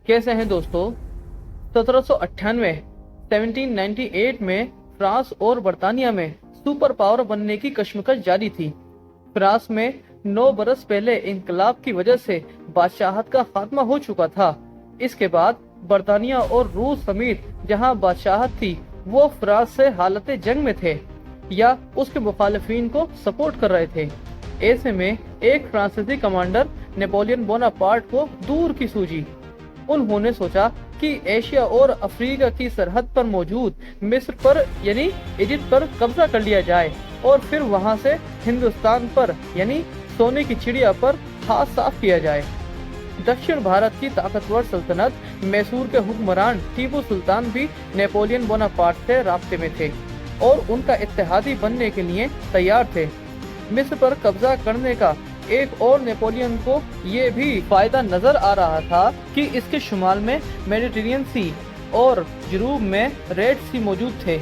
कैसे हैं दोस्तों। 1798 1798 में फ्रांस और बर्तानिया में सुपर पावर बनने की कश्मकश जारी थी। फ्रांस में 9 बरस पहले इंकलाब की वजह से बादशाहत का खात्मा हो चुका था। इसके बाद बर्तानिया और रूस समेत जहां बादशाहत थी वो फ्रांस से हालत जंग में थे या उसके मुखालिफिन को सपोर्ट कर रहे थे। ऐसे में एक फ्रांसीसी कमांडर नेपोलियन बोनापार्ट को दूर की सूझी। उन्होंने सोचा कि एशिया और अफ्रीका की सरहद पर मौजूद मिस्र पर यानी इजिप्ट पर कब्जा कर लिया जाए और फिर वहां से हिंदुस्तान पर यानी सोने की चिड़िया पर हाथ साफ किया जाए। दक्षिण भारत की ताकतवर सल्तनत मैसूर के हुक्मरान टीपू सुल्तान भी नेपोलियन बोनापार्ट से राब्ते में थे और उनका इत्तेहादी बनने के लिए तैयार थे। मिस्र पर कब्जा करने का एक और नेपोलियन को ये भी फायदा नजर आ रहा था कि इसके शुमाल में मेडिटेरियन सी और जनूब में रेड सी मौजूद थे।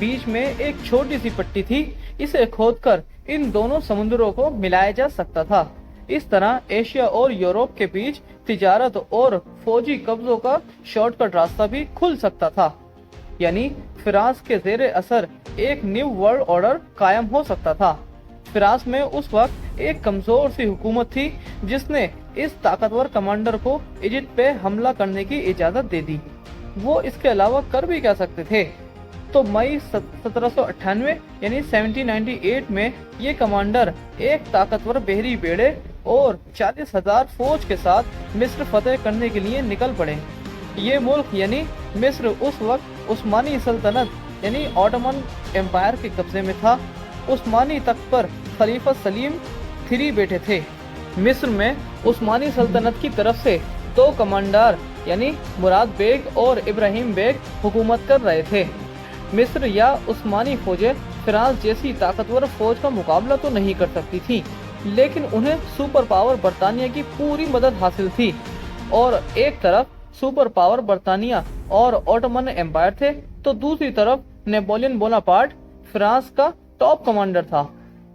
बीच में एक छोटी सी पट्टी थी, इसे खोदकर इन दोनों समुद्रों को मिलाया जा सकता था। इस तरह एशिया और यूरोप के बीच तिजारत और फौजी कब्जों का शॉर्टकट रास्ता भी खुल सकता था, यानी फ्रांस के जेर असर एक न्यू वर्ल्ड ऑर्डर कायम हो सकता था। फ्रांस में उस वक्त एक कमजोर सी हुकूमत थी जिसने इस ताकतवर कमांडर को इजिप्ट पे हमला करने की इजाजत दे दी। वो इसके अलावा कर भी क्या सकते थे। तो मई 1798 यानी 1798 में ये कमांडर एक ताकतवर बहरी बेड़े और 40,000 फौज के साथ मिस्र फतेह करने के लिए निकल पड़े। ये मुल्क यानी मिस्र उस वक्त उस्मानी सल्तनत यानी ऑटोमन एम्पायर के कब्जे में था। उस्मानी तख्त पर खलीफा सलीम III बैठे थे। मिस्र में उस्मानी सल्तनत की तरफ से 2 कमांडर यानी मुराद बेग और इब्राहिम बेग हुकूमत कर रहे थे। मिस्र या उस्मानी फौजें फ्रांस जैसी ताकतवर फौज का मुकाबला तो नहीं कर सकती थी, लेकिन उन्हें सुपर पावर बर्तानिया की पूरी मदद हासिल थी। और एक तरफ सुपर पावर बर्तानिया और ऑटोमन एम्पायर थे, तो दूसरी तरफ नेपोलियन बोनापार्ट फ्रांस का टॉप कमांडर था।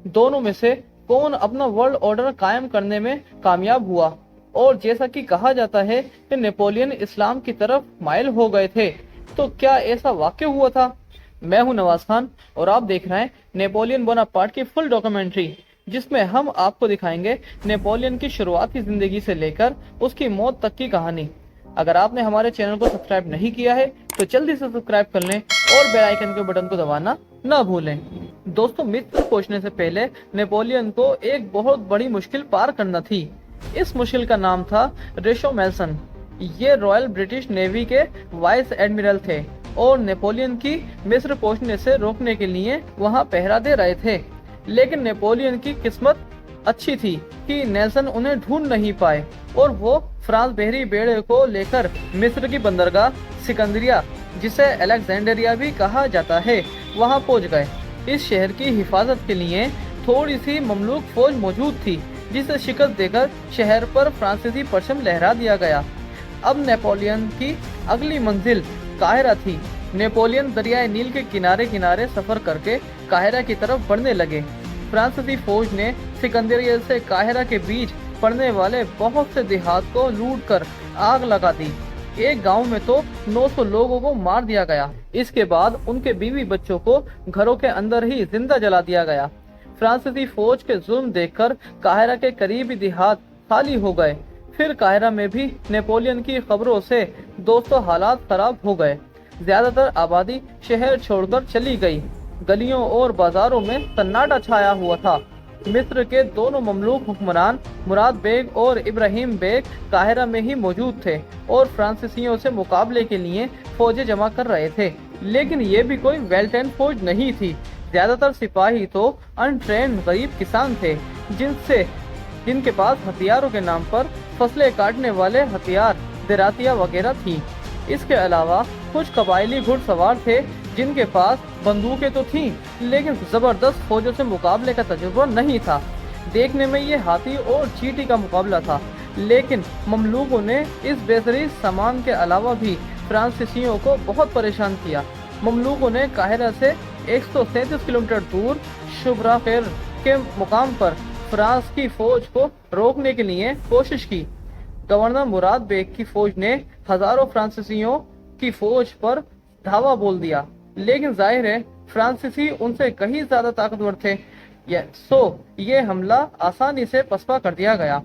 दोनों में से कौन अपना वर्ल्ड ऑर्डर कायम करने में कामयाब हुआ? और जैसा कि कहा जाता है कि नेपोलियन इस्लाम की तरफ माइल हो गए थे, तो क्या ऐसा वाकई हुआ था? मैं हूं नवाज खान और आप देख रहे हैं नेपोलियन बोनापार्ट की फुल डॉक्यूमेंट्री, जिसमें हम आपको दिखाएंगे नेपोलियन की शुरुआती जिंदगी से लेकर उसकी मौत तक की कहानी। अगर आपने हमारे चैनल को सब्सक्राइब नहीं किया है तो जल्दी से सब्सक्राइब कर लें और बेल आइकन के बटन को दबाना ना भूलें। दोस्तों, मिस्र पहुंचने से पहले नेपोलियन को एक बहुत बड़ी मुश्किल पार करना थी। इस मुश्किल का नाम था रेशो मेल्सन। ये रॉयल ब्रिटिश नेवी के वाइस एडमिरल थे और नेपोलियन की मिस्र पहुंचने से रोकने के लिए वहां पहरा दे रहे थे। लेकिन नेपोलियन की किस्मत अच्छी थी कि नेल्सन उन्हें ढूंढ नहीं पाए और वो फ्रांस बहरी बेड़े को लेकर मिस्र की बंदरगाह सिकंदरिया, जिसे अलेक्जेंडरिया भी कहा जाता है, वहां पहुंच गए। इस शहर की हिफाजत के लिए थोड़ी सी ममलूक फौज मौजूद थी, जिसे शिकस्त देकर शहर पर फ्रांसीसी परचम लहरा दिया गया। अब नेपोलियन की अगली मंजिल काहिरा थी। नेपोलियन दरियाए नील के किनारे किनारे सफर करके काहिरा की तरफ बढ़ने लगे। फ्रांसीसी फौज ने सिकंदरिया से काहिरा के बीच पड़ने वाले बहुत से देहात को लूटकर आग लगा दी। एक गांव में तो 900 लोगों को मार दिया गया। इसके बाद उनके बीवी बच्चों को घरों के अंदर ही जिंदा जला दिया गया। फ्रांसीसी फौज के जुल्म देखकर काहिरा के करीबी देहात खाली हो गए। फिर काहिरा में भी नेपोलियन की खबरों से दोस्तों हालात खराब हो गए। ज्यादातर आबादी शहर छोड़कर चली गई। गलियों और बाजारों में सन्नाटा छाया हुआ था। मिस्र के दोनों ममलूक हुक्मरान मुराद बेग और इब्राहिम बेग काहिरा में ही मौजूद थे और फ्रांसीसियों से मुकाबले के लिए फौजें जमा कर रहे थे। लेकिन ये भी कोई वेल ट्रेन्ड फौज नहीं थी। ज्यादातर सिपाही तो अनट्रेन्ड गरीब किसान थे, जिनके पास हथियारों के नाम पर फसलें काटने वाले हथियार देरातिया वगैरह थी। इसके अलावा कुछ कबायली घुड़सवार थे जिनके पास बंदूकें तो थीं, लेकिन जबरदस्त फौजों से मुकाबले का तजुर्बा नहीं था। देखने में ये हाथी और चींटी का मुकाबला था, लेकिन ममलूकों ने इस बेहतरीन सामान के अलावा भी फ्रांसीसियों को बहुत परेशान किया। ममलूकों ने काहिरा से 137 किलोमीटर दूर शुब्राखेर के मुकाम पर फ्रांस की फौज को रोकने के लिए कोशिश की। गवर्नर मुराद बेग की फौज ने हजारों फ्रांसीसियों की फौज पर धावा बोल दिया, लेकिन जाहिर है फ्रांसीसी उनसे कहीं ज्यादा ताकतवर थे। ये हमला आसानी से पसपा कर दिया गया।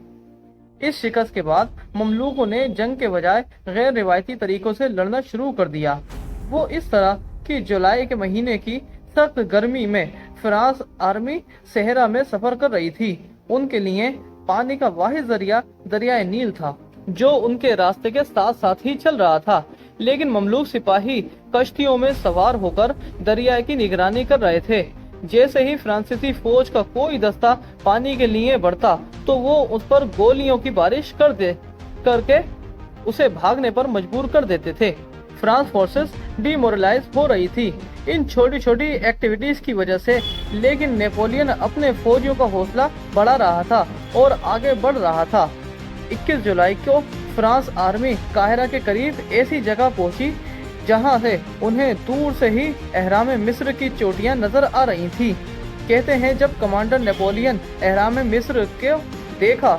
इस शिकस्त के बाद ममलूकों ने जंग के बजाय गैर रिवायती तरीकों से लड़ना शुरू कर दिया। वो इस तरह कि जुलाई के महीने की सख्त गर्मी में फ्रांस आर्मी सहरा में सफर कर रही थी। उनके लिए पानी का वाहिद जरिया दरियाए नील था, जो उनके रास्ते के साथ साथ ही चल रहा था। लेकिन ममलूक सिपाही कश्तियों में सवार होकर दरिया की निगरानी कर रहे थे। जैसे ही फ्रांसीसी फौज का कोई दस्ता पानी के लिए बढ़ता तो वो उस पर गोलियों की बारिश करके उसे भागने पर मजबूर कर देते थे। फ्रांस फोर्सेस डिमोरलाइज हो रही थी इन छोटी छोटी एक्टिविटीज की वजह से, लेकिन नेपोलियन अपने फौजियों का हौसला बढ़ा रहा था और आगे बढ़ रहा था। 21 जुलाई को फ्रांस आर्मी काहिरा के करीब ऐसी जगह पहुंची जहां से उन्हें दूर से ही एहराम मिस्र की चोटियां नजर आ रही थी। कहते हैं जब कमांडर नेपोलियन एहराम मिस्र को देखा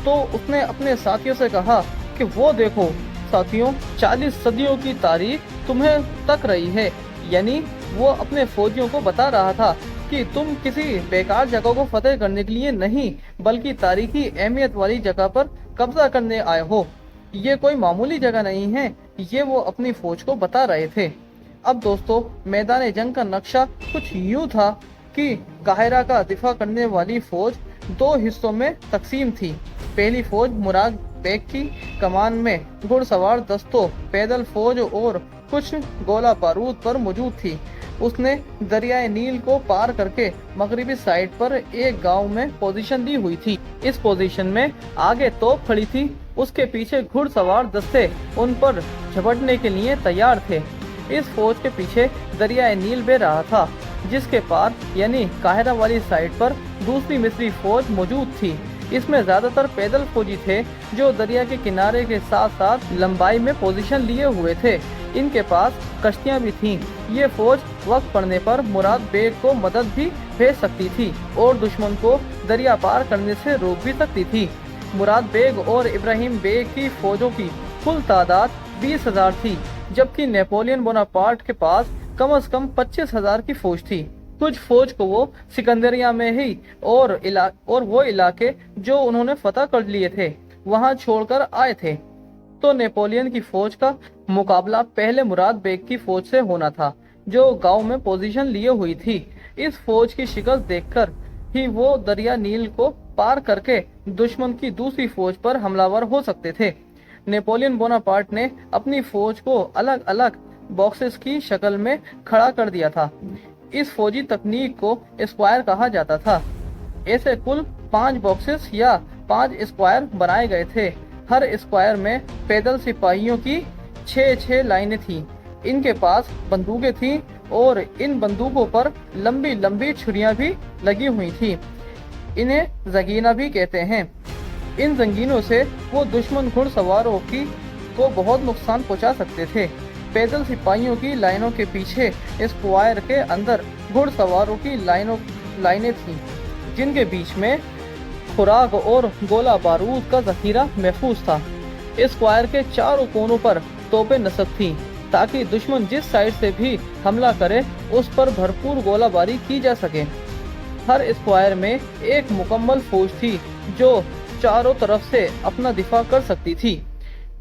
तो उसने अपने साथियों से कहा कि वो देखो साथियों, 40 सदियों की तारीख तुम्हें तक रही है। यानी वो अपने फौजियों को बता रहा था कि तुम किसी बेकार जगह को फतेह करने के लिए नहीं, बल्कि तारीखी अहमियत वाली जगह पर कब्जा करने आए हो। ये कोई मामूली जगह नहीं है, ये वो अपनी फौज को बता रहे थे। अब दोस्तों, मैदान जंग का नक्शा कुछ यूं था कि काहिरा का दिफा करने वाली फौज 2 हिस्सों में तकसीम थी। पहली फौज मुराद बेग की कमान में घुड़सवार दस्तों, पैदल फौज और कुछ गोला बारूद पर मौजूद थी। उसने दरियाए नील को पार करके मगरिबी साइड पर एक गांव में पोजीशन ली हुई थी। इस पोजीशन में आगे तोप खड़ी थी, उसके पीछे घुड़सवार दस्ते उन पर झपटने के लिए तैयार थे। इस फौज के पीछे दरियाए नील बह रहा था, जिसके पार यानी काहिरा वाली साइड पर दूसरी मिस्री फौज मौजूद थी। इसमें ज्यादातर पैदल फौजी थे जो दरिया के किनारे के साथ साथ लंबाई में पोजीशन लिए हुए थे। इनके पास कश्तियां भी थीं। ये फौज वक्त पड़ने पर मुराद बेग को मदद भी भेज सकती थी और दुश्मन को दरिया पार करने से रोक भी सकती थी। मुराद बेग और इब्राहिम बेग की फौजों की कुल तादाद 20,000 थी, जबकि नेपोलियन बोनापार्ट के पास कम से कम 25,000 की फौज थी। कुछ फौज को वो सिकंदरिया में ही और वो इलाके जो उन्होंने फतह कर लिए थे वहां छोड़कर आए थे। तो नेपोलियन की फौज का मुकाबला पहले मुराद बेग की फौज से होना था, जो गांव में पोजीशन लिए हुई थी। इस फौज की शिकस्त देखकर ही वो दरिया नील को पार करके दुश्मन की दूसरी फौज पर हमलावर हो सकते थे। नेपोलियन बोनापार्ट ने अपनी फौज को अलग अलग बॉक्सेस की शक्ल में खड़ा कर दिया था। इस फौजी तकनीक को स्क्वायर कहा जाता था। ऐसे कुल 5 बॉक्सेस या 5 स्क्वायर बनाए गए थे। हर स्क्वायर में पैदल सिपाहियों की 6-6 लाइनें थीं। इनके पास बंदूकें थीं और इन बंदूकों पर लंबी लंबी छुरियां भी लगी हुई थीं। इन्हें जंगीना भी कहते हैं। इन जंगीनों से वो दुश्मन घुड़सवारों को बहुत नुकसान पहुंचा सकते थे। पैदल सिपाहियों की लाइनों के पीछे स्क्वायर के अंदर घुड़सवारों की लाइनें थीं, जिनके बीच में खुराक और गोला बारूद का जखीरा महफूज था। स्क्वायर के चारों कोनों पर तोपें नस्ब थीं, ताकि दुश्मन जिस साइड से भी हमला करे उस पर भरपूर गोलाबारी की जा सके। हर स्क्वायर में एक मुकम्मल फौज थी जो चारों तरफ से अपना दिफा कर सकती थी।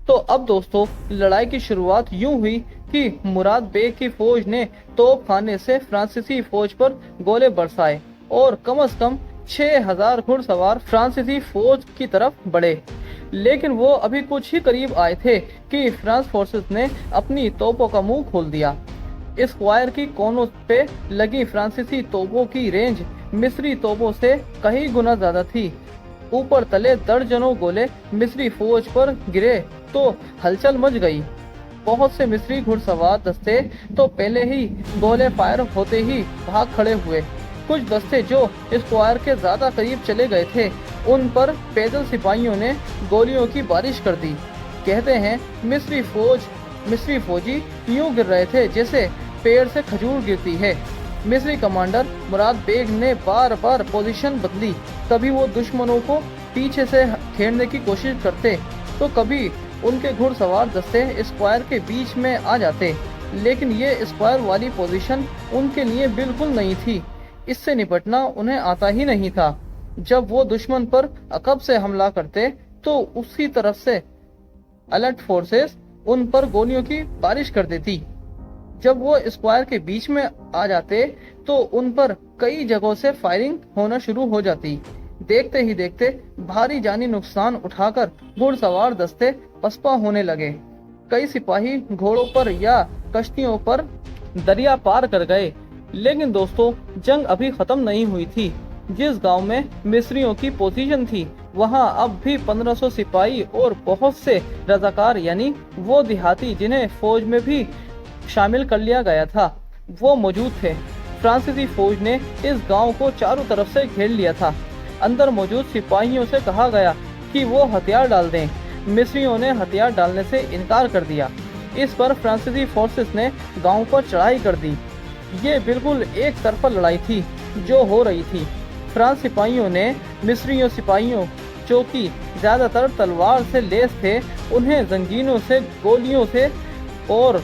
तो अब दोस्तों, लड़ाई की शुरुआत यूं हुई कि मुराद बेग की फौज ने तोप खाने से फ्रांसीसी फौज पर गोले बरसाए और कम से कम 6,000 घुड़सवार फ्रांसीसी फौज की तरफ बढ़े। लेकिन वो अभी कुछ ही करीब आए थे कि फ्रांस फोर्सेस ने अपनी तोपों का मुंह खोल दिया। स्क्वायर की कोनों पे लगी फ्रांसीसी तोपों की रेंज मिस्री तोपों से कई गुना ज्यादा थी। ऊपर तले दर्जनों गोले मिस्री फौज पर गिरे तो हलचल मच गई। बहुत से मिस्री घुड़सवार दस्ते तो पहले ही गोले फायर होते ही भाग खड़े हुए। कुछ दस्ते जो स्क्वायर के ज्यादा करीब चले गए थे, उन पर पैदल सिपाहियों ने गोलियों की बारिश कर दी। कहते हैं मिस्री फौजी यूं गिर रहे थे जैसे पेड़ से खजूर गिरती है। मिस्री कमांडर मुराद बेग ने बार बार पोजीशन बदली। कभी वो दुश्मनों को पीछे से घेरने की कोशिश करते तो कभी उनके घुड़सवार दस्ते स्क्वायर के बीच में आ जाते, लेकिन ये स्क्वायर वाली पोजीशन उनके लिए बिल्कुल नहीं थी। इससे निपटना उन्हें आता ही नहीं था। जब वो दुश्मन पर अकब से हमला करते तो उसी तरफ से अलर्ट फोर्सेस उन पर गोलियों की बारिश कर देती। जब वो स्क्वायर के बीच में आ जाते तो उन पर कई जगहों से फायरिंग होना शुरू हो जाती। देखते ही देखते भारी जानी नुकसान उठाकर घुड़सवार दस्ते पसपा होने लगे। कई सिपाही घोड़ों पर या कश्तियों पर दरिया पार कर गए। लेकिन दोस्तों, जंग अभी खत्म नहीं हुई थी। जिस गांव में मिस्रियों की पोजीशन थी वहां अब भी 1500 सिपाही और बहुत से रजाकार यानी वो देहाती जिन्हें फौज में भी शामिल कर लिया गया था, वो मौजूद थे। फ्रांसीसी फौज ने इस गांव को चारों तरफ से घेर लिया था। अंदर मौजूद सिपाहियों से कहा गया कि वो हथियार डाल दें। मिस्रियों ने हथियार डालने से इनकार कर दिया। इस पर फ्रांसीसी फोर्सेस ने गांव पर चढ़ाई कर दी। ये बिल्कुल एक तरफा लड़ाई थी जो हो रही थी। फ्रांस सिपाहियों ने मिस्रियों सिपाहियों जो कि ज्यादातर तलवार से लैस थे, उन्हें जंगीनों से, गोलियों से और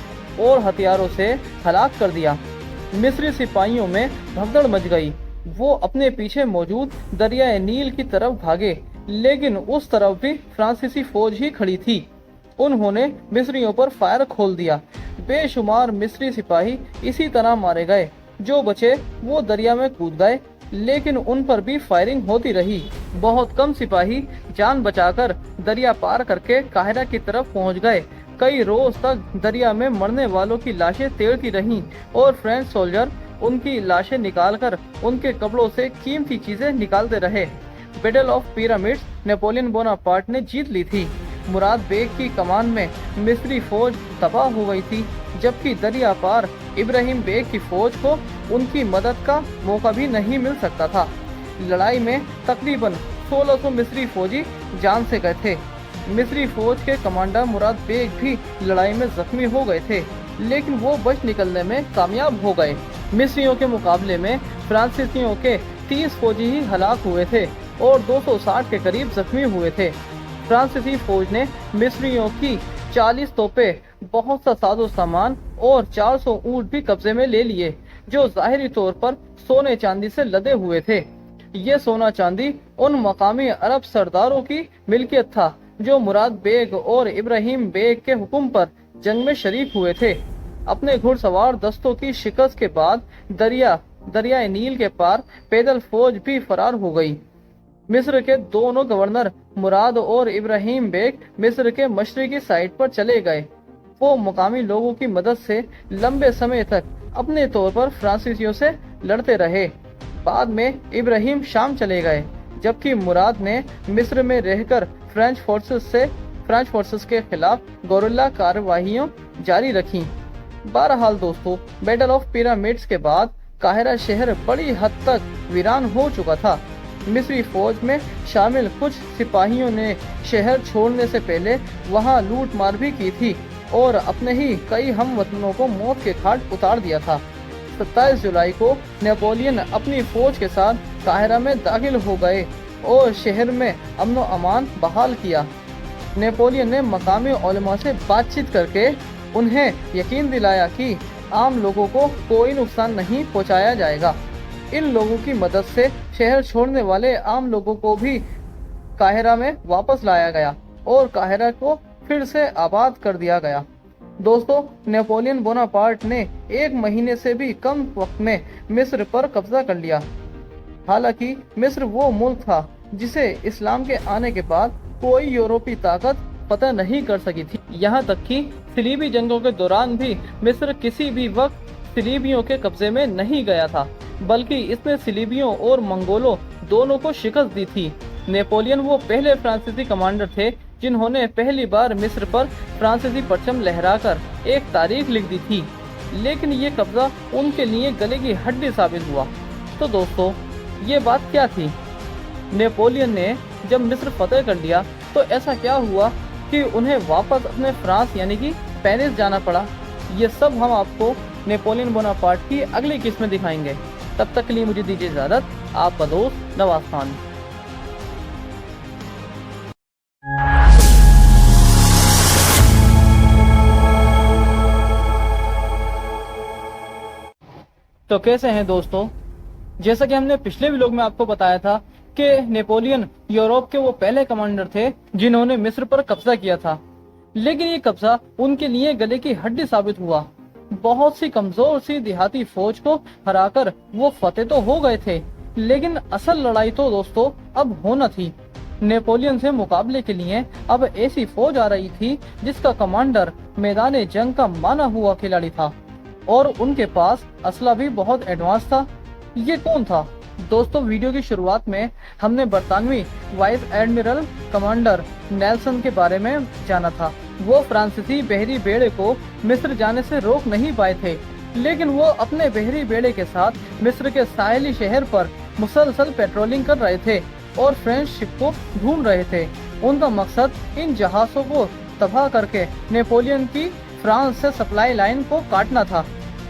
हथियारों से हलाक कर दिया। मिस्री सिपाहियों में भगदड़ मच गई। वो अपने पीछे मौजूद दरियाए नील की तरफ भागे, लेकिन उस तरफ भी फ्रांसीसी फौज ही खड़ी थी। उन्होंने मिस्रियों पर फायर खोल दिया। बेशुमार मिस्री सिपाही इसी तरह मारे गए। जो बचे वो दरिया में कूद गए, लेकिन उन पर भी फायरिंग होती रही। बहुत कम सिपाही जान बचाकर दरिया पार करके काहिरा की तरफ पहुंच गए। कई रोज तक दरिया में मरने वालों की लाशें तैरती रहीं और फ्रेंच सोल्जर उनकी लाशें निकालकर उनके कपड़ों से कीमती चीजें निकालते रहे। Battle of pyramids Napoleon Bonaparte ने जीत ली थी। मुराद बेग की कमान में मिस्री फौज तबाह हो गई थी, जबकि दरिया पार इब्राहिम बेग की फौज को उनकी मदद का मौका भी नहीं मिल सकता था। लड़ाई में तकरीबन 1600 मिस्री फौजी जान से गए थे। मिस्री फौज के कमांडर मुराद बेग भी लड़ाई में जख्मी हो गए थे, लेकिन वो बच निकलने में कामयाब हो गए। मिस्रियों के मुकाबले में फ्रांसीसियों के 30 फौजी ही हलाक हुए थे और 260 के करीब जख्मी हुए थे। फ्रांसीसी फौज ने मिस्रियों की 40 तोपें, बहुत सा साजो सामान और 400 ऊंट भी कब्जे में ले लिए, जो जाहिरी तौर पर सोने चांदी से लदे हुए थे। ये सोना चांदी उन मकामी अरब सरदारों की मिल्कियत था जो मुराद बेग और इब्राहिम बेग के हुक्म पर जंग में शरीक हुए थे। अपने घुड़सवार दस्तों की शिकस्त के बाद दरियाए नील के पार पैदल फौज भी फरार हो गई। मिस्र के दोनों गवर्नर मुराद और इब्राहिम बेग मिस्र के मशरकी साइड पर चले गए। वो मुकामी लोगों की मदद से लंबे समय तक अपने तौर पर फ्रांसीसियों से लड़ते रहे। बाद में इब्राहिम शाम चले गए, जबकि मुराद ने मिस्र में रहकर फ्रेंच फोर्सेस के खिलाफ गोरिल्ला कार्रवाइयां जारी रखी। बहरहाल दोस्तों, बैटल ऑफ पिरामिड्स के बाद काहिरा शहर बड़ी हद तक वीरान हो चुका था। मिस्री फौज में शामिल कुछ सिपाहियों ने शहर छोड़ने से पहले वहां लूट मार भी की थी और अपने ही कई हमवतनों को मौत के घाट उतार दिया था। 27 जुलाई को नेपोलियन अपनी फौज के साथ काहिरा में दाखिल हो गए और शहर में अमन व अमान बहाल किया। नेपोलियन ने मकामी उलमा से बातचीत करके उन्हें यकीन दिलाया कि आम लोगों को कोई नुकसान नहीं पहुंचाया जाएगा। इन लोगों की मदद से शहर छोड़ने वाले आम लोगों को भी काहिरा में वापस लाया गया और काहिरा को फिर से आबाद कर दिया गया। दोस्तों, नेपोलियन बोनापार्ट ने 1 महीने से भी कम वक्त में मिस्र पर कब्जा कर लिया। हालांकि मिस्र वो मुल्क था जिसे इस्लाम के आने के बाद कोई यूरोपीय ताकत फतह नहीं कर सकी थी। यहाँ तक कि सलीबी जंगों के दौरान भी मिस्र किसी भी वक्त सलीबियों के कब्जे में नहीं गया था, बल्कि इसने सलीबियों और मंगोलों दोनों को शिकस्त दी थी। नेपोलियन वो पहले फ्रांसीसी कमांडर थे जिन्होंने पहली बार मिस्र पर फ्रांसीसी परचम लहराकर एक तारीख लिख दी थी, लेकिन ये कब्जा उनके लिए गले की हड्डी साबित हुआ। तो दोस्तों, ये बात क्या थी? नेपोलियन ने जब मिस्र फतेह कर लिया तो ऐसा क्या हुआ कि उन्हें वापस अपने फ्रांस यानी कि पेरिस जाना पड़ा? ये सब हम आपको नेपोलियन बोनापार्ट की अगली किस्त में दिखाएंगे। तब तक के लिए मुझे दीजिए इजाजत। आपका दोस्त नवाज खान। तो कैसे हैं दोस्तों? जैसा कि हमने पिछले व्लॉग में आपको बताया था कि नेपोलियन यूरोप के वो पहले कमांडर थे जिन्होंने मिस्र पर कब्जा किया था, लेकिन ये कब्जा उनके लिए गले की हड्डी साबित हुआ। बहुत सी कमजोर सी देहाती फौज को हराकर वो फतेह तो हो गए थे, लेकिन असल लड़ाई तो दोस्तों अब होना थी। नेपोलियन से मुकाबले के लिए अब ऐसी फौज आ रही थी जिसका कमांडर मैदान जंग का माना हुआ खिलाड़ी था और उनके पास असला भी बहुत एडवांस था। ये कौन था दोस्तों? वीडियो की शुरुआत में हमने बरतानवी वाइस एडमिरल कमांडर नेल्सन के बारे में जाना था। वो फ्रांसीसी बहरी बेड़े को मिस्र जाने से रोक नहीं पाए थे, लेकिन वो अपने बहरी बेड़े के साथ मिस्र के साहिली शहर पर मुसलसल पेट्रोलिंग कर रहे थे और फ्रेंच शिप को ढूंढ रहे थे। उनका मकसद इन जहाजों को तबाह करके नेपोलियन की फ्रांस से सप्लाई लाइन को काटना था।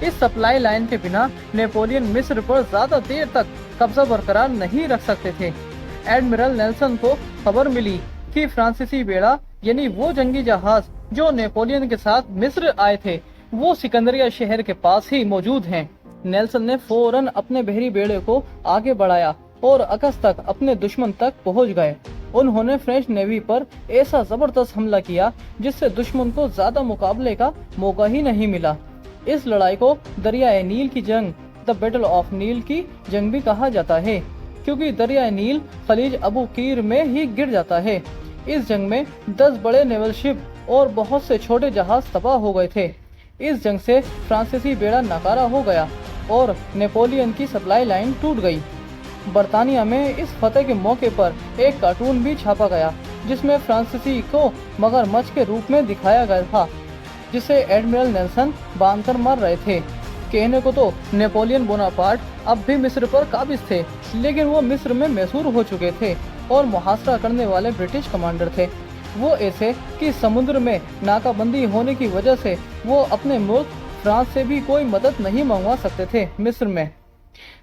इस सप्लाई लाइन के बिना नेपोलियन मिस्र पर ज्यादा देर तक कब्जा बरकरार नहीं रख सकते थे। एडमिरल नेल्सन को खबर मिली कि फ्रांसीसी बेड़ा यानी वो जंगी जहाज जो नेपोलियन के साथ मिस्र आए थे वो सिकंदरिया शहर के पास ही मौजूद हैं। नेल्सन ने फौरन अपने बहरी बेड़े को आगे बढ़ाया और अगस्त तक अपने दुश्मन तक पहुंच गए। उन्होंने फ्रेंच नेवी पर ऐसा जबरदस्त हमला किया जिससे दुश्मन को ज्यादा मुकाबले का मौका ही नहीं मिला। इस लड़ाई को दरियाए नील की जंग, द बैटल ऑफ नील की जंग भी कहा जाता है, क्योंकि दरियाए नील खलीज अबू कीर में ही गिर जाता है। इस जंग में 10 बड़े नेवल शिप और बहुत से छोटे जहाज तबाह हो गए थे। इस जंग से फ्रांसीसी बेड़ा नकारा हो गया और नेपोलियन की सप्लाई लाइन टूट गई। बरतानिया में इस फतेह के मौके पर एक कार्टून भी छापा गया जिसमें फ्रांसीसी को मगरमच्छ के रूप में दिखाया गया था, जिसे एडमिरल नेल्सन बांधकर मार रहे थे। कहने को तो नेपोलियन बोनापार्ट अब भी मिस्र पर काबिज थे, लेकिन वो मिस्र में मैसूर हो चुके थे और मुहासरा करने वाले ब्रिटिश कमांडर थे। वो ऐसे कि समुद्र में नाकाबंदी होने की वजह से वो अपने मुल्क फ्रांस से भी कोई मदद नहीं मंगवा सकते थे मिस्र में।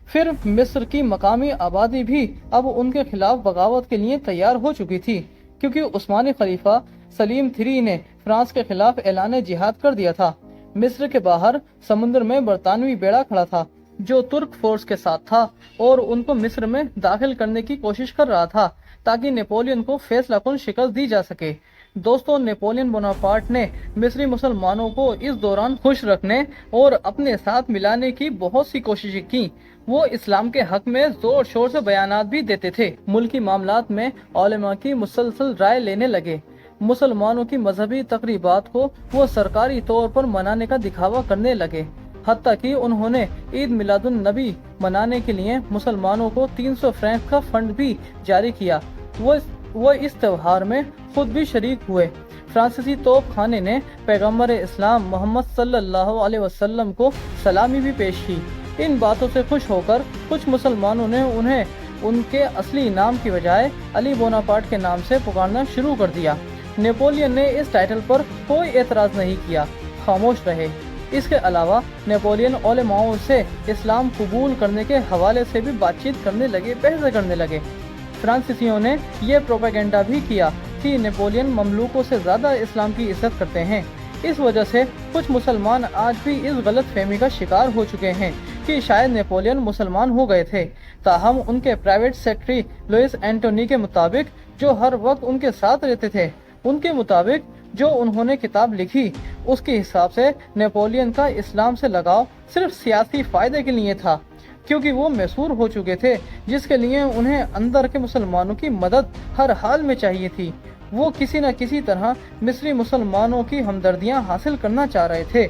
फिर मिस्र की मकामी आबादी भी अब उनके खिलाफ बगावत के लिए तैयार हो चुकी थी, क्योंकि उस्मानी खलीफा सलीम III ने फ्रांस के खिलाफ ऐलान जिहाद कर दिया था। मिस्र के बाहर समुद्र में बरतानवी बेड़ा खड़ा था जो तुर्क फोर्स के साथ था और उनको मिस्र में दाखिल करने की कोशिश कर रहा था ताकि नेपोलियन को फैसलाकुन शिकस्त दी जा सके। दोस्तों, नेपोलियन बोनापार्ट ने मिस्री मुसलमानों को इस दौरान खुश रखने और अपने साथ मिलाने की बहुत सी कोशिशें की। वो इस्लाम के हक में जोर शोर से बयानात भी देते थे। मुल्की मामलात में उलेमा की मुसलसल राय लेने लगे। मुसलमानों की मजहबी तकरीबात को वो सरकारी तौर पर मनाने का दिखावा करने लगे। हत्ता कि उन्होंने ईद मिलादुन नबी मनाने के लिए मुसलमानों को 300 फ्रैंक का फंड भी जारी किया। वो इस त्योहार में खुद भी शरीक हुए। फ्रांसीसी तोप खाने ने पैगम्बर इस्लाम मोहम्मद सल्लल्लाहु अलैहि वसल्लम को सलामी भी पेश की। इन बातों से खुश होकर कुछ मुसलमानों ने उन्हें उनके असली नाम की बजाय अली बोनापार्ट के नाम से पुकारना शुरू कर दिया। नेपोलियन ने इस टाइटल पर कोई एतराज नहीं किया, खामोश रहे। इसके अलावा नेपोलियन उलेमाओं से इस्लाम कबूल करने के हवाले से भी बातचीत करने लगे, बहस करने लगे। फ्रांसीसियों ने यह प्रोपेगेंडा भी किया कि नेपोलियन ममलूकों से ज्यादा इस्लाम की इज्जत करते हैं। इस वजह से कुछ मुसलमान आज भी इस गलत फहमी का शिकार हो चुके हैं कि शायद नेपोलियन मुसलमान हो गए थे। ताहम उनके प्राइवेट सेक्रेटरी लुइस एंटोनी के मुताबिक, जो हर वक्त उनके साथ रहते थे, उनके मुताबिक जो उन्होंने किताब लिखी उसके हिसाब से नेपोलियन का इस्लाम से लगाव सिर्फ सियासी फायदे के लिए था, क्योंकि वो मैसूर हो चुके थे, जिसके लिए उन्हें अंदर के मुसलमानों की मदद हर हाल में चाहिए थी। वो किसी न किसी तरह मिस्री मुसलमानों की हमदर्दियां हासिल करना चाह रहे थे।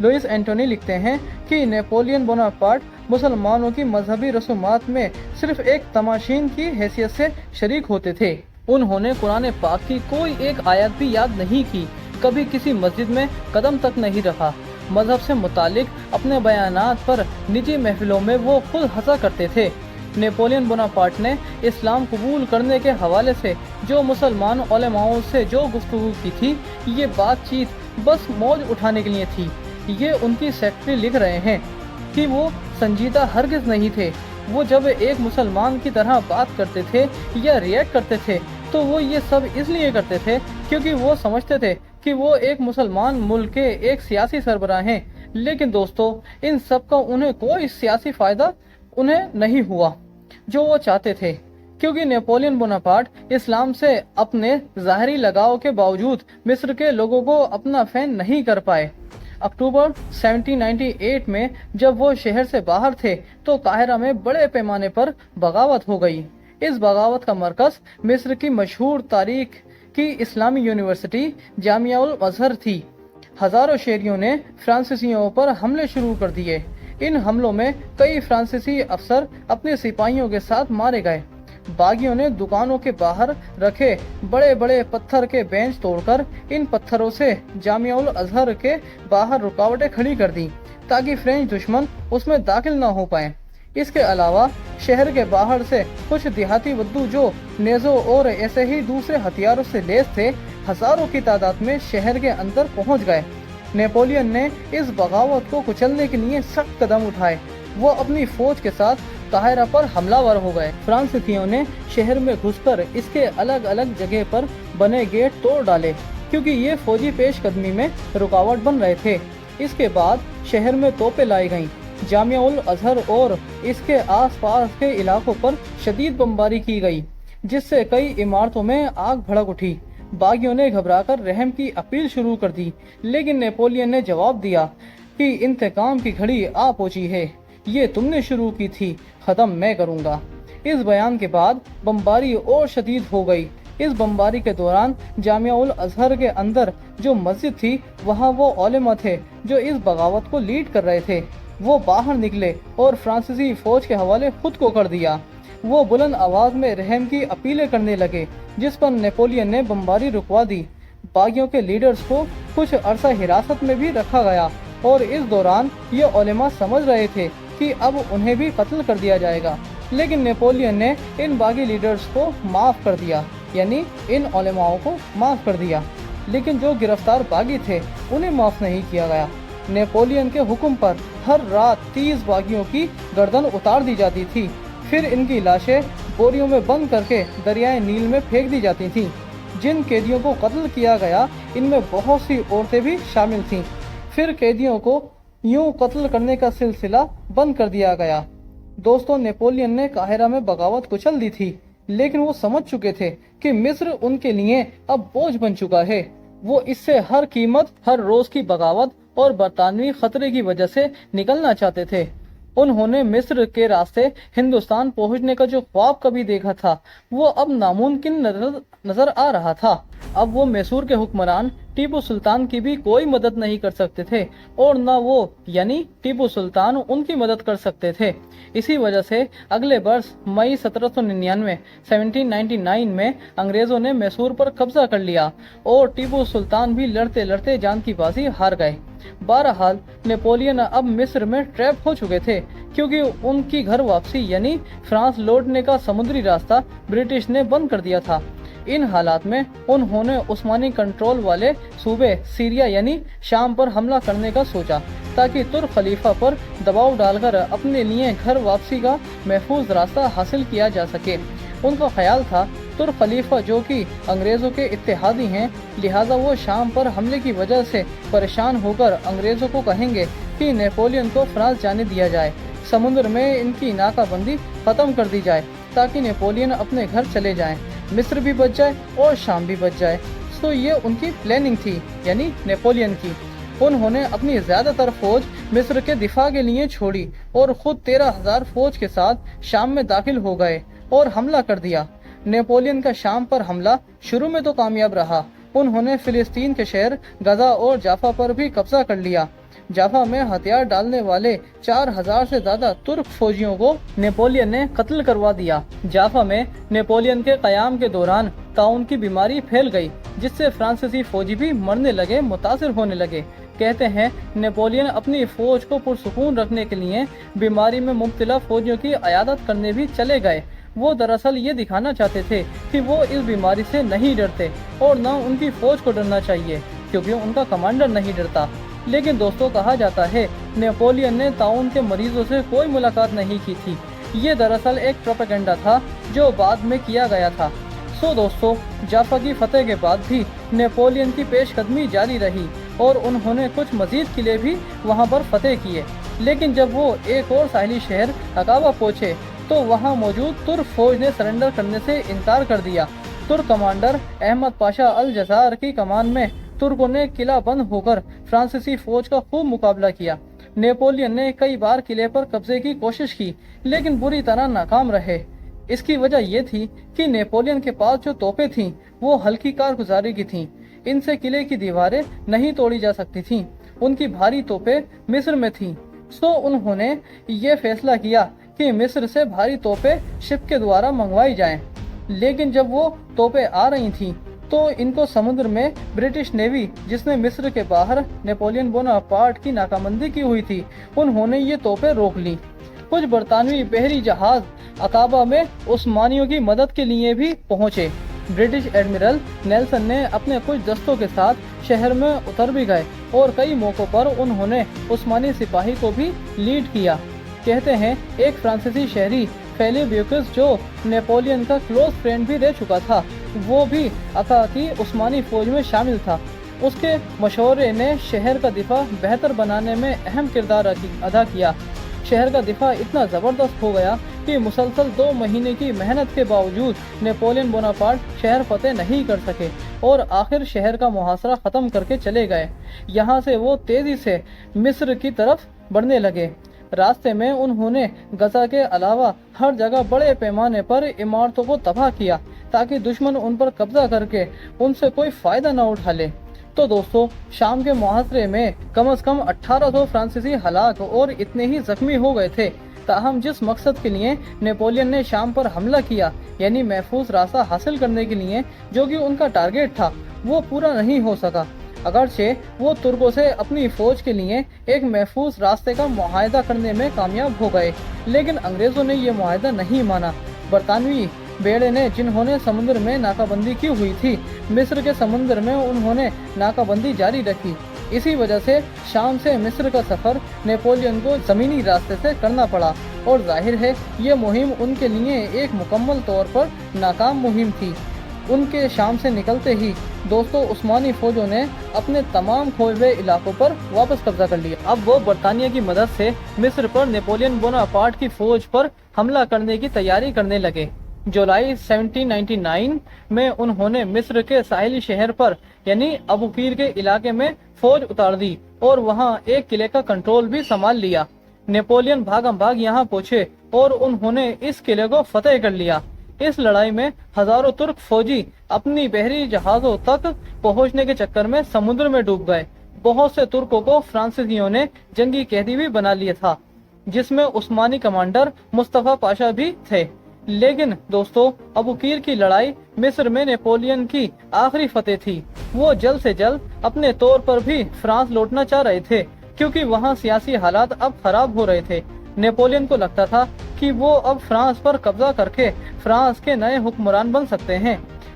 लुइस एंटोनी लिखते हैं कि नेपोलियन बोनापार्ट मुसलमानों की मजहबी रसूमात में सिर्फ एक तमाशीन की हैसियत से शरीक होते थे। उन्होंने कुरान पाक की कोई एक आयत भी याद नहीं की, कभी किसी मस्जिद में कदम तक नहीं रखा। मजहब से मुतालिक अपने बयानात पर निजी महफिलों में वो खुद हंसा करते थे। नेपोलियन बोनापार्ट ने इस्लाम कबूल करने के हवाले से जो मुसलमान उलेमाओं से जो गुफ्तगू की थी, ये बातचीत बस मौज उठाने के लिए थी। ये उनकी सेक्रेटरी लिख रहे हैं कि वो संजीदा हरगिज नहीं थे। वो जब एक मुसलमान की तरह बात करते थे या रिएक्ट करते थे तो वो ये सब इसलिए करते थे क्योंकि वो समझते थे कि वो एक मुसलमान मुल्क के एक सियासी सरबराह हैं। लेकिन दोस्तों इन सब का उन्हें कोई सियासी फायदा उन्हें नहीं हुआ जो वो चाहते थे, क्योंकि नेपोलियन बोनापार्ट इस्लाम से अपने ज़ाहरी लगाव के बावजूद मिस्र के लोगों को अपना फैन नहीं कर पाए। अक्टूबर 1798 में जब वो शहर से बाहर थे तो काहिरा में बड़े पैमाने पर बगावत हो गई। इस बगावत का मरकज मिस्र की मशहूर तारीख की इस्लामी यूनिवर्सिटी जामिया उल अज़हर थी। हजारों शहरियों ने फ्रांसीसियों पर हमले शुरू कर दिए। इन हमलों में कई फ्रांसीसी अफसर अपने सिपाहियों के साथ मारे गए। बागियों ने दुकानों के बाहर रखे बड़े बड़े पत्थर के बेंच तोड़कर इन पत्थरों से जामिया उल अज़हर के बाहर रुकावटें खड़ी कर दी ताकि फ्रेंच दुश्मन उसमें दाखिल न हो पाए। इसके अलावा शहर के बाहर से कुछ देहाती बद्दू जो नेज़ों और ऐसे ही दूसरे हथियारों से लैस थे, हजारों की तादाद में शहर के अंदर पहुंच गए। नेपोलियन ने इस बगावत को कुचलने के लिए सख्त कदम उठाए। वो अपनी फौज के साथ काहिरा पर हमलावर हो गए। फ्रांसीसियों ने शहर में घुसकर इसके अलग अलग जगह पर बने गेट तोड़ डाले, क्योंकि ये फौजी पेशकदमी में रुकावट बन रहे थे। इसके बाद शहर में तोपें लाई गईं। जामिया उल अज़हर और इसके आसपास के इलाकों पर शदीद बमबारी की गई, जिससे कई इमारतों में आग भड़क उठी। बागियों ने घबराकर रहम की अपील शुरू कर दी, लेकिन नेपोलियन ने जवाब दिया कि इंतकाम की घड़ी आ पहुंची है, ये तुमने शुरू की थी, खत्म मैं करूंगा। इस बयान के बाद बमबारी और शदीद हो गई। इस बमबारी के दौरान जामिया उल अज़हर के अंदर जो मस्जिद थी, वहाँ वो उलेमा थे जो इस बगावत को लीड कर रहे थे। वो बाहर निकले और फ्रांसीसी फौज के हवाले खुद को कर दिया। वो बुलंद आवाज में रहम की अपीलें करने लगे, जिस पर नेपोलियन ने बमबारी रुकवा दी। बागियों के लीडर्स को कुछ अरसा हिरासत में भी रखा गया और इस दौरान ये उलेमा समझ रहे थे कि अब उन्हें भी कत्ल कर दिया जाएगा, लेकिन नेपोलियन ने इन बागी लीडर्स को माफ कर दिया, यानी इन उलेमाओं को माफ कर दिया। लेकिन जो गिरफ्तार बागी थे उन्हें माफ नहीं किया गया। नेपोलियन के हुक्म पर हर रात 30 बागियों की गर्दन उतार दी जाती थी, फिर इनकी लाशें बोरियों में बंद करके दरियाए नील में फेंक दी जाती थीं। जिन कैदियों को कत्ल किया गया इनमें बहुत सी औरतें भी शामिल थीं। फिर कैदियों को यूं कत्ल करने का सिलसिला बंद कर दिया गया। दोस्तों, नेपोलियन ने काहिरा में बगावत कुचल दी थी, लेकिन वो समझ चुके थे कि मिस्र उनके लिए अब बोझ बन चुका है। वो इससे हर कीमत, हर रोज की बगावत और बरतानवी खतरे की वजह से निकलना चाहते थे। उन्होंने मिस्र के रास्ते हिंदुस्तान पहुंचने का जो ख्वाब कभी देखा था, वो अब नामुमकिन नजर आ रहा था। अब वो मैसूर के हुक्मरान टीपू सुल्तान की भी कोई मदद नहीं कर सकते थे और न वो यानी टीपू सुल्तान उनकी मदद कर सकते थे। इसी वजह से अगले वर्ष मई 1799 में अंग्रेजों ने मैसूर पर कब्जा कर लिया और टीपू सुल्तान भी लड़ते लड़ते जान की बाजी हार गए। बहरहाल नेपोलियन अब मिस्र में ट्रैप हो चुके थे, क्योंकि उनकी घर वापसी यानी फ्रांस लौटने का समुद्री रास्ता ब्रिटिश ने बंद कर दिया था। इन हालात में उन्होंने उस्मानी कंट्रोल वाले सूबे सीरिया यानी शाम पर हमला करने का सोचा, ताकि तुर्क खलीफा पर दबाव डालकर अपने लिए घर वापसी का महफूज रास्ता हासिल किया जा सके। उनका ख्याल था तुर्क खलीफा जो कि अंग्रेजों के इत्तेहादी हैं, लिहाजा वो शाम पर हमले की वजह से परेशान होकर अंग्रेजों को कहेंगे कि नेपोलियन को फ्रांस जाने दिया जाए, समुद्र में इनकी नाकाबंदी खत्म कर दी जाए ताकि नेपोलियन अपने घर चले जाएं, मिस्र भी बच जाए और शाम भी बच जाए। तो ये उनकी प्लानिंग थी, यानी नेपोलियन की। उन्होंने अपनी ज्यादातर फौज मिस्र के दिफा के लिए छोड़ी और खुद 13,000 फौज के साथ शाम में दाखिल हो गए और हमला कर दिया। नेपोलियन का शाम पर हमला शुरू में तो कामयाब रहा। उन्होंने फिलिस्तीन के शहर गजा और जाफा पर भी कब्जा कर लिया। जाफा में हथियार डालने वाले 4,000 से ज्यादा तुर्क फौजियों को नेपोलियन ने कत्ल करवा दिया। जाफा में नेपोलियन के कयाम के दौरान ताउन की बीमारी फैल गई, जिससे फ्रांसीसी फौजी भी मरने लगे, मुतासिर होने लगे। कहते हैं नेपोलियन अपनी फौज को पुरसुकून रखने के लिए बीमारी में मुब्तला फौजियों की अयादत करने भी चले गए। वो दरअसल ये दिखाना चाहते थे कि वो इस बीमारी से नहीं डरते और न उनकी फौज को डरना चाहिए, क्योंकि उनका कमांडर नहीं डरता। लेकिन दोस्तों, कहा जाता है नेपोलियन ने ताउन के मरीजों से कोई मुलाकात नहीं की थी। ये दरअसल एक प्रोपेगेंडा था जो बाद में किया गया था। सो दोस्तों, जाफा की फतेह के बाद भी नेपोलियन की पेशकदमी जारी रही اور انہوں نے کچھ مزید قلعے بھی وہاں پر فتح کیے، لیکن جب وہ ایک اور ساحلی شہر عقابہ پہنچے تو وہاں موجود ترک فوج نے سرنڈر کرنے سے انکار کر دیا۔ ترک کمانڈر احمد پاشا الجزائر کی کمان میں ترکوں نے قلعہ بند ہو کر فرانسیسی فوج کا خوب مقابلہ کیا۔ نیپولین نے کئی بار قلعے پر قبضے کی کوشش کی لیکن بری طرح ناکام رہے۔ اس کی وجہ یہ تھی کہ نیپولین کے پاس جو توپیں تھیں وہ ہلکی کارگزاری کی تھیں، ان سے قلعے کی دیواریں نہیں توڑی جا سکتی تھیں، ان کی بھاری توپیں مصر میں تھیں۔ سو انہوں نے یہ فیصلہ کیا کہ مصر سے بھاری توپیں شپ کے دوارا منگوائی جائیں، لیکن جب وہ توپیں آ رہی تھیں تو ان کو سمندر میں برٹش نیوی، جس نے مصر کے باہر نیپولین بوناپارٹ کی ناکامندی کی ہوئی تھی، انہوں نے یہ توپیں روک لیں۔ کچھ برطانوی بحری جہاز عقابہ میں عثمانیوں کی مدد کے لیے بھی پہنچے۔ برٹش ایڈمرل نیلسن نے اپنے کچھ دستوں کے ساتھ شہر میں اتر بھی گئے اور کئی موقعوں پر انہوں نے عثمانی سپاہی کو بھی لیڈ کیا۔ کہتے ہیں ایک فرانسیسی شہری فیلیبیوکس جو نیپولین کا کلوز فرینڈ بھی رہ چکا تھا، وہ بھی عقا کی عثمانی فوج میں شامل تھا۔ اس کے مشورے نے شہر کا دفاع بہتر بنانے میں اہم کردار ادا کیا۔ شہر کا دفاع اتنا زبردست ہو گیا کہ مسلسل 2 مہینے کی محنت کے باوجود نیپولین بوناپارٹ شہر فتح نہیں کر سکے اور آخر شہر کا محاصرہ ختم کر کے چلے گئے۔ یہاں سے وہ تیزی سے مصر کی طرف بڑھنے لگے۔ راستے میں انہوں نے غزہ کے علاوہ ہر جگہ بڑے پیمانے پر عمارتوں کو تباہ کیا تاکہ دشمن ان پر قبضہ کر کے ان سے کوئی فائدہ نہ اٹھا لے۔ تو دوستو، شام کے محاصرے میں کم از کم 1800 فرانسیسی ہلاک اور اتنے ہی زخمی ہو گئے تھے۔ تاہم جس مقصد کے لیے نیپولین نے شام پر حملہ کیا، یعنی محفوظ راستہ حاصل کرنے کے لیے جو کہ ان کا ٹارگیٹ تھا، وہ پورا نہیں ہو سکا۔ اگرچہ وہ ترکوں سے اپنی فوج کے لیے ایک محفوظ راستے کا معاہدہ کرنے میں کامیاب ہو گئے، لیکن انگریزوں نے یہ معاہدہ نہیں مانا۔ برطانوی بیڑے نے جنہوں نے سمندر میں ناکہ بندی کی ہوئی تھی، مصر کے سمندر میں انہوں نے ناکہ بندی جاری رکھی۔ اسی وجہ سے شام سے مصر کا سفر نیپولین کو زمینی راستے سے کرنا پڑا، اور ظاہر ہے یہ مہم ان کے لیے ایک مکمل طور پر ناکام مہم تھی۔ ان کے شام سے نکلتے ہی دوستو عثمانی فوجوں نے اپنے تمام کھوئے ہوئے علاقوں پر واپس قبضہ کر لیا۔ اب وہ برطانیہ کی مدد سے مصر پر نیپولین بوناپارٹ کی فوج پر حملہ کرنے کی تیاری کرنے لگے۔ جولائی 1799 میں انہوں نے مصر کے ساحلی شہر پر یعنی ابو قیر کے علاقے میں فوج اتار دی اور وہاں ایک قلعے کا کنٹرول بھی سنبھال لیا۔ نیپولین بھاگم بھاگ یہاں پہنچے اور انہوں نے اس قلعے کو فتح کر لیا۔ اس لڑائی میں ہزاروں ترک فوجی اپنی بحری جہازوں تک پہنچنے کے چکر میں سمندر میں ڈوب گئے۔ بہت سے ترکوں کو فرانسیسیوں نے جنگی قیدی بھی بنا لیا تھا، جس میں عثمانی کمانڈر مصطفی پاشا بھی تھے۔ لیکن دوستو، ابو قیر کی لڑائی مصر میں نیپولین کی آخری فتح تھی۔ وہ جلد سے جلد اپنے طور پر بھی فرانس لوٹنا چاہ رہے تھے، کیونکہ وہاں سیاسی حالات اب خراب ہو رہے تھے۔ نیپولین کو لگتا تھا کہ وہ اب فرانس پر قبضہ کر کے فرانس کے نئے حکمران بن سکتے ہیں۔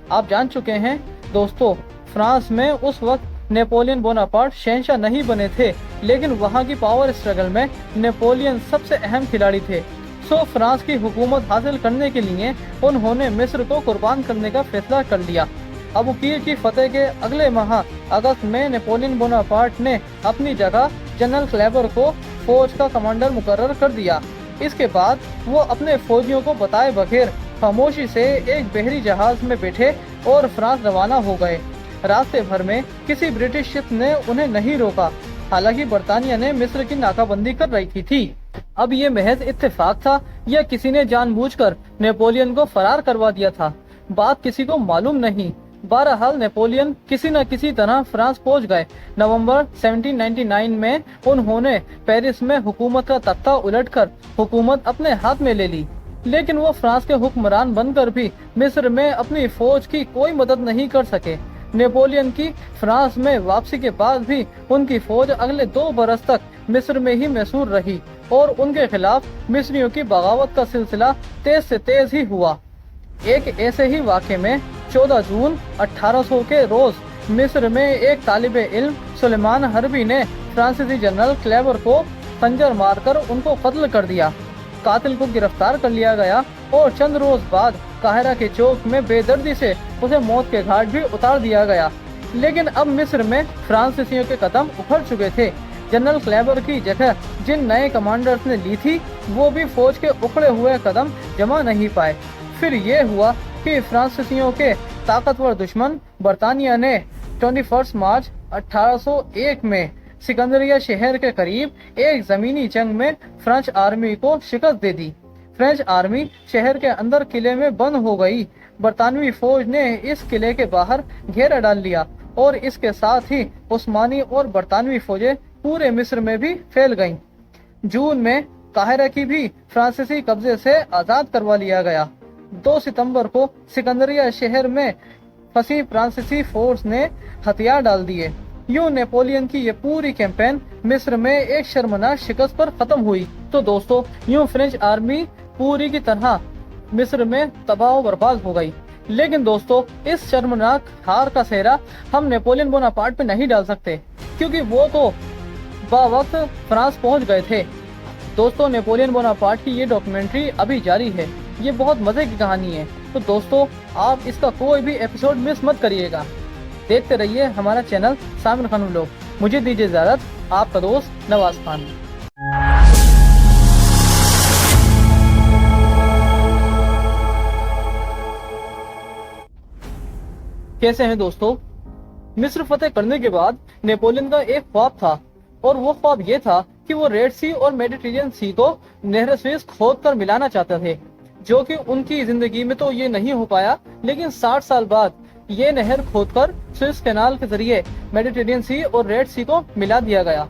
آپ جان چکے ہیں دوستو، فرانس میں اس وقت نیپولین بوناپارٹ شہنشاہ نہیں بنے تھے، لیکن وہاں کی پاور اسٹرگل میں نیپولین سب سے اہم کھلاڑی تھے۔ سو فرانس کی حکومت حاصل کرنے کے لیے انہوں نے مصر کو قربان کرنے کا فیصلہ کر لیا۔ ابو قیر کی فتح کے اگلے ماہ اگست میں نیپولین بوناپارٹ نے اپنی جگہ جنرل کلیبر کو فوج کا کمانڈر مقرر کر دیا۔ اس کے بعد وہ اپنے فوجیوں کو بتائے بغیر خاموشی سے ایک بحری جہاز میں بیٹھے اور فرانس روانہ ہو گئے۔ راستے بھر میں کسی برٹش شپ نے انہیں نہیں روکا، حالانکہ برطانیہ نے مصر کی ناکہ بندی کر رکھی تھی۔ اب یہ محض اتفاق تھا یا کسی نے جان بوجھ کر نیپولین کو فرار کروا دیا تھا، بات کسی کو معلوم نہیں۔ بہرحال نیپولین کسی نہ کسی طرح فرانس پہنچ گئے۔ نومبر 1799 میں انہوں نے پیرس میں حکومت کا تختہ الٹ کر حکومت اپنے ہاتھ میں لے لی، لیکن وہ فرانس کے حکمران بن کر بھی مصر میں اپنی فوج کی کوئی مدد نہیں کر سکے۔ نیپولین کی فرانس میں واپسی کے بعد بھی ان کی فوج اگلے 2 برس تک مصر میں ہی محصور رہی اور ان کے خلاف مصریوں کی بغاوت کا سلسلہ تیز سے تیز ہی ہوا۔ ایک ایسے ہی واقعے میں 14 جون 1800 کے روز مصر میں ایک طالب علم سلیمان حربی نے فرانسیسی جنرل کلیبر کو خنجر مار کر ان کو قتل کر دیا۔ قاتل کو گرفتار کر لیا گیا اور چند روز بعد قاہرہ کے چوک میں بے دردی سے اسے موت کے گھاٹ بھی اتار دیا گیا۔ لیکن اب مصر میں فرانسیسیوں کے قدم اکھڑ چکے تھے۔ جنرل کلیبر کی جگہ جن نئے کمانڈرز نے لی تھی وہ بھی فوج کے اکھڑے ہوئے قدم جما نہیں پائے۔ پھر یہ ہوا کہ فرانسیسیوں کے طاقتور دشمن برطانیہ نے 21 مارچ 1801 میں سکندریہ شہر کے قریب ایک زمینی جنگ میں فرانس آرمی کو شکست دے دی۔ فرانس آرمی شہر کے اندر قلعے میں بند ہو گئی۔ برطانوی فوج نے اس قلعے کے باہر گھیرا ڈال لیا اور اس کے ساتھ ہی عثمانی اور برطانوی فوجیں پورے مصر میں بھی پھیل گئیں۔ جون میں قاہرہ کی بھی فرانسیسی قبضے سے آزاد کروا لیا گیا۔ 2 ستمبر کو سکندریہ شہر میں پھنسی فرانسیسی فورس نے ہتھیار ڈال دیے۔ یوں نیپولین کی یہ پوری کیمپین مصر میں ایک شرمناک شکست پر ختم ہوئی۔ تو دوستو یوں فرینچ آرمی پوری کی طرح مصر میں تباہ و برباد ہو گئی۔ لیکن دوستو اس شرمناک ہار کا سہرا ہم نیپولین بوناپارٹ پہ نہیں ڈال سکتے، کیونکہ وہ تو وقت فرانس پہنچ گئے تھے۔ دوستو نیپولین بوناپارٹ کی یہ ڈاکیومنٹری ابھی جاری ہے، یہ بہت مزے کی کہانی ہے، تو دوستو آپ اس کا کوئی بھی ایپیسوڈ مس مت کریے گا۔ دیکھتے رہیے ہمارا چینل سامر خان ولاگ۔ مجھے دیجیے اجازت، آپ کا دوست نواز خان۔ کیسے ہیں دوستو؟ مصر فتح کرنے کے بعد نیپولین کا ایک خواب تھا، اور وہ خواب یہ تھا کہ وہ ریڈ سی اور میڈیٹرینین سی کو نہر سوئس کھود کر ملانا چاہتے تھے، جو کہ ان کی زندگی میں تو یہ نہیں ہو پایا، لیکن 60 سال بعد یہ نہر کھود کر سوئس کینال کے ذریعے میڈیٹرینین سی اور ریڈ سی کو ملا دیا گیا۔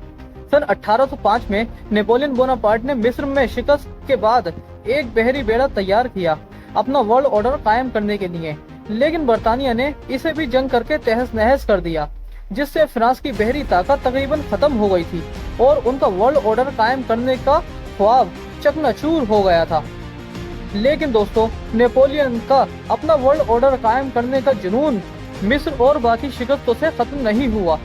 سن 1805 میں نیپولین بوناپارٹ نے مصر میں شکست کے بعد ایک بحری بیڑا تیار کیا اپنا ورلڈ آرڈر قائم کرنے کے لیے، لیکن برطانیہ نے اسے بھی جنگ کر کے تہس نہس کر دیا، جس سے فرانس کی بحری طاقت تقریباً ختم ہو گئی تھی اور ان کا ورلڈ آرڈر قائم کرنے کا خواب چکنا چور ہو گیا تھا۔ لیکن دوستو نیپولین کا اپنا ورلڈ آرڈر قائم کرنے کا جنون مصر اور باقی شکستوں سے ختم نہیں ہوا۔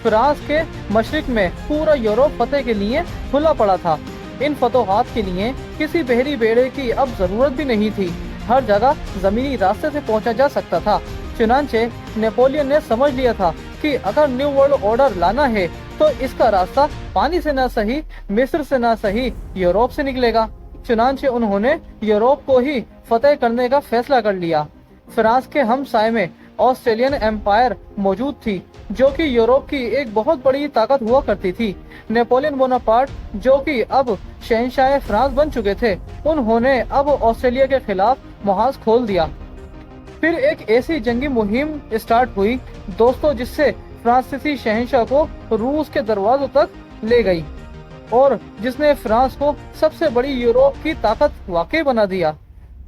فرانس کے مشرق میں پورا یورپ فتح کے لیے کھلا پڑا تھا۔ ان فتوحات کے لیے کسی بحری بیڑے کی اب ضرورت بھی نہیں تھی، ہر جگہ زمینی راستے سے پہنچا جا سکتا تھا۔ چنانچہ نیپولین نے سمجھ لیا تھا کہ اگر نیو ورلڈ آرڈر لانا ہے تو اس کا راستہ پانی سے نہ صحیح، مصر سے نہ صحیح، یورپ سے نکلے گا۔ چنانچہ انہوں نے یورپ کو ہی فتح کرنے کا فیصلہ کر لیا۔ فرانس کے ہمسائے میں آسٹریلین ایمپائر موجود تھی، جو کہ یورپ کی ایک بہت بڑی طاقت ہوا کرتی تھی۔ نیپولین بوناپارٹ جو کہ اب شہنشاہ فرانس بن چکے تھے، انہوں نے اب آسٹریلیا کے خلاف محاذ کھول دیا۔ پھر ایک ایسی جنگی مہم اسٹارٹ ہوئی دوستو، جس سے فرانسیسی شہنشاہ کو روس کے دروازوں تک لے گئی اور جس نے فرانس کو سب سے بڑی یورپ کی طاقت واقع بنا دیا۔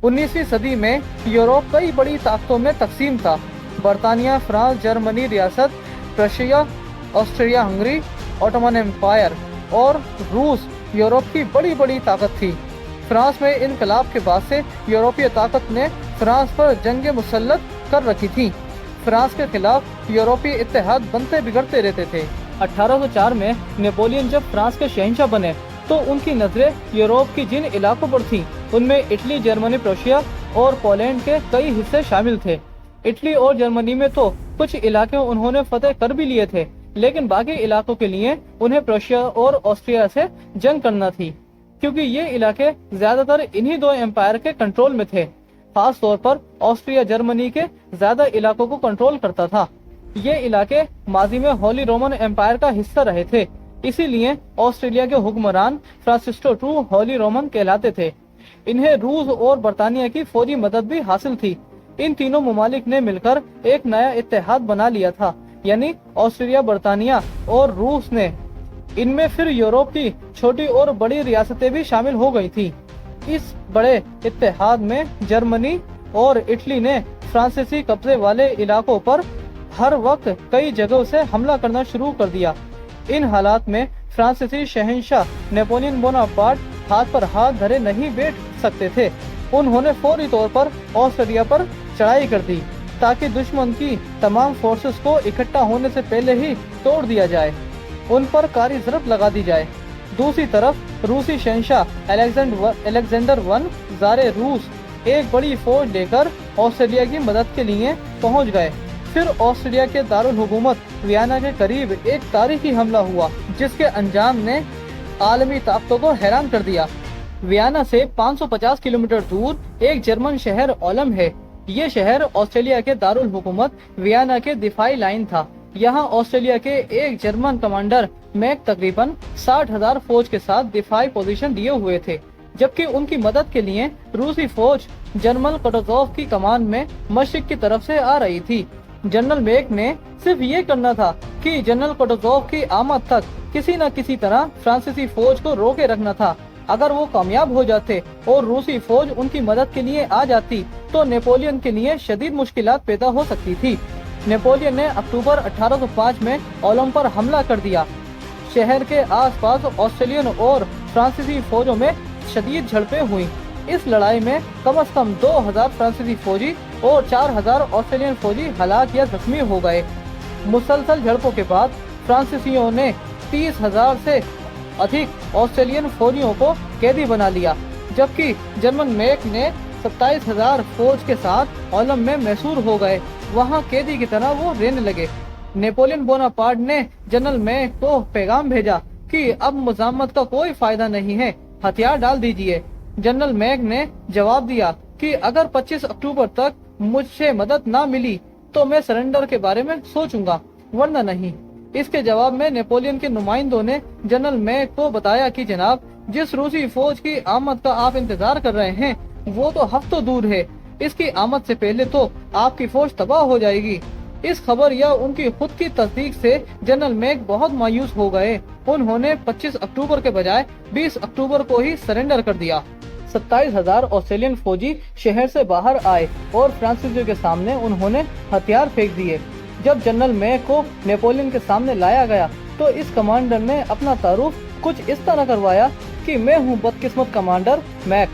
19ویں صدی میں یورپ کئی بڑی طاقتوں میں تقسیم تھا۔ برطانیہ، فرانس، جرمنی ریاست، Russia, Austria Hungary, Ottoman empire اور روس یورپ کی بڑی بڑی طاقت تھی۔ فرانس میں انقلاب کے بعد سے یورپی طاقت نے فرانس پر جنگ مسلط کر رکھی تھی۔ فرانس کے خلاف یورپی اتحاد بنتے بگڑتے رہتے تھے۔ 1804 میں نیپولین جب فرانس کے شہنشاہ بنے تو ان کی نظریں یورپ کی جن علاقوں پر تھیں، ان میں اٹلی، جرمنی، پروشیا اور پولینڈ کے کئی حصے شامل تھے۔ اٹلی اور جرمنی میں تو کچھ علاقے انہوں نے فتح کر بھی لیے تھے، لیکن باقی علاقوں کے لیے انہیں پروشیا اور آسٹریا سے جنگ کرنا تھی، کیونکہ یہ علاقے زیادہ تر انہی دو امپائر کے کنٹرول میں تھے۔ خاص طور پر آسٹریا جرمنی کے زیادہ علاقوں کو کنٹرول کرتا تھا۔ یہ علاقے ماضی میں ہولی رومن امپائر کا حصہ رہے تھے، اسی لیے آسٹریلیا کے حکمران فرانسسکو ٹو ہولی رومن کہلاتے تھے۔ انہیں روس اور برطانیہ کی فوجی مدد بھی حاصل تھی۔ ان تینوں ممالک نے مل کر ایک نیا اتحاد بنا لیا تھا، یعنی آسٹریلیا، برطانیہ اور روس نے۔ ان میں پھر یورپ کی چھوٹی اور بڑی ریاستیں بھی شامل ہو گئی تھی۔ اس بڑے اتحاد میں جرمنی اور اٹلی نے فرانسیسی قبضے والے علاقوں پر ہر وقت کئی جگہوں سے حملہ کرنا شروع کر دیا۔ ان حالات میں فرانسیسی شہنشاہ نیپولین بوناپارٹ ہاتھ پر ہاتھ دھرے نہیں بیٹھ سکتے تھے۔ انہوں نے فوری طور پر آسٹریلیا پر چڑھائی کر دی تاکہ دشمن کی تمام فورسز کو اکٹھا ہونے سے پہلے ہی توڑ دیا جائے، ان پر کاری ضرب لگا دی جائے۔ دوسری طرف روسی شہنشاہ الیگزینڈر ون زار روس ایک بڑی فوج لے کر آسٹریلیا کی مدد کے لیے پہنچ گئے۔ फिर ऑस्ट्रिया के दारुल हुकूमत वियना के करीब एक तारीखी हमला हुआ जिसके अंजाम ने आलमी ताकतों को हैरान कर दिया। वियना से 550 किलोमीटर दूर एक जर्मन शहर ओलम है। ये शहर ऑस्ट्रेलिया के दारुल हुकूमत वियना के दिफाई लाइन था। यहाँ ऑस्ट्रेलिया के एक जर्मन कमांडर मैक तकरीबन 60,000 फौज के साथ दिफाई पोजीशन लिए हुए थे, जबकि उनकी मदद के लिए रूसी फौज जनरल कुतुज़ोव की कमान में मशरिक की तरफ से आ रही थी। जनरल मैक ने सिर्फ ये करना था कि जनरल कुतुज़ोव की आमद तक किसी न किसी तरह फ्रांसीसी फौज को रोके रखना था। अगर वो कामयाब हो जाते और रूसी फौज उनकी मदद के लिए आ जाती तो नेपोलियन के लिए शदीद मुश्किलात पैदा हो सकती थी। नेपोलियन ने अक्टूबर 1805 में ओलम पर हमला कर दिया। शहर के आसपास ऑस्ट्रेलियन और फ्रांसीसी फौजों में शदीद झड़पें हुई। इस लड़ाई में कम से कम 2000 फ्रांसीसी फौजी और 4000 ऑस्ट्रेलियन फौजी हलाक या जख्मी हो गए। मुसलसल झड़पों के बाद फ्रांसीसियों ने 30,000 से अधिक ऑस्ट्रेलियन फौजियों को कैदी बना लिया, जबकि जर्मन मैक ने 27,000 फौज के साथ ओलम में मैसूर हो गए। वहां कैदी की तरह वो रहने लगे। नेपोलियन बोनापार्ट ने जनरल मैक को पैगाम भेजा कि अब मुज़ाहमत का कोई फायदा नहीं है, हथियार डाल दीजिए। जनरल मैक ने जवाब दिया कि अगर 25 अक्टूबर तक मुझसे मदद ना मिली तो मैं सरेंडर के बारे में सोचूंगा, वरना नहीं। इसके जवाब में नेपोलियन के नुमाइंदों ने जनरल मैक को बताया कि जनाब, जिस रूसी फौज की आमद का आप इंतजार कर रहे हैं वो तो हफ्तों दूर है। इसकी आमद से पहले तो आपकी फौज तबाह हो जाएगी। इस खबर या उनकी खुद की तस्दीक से जनरल मैक बहुत मायूस हो गए। उन्होंने 25 अक्टूबर के बजाय 20 अक्टूबर को ही सरेंडर कर दिया। 27,000 ऑस्ट्रेलियन फौजी शहर से बाहर आए और फ्रांसीसियों के सामने उन्होंने हथियार फेंक दिए। जब जनरल मैक को नेपोलियन के सामने लाया गया तो इस कमांडर ने अपना तारुफ कुछ इस तरह करवाया कि मैं हूँ बदकिस्मत कमांडर मैक।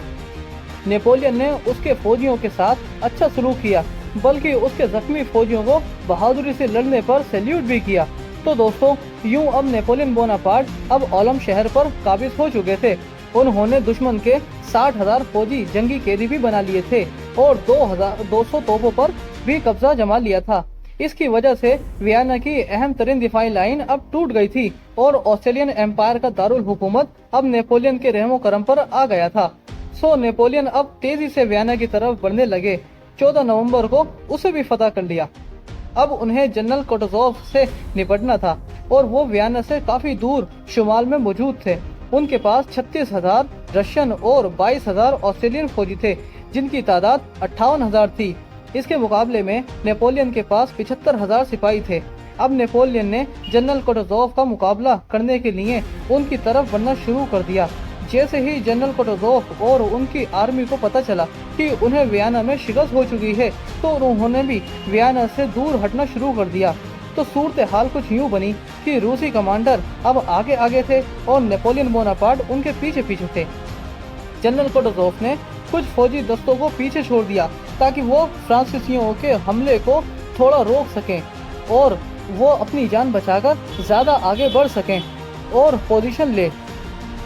नेपोलियन ने उसके फौजियों के साथ अच्छा सलूक किया, बल्कि उसके जख्मी फौजियों को बहादुरी से लड़ने पर सैल्यूट भी किया। तो दोस्तों, यूं अब नेपोलियन बोनापार्ट अब ओलम शहर पर काबिज हो चुके थे। उन्होंने दुश्मन के 60,000 फौजी जंगी कैदी भी बना लिए थे और 200 तोपों पर भी कब्जा जमा लिया था। इसकी वजह से वियना की अहम तरीन दिफाई लाइन अब टूट गई थी और ऑस्ट्रेलियन एम्पायर का दारुल हुकूमत अब नेपोलियन के रहमो करम पर आ गया था। सो नेपोलियन अब तेजी से वियना की तरफ बढ़ने लगे। 14 नवंबर को उसे भी फतह कर लिया। अब उन्हें जनरल कुतुज़ोव से निपटना था और वो वियना से काफी दूर शुमाल में मौजूद थे। उनके पास 36,000 रशियन और 22,000 ऑस्ट्रेलियन फौजी थे, जिनकी तादाद 58,000 थी। इसके मुकाबले में नेपोलियन के पास 75,000 सिपाही थे। अब नेपोलियन ने जनरल कुतुज़ोव का मुकाबला करने के लिए उनकी तरफ बढ़ना शुरू कर दिया। जैसे ही जनरल कुतुज़ोव और उनकी आर्मी को पता चला कि उन्हें वियना में शिकस्त हो चुकी है तो उन्होंने भी वियना से दूर हटना शुरू कर दिया। तो सूरत हाल कुछ यूँ बनी कि रूसी कमांडर अब आगे आगे थे और नेपोलियन बोनापार्ट उनके पीछे पीछे थे। जनरल कुतुज़ोव ने कुछ फौजी दस्तों को पीछे छोड़ दिया ताकि वो फ्रांसीसियों के हमले को थोड़ा रोक सकें और वो अपनी जान बचाकर ज्यादा आगे बढ़ सकें और पोजीशन ले।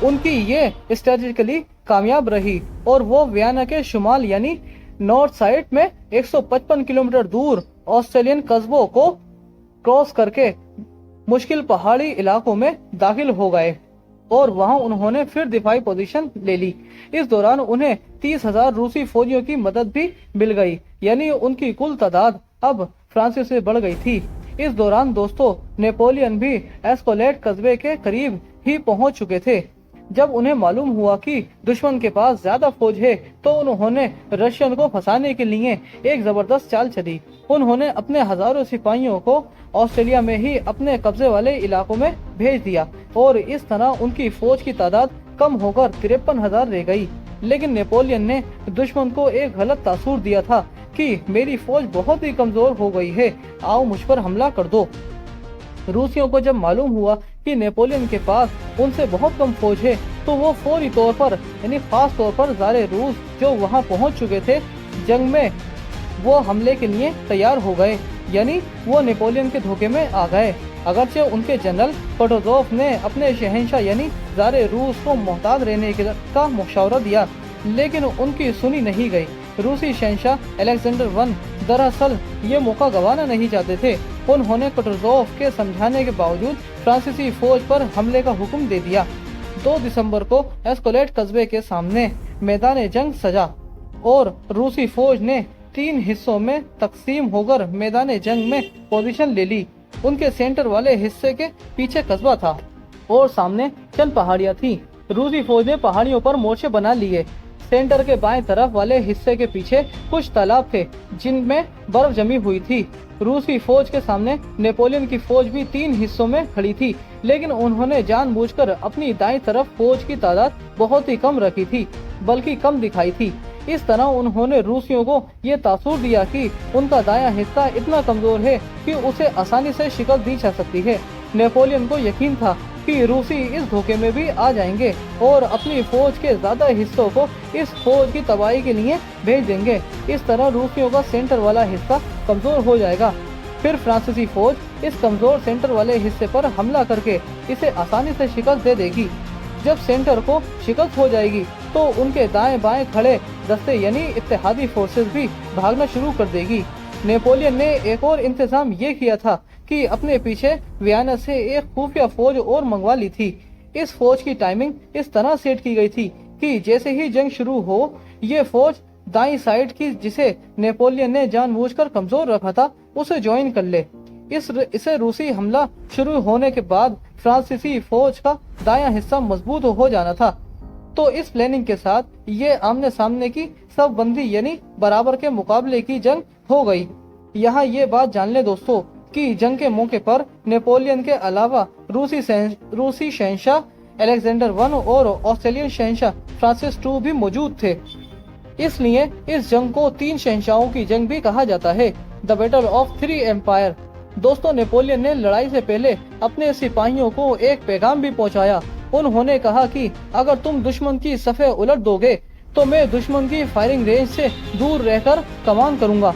उनकी ये स्ट्रेटेजिकली कामयाब रही और वो वियना के शुमाल यानी नॉर्थ साइड में 155 किलोमीटर दूर ऑस्ट्रेलियन कस्बों को क्रॉस करके मुश्किल पहाड़ी इलाकों में दाखिल हो गए और वहां उन्होंने फिर दिफाई पोजीशन ले ली। इस दौरान उन्हें 30,000 रूसी फौजियों की मदद भी मिल गई, यानी उनकी कुल तादाद अब फ्रांस से बढ़ गई थी। इस दौरान दोस्तों, नेपोलियन भी एस्कोलेट कस्बे के करीब ही पहुंच चुके थे। जब उन्हें मालूम हुआ कि दुश्मन के पास ज्यादा फौज है तो उन्होंने रशियन को फंसाने के लिए एक जबरदस्त चाल चली। उन्होंने अपने हजारों सिपाहियों को ऑस्ट्रेलिया में ही अपने कब्जे वाले इलाकों में भेज दिया और इस तरह उनकी फौज की तादाद कम होकर 53,000 रह गई। लेकिन नेपोलियन ने दुश्मन को एक गलत तासुर दिया था कि मेरी फौज बहुत ही कमजोर हो गई है, आओ मुझ पर हमला कर दो। रूसियों को जब मालूम हुआ कि नेपोलियन के पास उनसे बहुत कम फौज है तो वो फौरी तौर पर यानी खास तौर पर ज़ारे रूस जो वहां पहुंच चुके थे जंग में, वो हमले के लिए तैयार हो गए, यानी वो नेपोलियन के धोखे में आ गए। अगरचे उनके जनरल कुतुज़ोव ने अपने शहंशाह यानी ज़ारे रूस को मोहताज रहने का मशवरा दिया, लेकिन उनकी सुनी नहीं गई। रूसी शहंशाह अलेक्जेंडर I दरअसल ये मौका गंवाना नहीं चाहते थे। उन्होंने कुटुज़ोव के समझाने के बावजूद फ्रांसीसी फौज पर हमले का हुक्म दे दिया। 2 दिसंबर को एस्कोलेट कस्बे के सामने मैदान जंग सजा और रूसी फौज ने 3 हिस्सों में तकसीम होकर मैदान जंग में पोजीशन ले ली। उनके सेंटर वाले हिस्से के पीछे कस्बा था और सामने चंद पहाड़ियां थी। रूसी फौज ने पहाड़ियों पर मोर्चे बना लिए। सेंटर के बाएं तरफ वाले हिस्से के पीछे कुछ तालाब थे जिनमें बर्फ जमी हुई थी। रूसी फौज के सामने नेपोलियन की फौज भी 3 हिस्सों में खड़ी थी, लेकिन उन्होंने जानबूझकर अपनी दाईं तरफ फौज की तादाद बहुत ही कम रखी थी, बल्कि कम दिखाई थी। इस तरह उन्होंने रूसियों को ये तासुर दिया कि उनका दायां हिस्सा इतना कमजोर है कि उसे आसानी से शिकस्त दी जा सकती है। नेपोलियन को यकीन था कि रूसी इस धोखे में भी आ जाएंगे और अपनी फौज के ज्यादा हिस्सों को इस फौज की तबाही के लिए भेज देंगे। इस तरह रूसियों का सेंटर वाला हिस्सा कमजोर हो जाएगा। फिर फ्रांसीसी फौज इस कमजोर सेंटर वाले हिस्से पर हमला करके इसे आसानी से शिकस्त दे देगी। जब सेंटर को शिकस्त हो जाएगी तो उनके दाएं बाएं खड़े दस्ते यानी इत्तेहादी फोर्सेस भी भागना शुरू कर देगी। नेपोलियन ने एक और इंतजाम ये किया था कि अपने पीछे वियना से एक खुफिया फौज और मंगवा ली थी। इस फौज की टाइमिंग इस तरह सेट की गई थी कि जैसे ही जंग शुरू हो ये फौज दाईं साइड की जिसे नेपोलियन ने जानबूझकर कमजोर रखा था उसे ज्वाइन कर ले। इसे रूसी हमला शुरू होने के बाद फ्रांसीसी फौज का दायां हिस्सा मजबूत हो जाना था। तो इस प्लानिंग के साथ ये आमने सामने की सब बंदी यानी बराबर के मुकाबले की जंग हो गई। यहाँ ये बात जान ले दोस्तों कि जंग के मौके पर नेपोलियन के अलावा रूसी शहंशाह अलेक्जेंडर I और ऑस्ट्रेलियन शहंशाह फ्रांसिस II भी मौजूद थे। इसलिए इस जंग को 3 शहंशाहों की जंग भी कहा जाता है, द बैटल ऑफ 3 एम्पायर। दोस्तों नेपोलियन ने लड़ाई से पहले अपने सिपाहियों को एक पैगाम भी पहुंचाया। उन्होंने कहा कि अगर तुम दुश्मन की सफ़े उलट दोगे तो मैं दुश्मन की फायरिंग रेंज से दूर रहकर कमान करूंगा,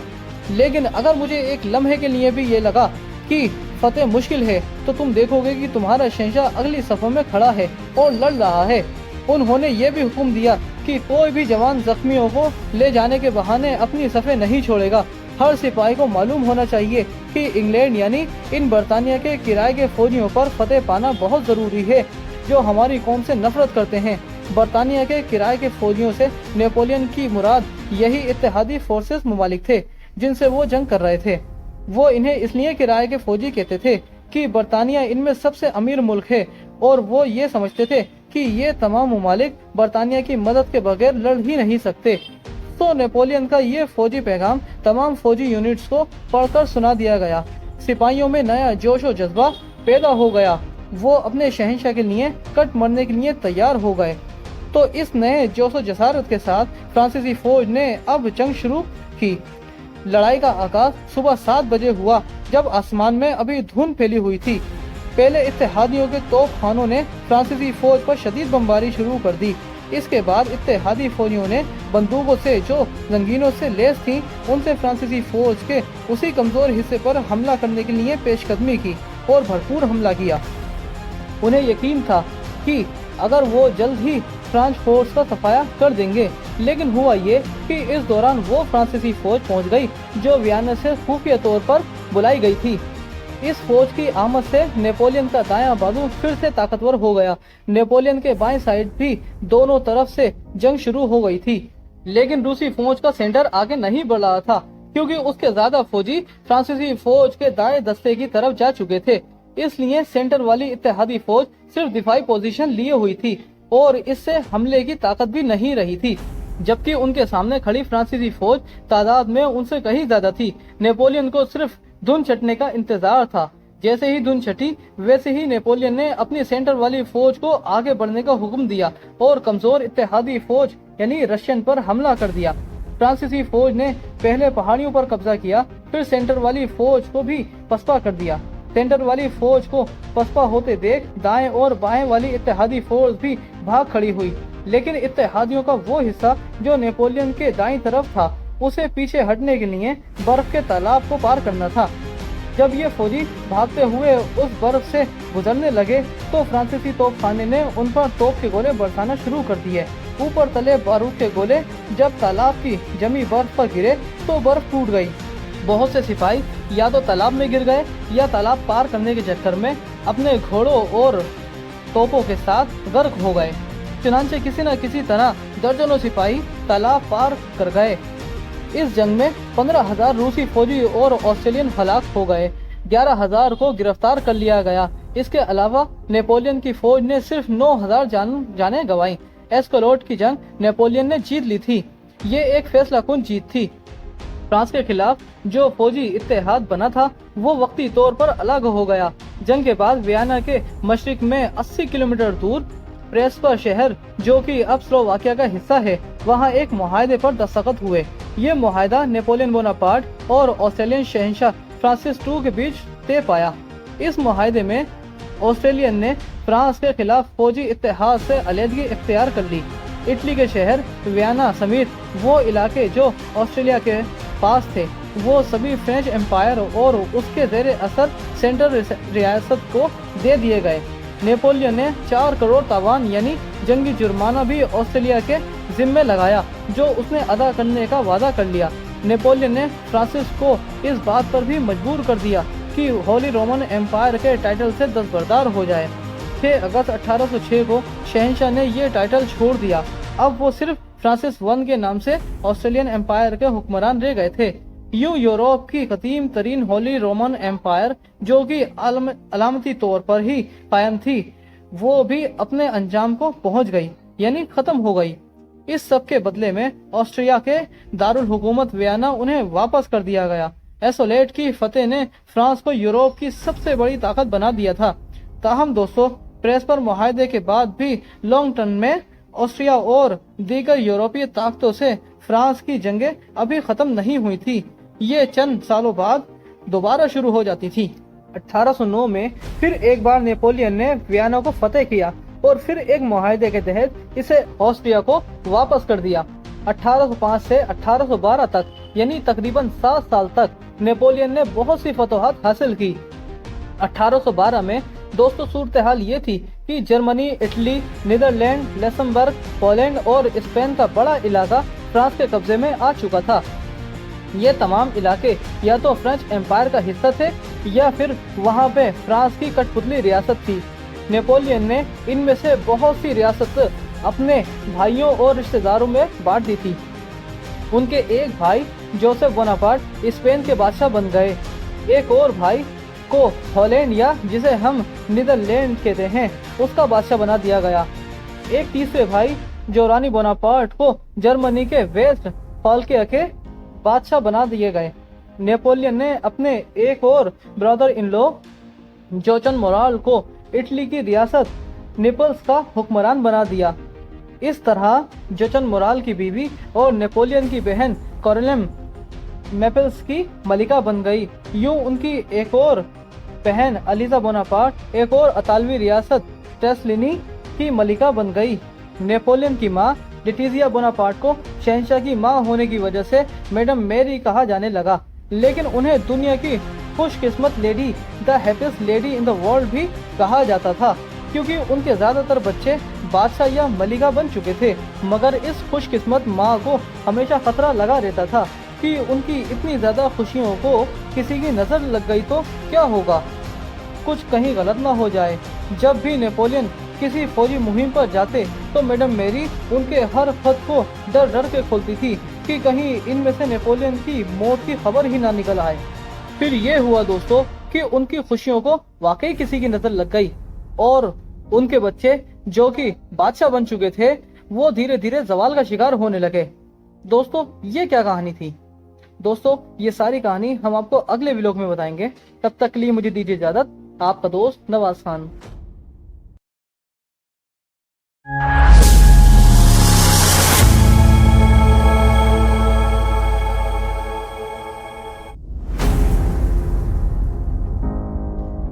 लेकिन अगर मुझे एक लम्हे के लिए भी ये लगा कि फतेह मुश्किल है तो तुम देखोगे कि तुम्हारा शहंशाह अगली सफ़ों में खड़ा है और लड़ रहा है। उन्होंने ये भी हुक्म दिया कि कोई भी जवान जख्मियों को ले जाने के बहाने अपनी सफ़े नहीं छोड़ेगा। हर सिपाही को मालूम होना चाहिए कि इंग्लैंड यानी इन बरतानिया के किराए के फौजियों पर फतेह पाना बहुत जरूरी है जो हमारी कौम से नफरत करते हैं। बरतानिया के किराए के फौजियों से नेपोलियन की मुराद यही इत्तेहादी फोर्सेस ममालिक थे जिनसे वो जंग कर रहे थे। वो इन्हें इसलिए किराए के फौजी कहते थे कि बरतानिया इनमें सबसे अमीर मुल्क है और वो ये समझते थे कि ये तमाम ममालिक बरतानिया की मदद के बगैर लड़ ही नहीं सकते। तो नेपोलियन का ये फौजी पैगाम तमाम फौजी यूनिट्स को पढ़कर सुना दिया गया। सिपाहियों में नया जोश और जज्बा पैदा हो गया। वो अपने शहंशाह के लिए कट मरने के लिए तैयार हो गए। तो इस नए जोश और जसारत के साथ फ्रांसीसी फौज ने अब जंग शुरू की। लड़ाई का आगाज सुबह 7 बजे हुआ जब आसमान में अभी धुंध फैली हुई थी। पहले इत्तेहादियों के तोपखानों ने फ्रांसीसी फौज पर शदीद बमबारी शुरू कर दी। इसके बाद इत्तेहादी फौजियों ने बंदूकों से जो रंगीनों से लैस थीं, उनसे फ्रांसीसी फौज के उसी कमजोर हिस्से पर हमला करने के लिए पेशकदमी की और भरपूर हमला किया। उन्हें यकीन था कि अगर वो जल्द ही फ्रांस फोर्स का सफाया कर देंगे, लेकिन हुआ ये कि इस दौरान वो फ्रांसीसी फौज पहुंच गई जो वियना से खुफिया तौर पर बुलाई गई थी। इस फौज की आमद से नेपोलियन का दायां बाजू फिर से ताकतवर हो गया। नेपोलियन के बाएं साइड भी दोनों तरफ से जंग शुरू हो गई थी, लेकिन रूसी फौज का सेंटर आगे नहीं बढ़ रहा था क्योंकि उसके ज्यादा फौजी फ्रांसीसी फौज के दाएं दस्ते की तरफ जा चुके थे। इसलिए सेंटर वाली इत्तेहादी फौज सिर्फ दिफाई पोजीशन लिए हुई थी और इससे हमले की ताकत भी नहीं रही थी, जबकि उनके सामने खड़ी फ्रांसीसी फौज तादाद में उनसे कहीं ज्यादा थी। नेपोलियन को सिर्फ धुंध छटने का इंतजार था। जैसे ही धुंध छटी वैसे ही नेपोलियन ने अपनी सेंटर वाली फौज को आगे बढ़ने का हुक्म दिया और कमजोर इत्तेहादी फौज यानी रशियन पर हमला कर दिया। फ्रांसीसी फौज ने पहले पहाड़ियों पर कब्जा किया, फिर सेंटर वाली फौज को भी पसपा कर दिया। सेंटर वाली फौज को पसपा होते देख दाएं और बाएं वाली इत्तेहादी फौज भी भाग खड़ी हुई, लेकिन इत्तेहादियों का वो हिस्सा जो नेपोलियन के दाईं तरफ था उसे पीछे हटने के लिए बर्फ के तालाब को पार करना था। जब ये फौजी भागते हुए उस बर्फ से गुजरने लगे तो फ्रांसीसी तोपखाने ने उन पर तोप के गोले बरसाना शुरू कर दिए। ऊपर तले बारूद के गोले जब तालाब की जमी बर्फ पर गिरे तो बर्फ टूट गई बहुत से सिपाही या तो तालाब में गिर गए या तालाब पार करने के चक्कर में अपने घोड़ों और तोपों के साथ गर्क हो गए। चुनांचे किसी न किसी तरह दर्जनों सिपाही तालाब पार कर गए। इस जंग में 15,000 रूसी फौजी और ऑस्ट्रेलियन हलाक हो गए। 11,000 को गिरफ्तार कर लिया गया। इसके अलावा नेपोलियन की फौज ने सिर्फ 9,000 जाने गंवाई। एस्कलोट की जंग नेपोलियन ने जीत ली थी। ये एक फैसला कुन जीत थी। फ्रांस के खिलाफ जो फौजी इत्तेहाद बना था वो वक्ती तौर पर अलग हो गया। जंग के बाद वियना के मशरिक में 80 किलोमीटर दूर प्रेस्पर शहर, जो कि अब स्लोवाकिया का हिस्सा है, वहाँ एक मुआहदे पर दस्तखत हुए। ये मुआहदा नेपोलियन बोनापार्ट और ऑस्ट्रेलियन शहंशाह फ्रांसिस II के बीच तय पाया। इस मुआहदे में ऑस्ट्रेलियन ने फ्रांस के खिलाफ फौजी इत्तेहाद से अलहदगी इख्तियार कर ली। इटली के शहर वियना समेत वो इलाके जो ऑस्ट्रेलिया के पास थे वो सभी फ्रेंच एम्पायर और उसके ज़ेरे असर सेंट्रल रियासत को दे दिए गए। नेपोलियन ने 4 करोड़ तावान यानी जंगी जुर्माना भी ऑस्ट्रेलिया के जिम्मे लगाया, जो उसने अदा करने का वादा कर लिया। नेपोलियन ने फ्रांसिस को इस बात पर भी मजबूर कर दिया कि होली रोमन एम्पायर के टाइटल से दस्तबरदार हो जाए। 6 अगस्त 1806 को शहंशाह ने ये टाइटल छोड़ दिया। अब वो सिर्फ फ्रांसिस I के नाम से ऑस्ट्रेलियन एम्पायर के हुक्मरान रह गए थे। यूं यूरोप की कदीम तरीन होली रोमन एम्पायर, जो कि अलामती तौर पर ही कायम थी, वो भी अपने अंजाम को पहुंच गई, यानी खत्म हो गई। इस सब के बदले में ऑस्ट्रिया के दारुल हुकूमत वियना उन्हें वापस कर दिया गया। एसोलेट की फतेह ने फ्रांस को यूरोप की सबसे बड़ी ताकत बना दिया था। ताहम दोस्तों, प्रेस्पर मुआहदे के बाद भी लॉन्ग टर्म में ऑस्ट्रिया और दीगर यूरोपीय ताकतों से फ्रांस की जंगें अभी खत्म नहीं हुई थी। ये चंद सालों बाद दोबारा शुरू हो जाती थी। 1809 में फिर एक बार नेपोलियन ने वियना को फतेह किया और फिर एक मुआहदे के तहत इसे ऑस्ट्रिया को वापस कर दिया। 1805 से 1812 तक यानी तकरीबन 7 साल तक नेपोलियन ने बहुत सी फतोहात हासिल की। 1812 में दोस्तों सूरत हाल ये थी कि Germany, Italy, Netherlands, Luxembourg, Poland और स्पेन का बड़ा इलाका फ्रांस के कब्जे में आ चुका था। ये तमाम इलाके या तो फ्रेंच एम्पायर का हिस्सा थे या फिर वहाँ पे फ्रांस की कठपुतली रियासत थी। नेपोलियन ने इनमें से बहुत सी रियासत अपने भाइयों और रिश्तेदारों में बांट दी थी। उनके एक भाई जोसेफ बोनापार्ट स्पेन के बादशाह बन गए। एक और भाई को हॉलैंड या जिसे हम नीदरलैंड कहते हैं उसका बादशाह बना दिया गया। एक तीसरे भाई जो रानी बोनापार्ट को जर्मनी के वेस्ट फाल्किया के बादशाह बना दिए गए। नेपोलियन ने अपने एक और ब्रदर इन लॉ जोचन मोराल को इटली की रियासत नेपल्स का हुक्मरान बना दिया। इस तरह जोचन मोराल की बीवी और नेपोलियन की बहन कॉरेलम नेपल्स की मलिका बन गई। यूं उनकी एक और बहन अलीजा बोनापार्ट एक और इतालवी रियासत टेस्लिनी की मलिका बन गई। नेपोलियन की मां लेटिजिया बोनापार्ट को शहंशाह की मां होने की वजह से मैडम मैरी कहा जाने लगा, लेकिन उन्हें दुनिया की खुशकिस्मत lady, the happiest lady in the world भी कहा जाता था, क्योंकि उनके ज्यादातर बच्चे बादशाह या मलिका बन चुके थे। मगर इस खुशकिस्मत माँ को हमेशा खतरा लगा रहता था कि उनकी इतनी ज्यादा खुशियों को किसी की नजर लग गई तो क्या होगा, कुछ कहीं गलत ना हो जाए। जब भी नेपोलियन किसी फौजी मुहिम पर जाते तो मैडम मैरी उनके हर खत को डर डर के खोलती थी कि कहीं इनमें से नेपोलियन की मौत की खबर ही ना निकल आए। फिर ये हुआ दोस्तों कि उनकी खुशियों को वाकई किसी की नजर लग गई और उनके बच्चे जो कि बादशाह बन चुके थे वो धीरे धीरे जवाल का शिकार होने लगे। दोस्तों ये क्या कहानी थी? दोस्तों ये सारी कहानी हम आपको अगले व्लॉग में बताएंगे। तब तक के लिए मुझे दीजिए इजाजत। आपका दोस्त नवाज खान।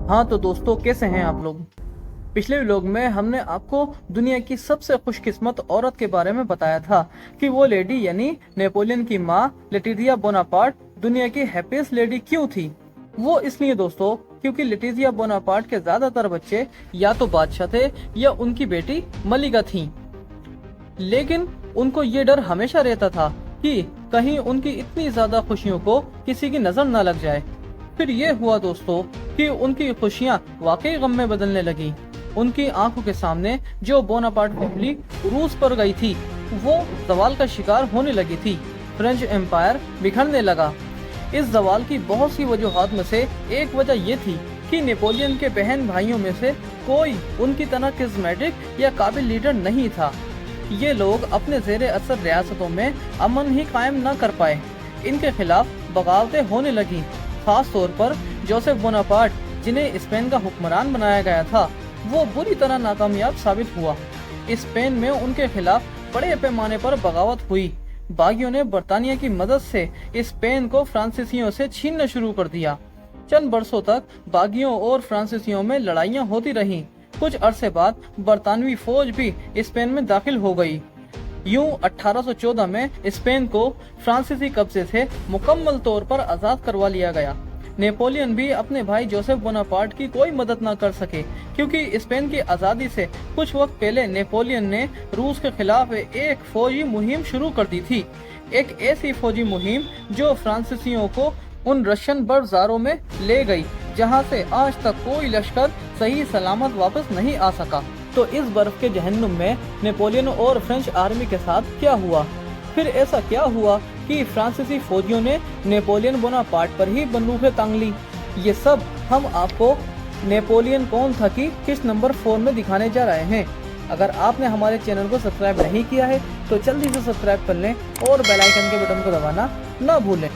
हाँ तो दोस्तों कैसे हैं आप लोग? पिछले व्लॉग में हमने आपको दुनिया की सबसे खुशकिस्मत औरत के बारे में बताया था कि वो लेडी यानी नेपोलियन की माँ लेटिजिया बोनापार्ट दुनिया की हैप्पीएस्ट लेडी क्यों थी। वो इसलिए दोस्तों क्योंकि लेटिजिया बोनापार्ट के ज्यादातर बच्चे या तो बादशाह थे या उनकी बेटी मलिका थी। लेकिन उनको ये डर हमेशा रहता था کہ कहीं उनकी इतनी ज्यादा खुशियों को किसी की नजर न लग जाए। फिर ये हुआ दोस्तों कि उनकी खुशियां वाकई गम में बदलने लगी। उनकी आंखों के सामने जो बोनापार्ट फैमिली रूस पर गई थी वो जवाल का शिकार होने लगी थी। फ्रेंच एम्पायर बिखरने लगा। इस जवाल की बहुत सी वजूहात में से एक वजह ये थी कि नेपोलियन के बहन भाइयों में से कोई उनकी तरह किस्मेटिक या काबिल लीडर नहीं था। ये लोग अपने ज़ेरे असर रियासतों में अमन ही कायम न कर पाए। इनके खिलाफ बगावतें होने लगी। खास तौर पर जोसेफ बोनापार्ट, जिन्हें स्पेन का हुक्मरान बनाया गया था, वो बुरी तरह नाकामयाब साबित हुआ। स्पेन में उनके खिलाफ बड़े पैमाने पर बगावत हुई। बागियों ने बरतानिया की मदद से स्पेन को फ्रांसीसियों से छीनना शुरू कर दिया। चंद बरसों तक बागियों और फ्रांसीसियों में लड़ाइयाँ होती रहीं। कुछ अरसे बाद बरतानवी फौज भी स्पेन में दाखिल हो गई। यूं 1814 में स्पेन को फ्रांसीसी कब्जे से मुकम्मल तौर पर आजाद करवा लिया गया। नेपोलियन भी अपने भाई जोसेफ बोनापार्ट की कोई मदद न कर सके, क्योंकि स्पेन की आज़ादी से कुछ वक्त पहले नेपोलियन ने रूस के खिलाफ एक फौजी मुहिम शुरू कर दी थी। एक ऐसी फौजी मुहिम जो फ्रांसीसियों को उन रशियन बर्फज़ारों में ले गई जहां से आज तक कोई लश्कर सही सलामत वापस नहीं आ सका। तो इस बर्फ के जहन्नुम में नेपोलियन और फ्रेंच आर्मी के साथ क्या हुआ? फिर ऐसा क्या हुआ कि फ्रांसीसी फौजियों ने नेपोलियन बोनापार्ट पर ही बंदूकें तांग ली? ये सब हम आपको नेपोलियन कौन था कि किस नंबर 4 में दिखाने जा रहे हैं। अगर आपने हमारे चैनल को सब्सक्राइब नहीं किया है तो जल्दी से सब्सक्राइब कर लें और बेल आइकन के बटन को दबाना न भूलें।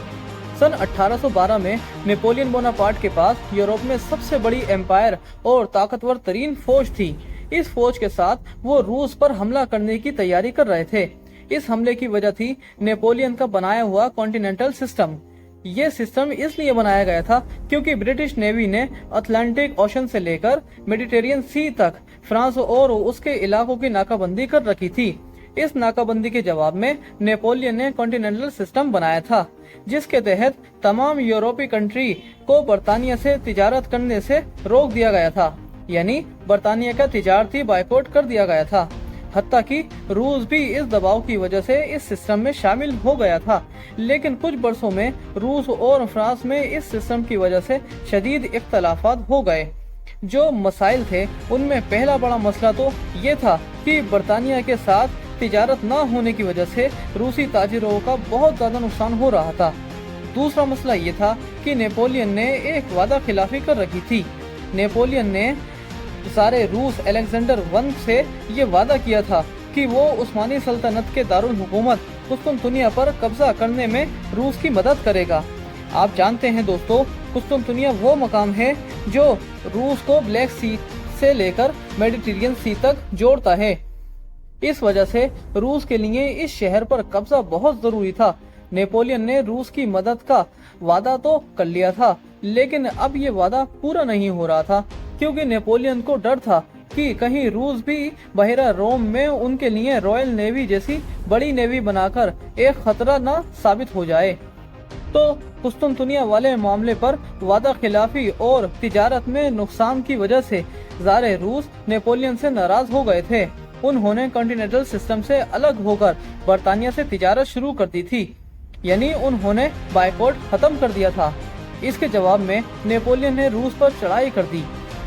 सन 1812 में नेपोलियन बोनापार्ट के पास यूरोप में सबसे बड़ी एम्पायर और ताकतवर तरीन फौज थी। इस फौज के साथ वो रूस पर हमला करने की तैयारी कर रहे थे। इस हमले की वजह थी नेपोलियन का बनाया हुआ कॉन्टिनेंटल सिस्टम। ये सिस्टम इसलिए बनाया गया था क्योंकि ब्रिटिश नेवी ने अटलांटिक ओशन से लेकर मेडिटेरियन सी तक फ्रांस और उसके इलाकों की नाकाबंदी कर रखी थी। इस नाकाबंदी के जवाब में नेपोलियन ने कॉन्टिनेंटल सिस्टम बनाया था, जिसके तहत तमाम यूरोपीय कंट्री को बरतानिया से तिजारत करने से रोक दिया गया था। यानी बरतानिया का तिजारती बायकॉट कर दिया गया था। हत्ता कि रूस भी इस दबाव की वजह से इस सिस्टम में शामिल हो गया था। लेकिन कुछ बरसों में रूस और फ्रांस में इस सिस्टम की वजह से शदीद इख्तलाफात हो गए। जो मसाइल थे उनमें पहला बड़ा मसला तो ये था कि बरतानिया के साथ तिजारत न होने की वजह से रूसी ताजिरों का बहुत ज्यादा नुकसान हो रहा था। दूसरा मसला ये था कि नेपोलियन ने एक वादा खिलाफी कर रखी थी। नेपोलियन ने सारे रूस अलेक्जेंडर वन से ये वादा किया था कि वो उस्मानी सल्तनत के दारुल हुकूमत कुस्तुनतुनिया पर कब्जा करने में रूस की मदद करेगा। आप जानते हैं दोस्तों, कुस्तुनतुनिया वो मकाम है जो रूस को ब्लैक सी से लेकर मेडिटेरियन सी तक जोड़ता है। इस वजह से रूस के लिए इस शहर पर कब्जा बहुत जरूरी था। नेपोलियन ने रूस की मदद का वादा तो कर लिया था, लेकिन अब ये वादा पूरा नहीं हो रहा था, क्योंकि नेपोलियन को डर था कि कहीं रूस भी बहरा रोम में उनके लिए रॉयल नेवी जैसी बड़ी नेवी बनाकर एक खतरा न साबित हो जाए। तो कुस्तुनतुनिया वाले मामले पर वादा खिलाफी और तिजारत में नुकसान की वजह से ज़ारे रूस नेपोलियन से नाराज हो गए थे। उन्होंने कॉन्टिनेंटल सिस्टम से अलग होकर बरतानिया से तिजारत शुरू कर दी थी, यानी उन्होंने बायकॉट खत्म कर दिया था। इसके जवाब में नेपोलियन ने रूस पर चढ़ाई कर दी,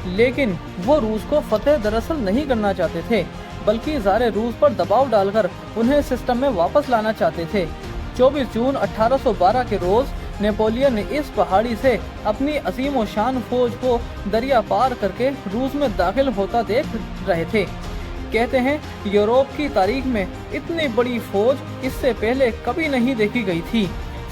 लेकिन वो रूस को फतेह दरअसल नहीं करना चाहते थे, बल्कि ज़ारे रूस पर दबाव डालकर उन्हें सिस्टम में वापस लाना चाहते थे। 24 जून 1812 के रोज नेपोलियन इस पहाड़ी से अपनी असीम व शान फौज को दरिया पार करके रूस में दाखिल होता देख रहे थे। कहते हैं यूरोप की तारीख में इतनी बड़ी फौज इससे पहले कभी नहीं देखी गई थी।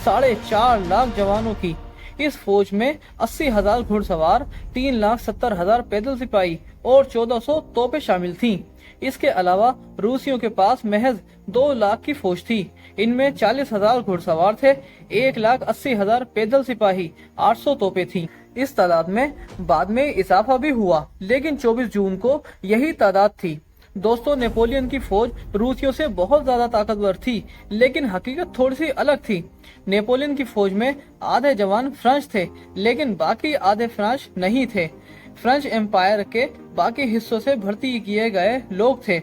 4.5 लाख जवानों की इस फौज में 80,000 घुड़सवार, 3,70,000 पैदल सिपाही और 1400 तोपें शामिल थीं। इसके अलावा रूसियों के पास महज 2 लाख की फौज थी। इनमें 40,000 घुड़सवार थे, 1,80,000 पैदल सिपाही, 800 तोपें थीं। इस तादाद में बाद में इजाफा भी हुआ, लेकिन 24 जून को यही तादाद थी। दोस्तों, नेपोलियन की फौज रूसियों से बहुत ज्यादा ताकतवर थी, लेकिन हकीकत थोड़ी सी अलग थी। नेपोलियन की फौज में आधे जवान फ्रेंच थे, लेकिन बाकी आधे फ्रेंच नहीं थे। फ्रेंच एम्पायर के बाकी हिस्सों से भर्ती किए गए लोग थे,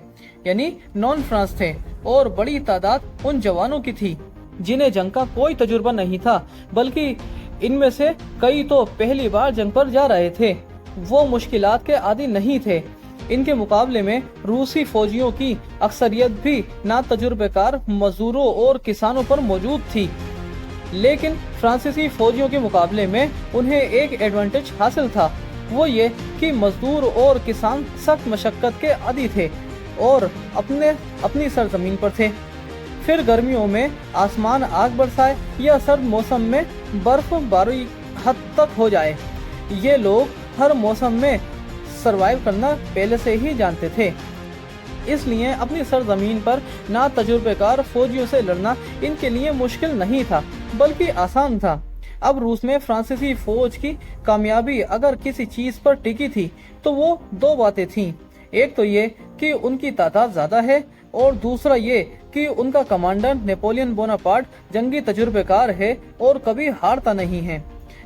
यानी नॉन फ्रांस थे, और बड़ी तादाद उन जवानों की थी। जिन्हें जंग का कोई तजुर्बा नहीं था, बल्कि इनमें से कई तो पहली बार जंग पर जा रहे थे। वो मुश्किलात के आदी नहीं थे। इनके मुकाबले में रूसी फौजियों की अक्सरियत भी ना तजुर्बेकार मजदूरों और किसानों पर मौजूद थी, लेकिन फ्रांसीसी फौजियों के मुकाबले में उन्हें एक एडवांटेज हासिल था। वो ये कि मजदूर और किसान सख्त मशक्कत के आदी थे और अपनी सरजमीन पर थे। फिर गर्मियों में आसमान आग बरसाए या सर्द मौसम में बर्फबारी हद तक हो जाए, ये लोग हर मौसम में सरवाइव करना पहले से ही जानते थे। इसलिए अपनी सरजमीन पर ना तजुर्बेकार फौजियों से लड़ना इनके लिए मुश्किल नहीं था, बल्कि आसान था। अब रूस में फ्रांसीसी फौज की कामयाबी अगर किसी चीज पर टिकी थी तो वो दो बातें थीं। एक तो ये कि उनकी तादाद ज्यादा है, और दूसरा ये कि उनका कमांडर नेपोलियन बोनापार्ट जंगी तजुर्बेकार है और कभी हारता नहीं है।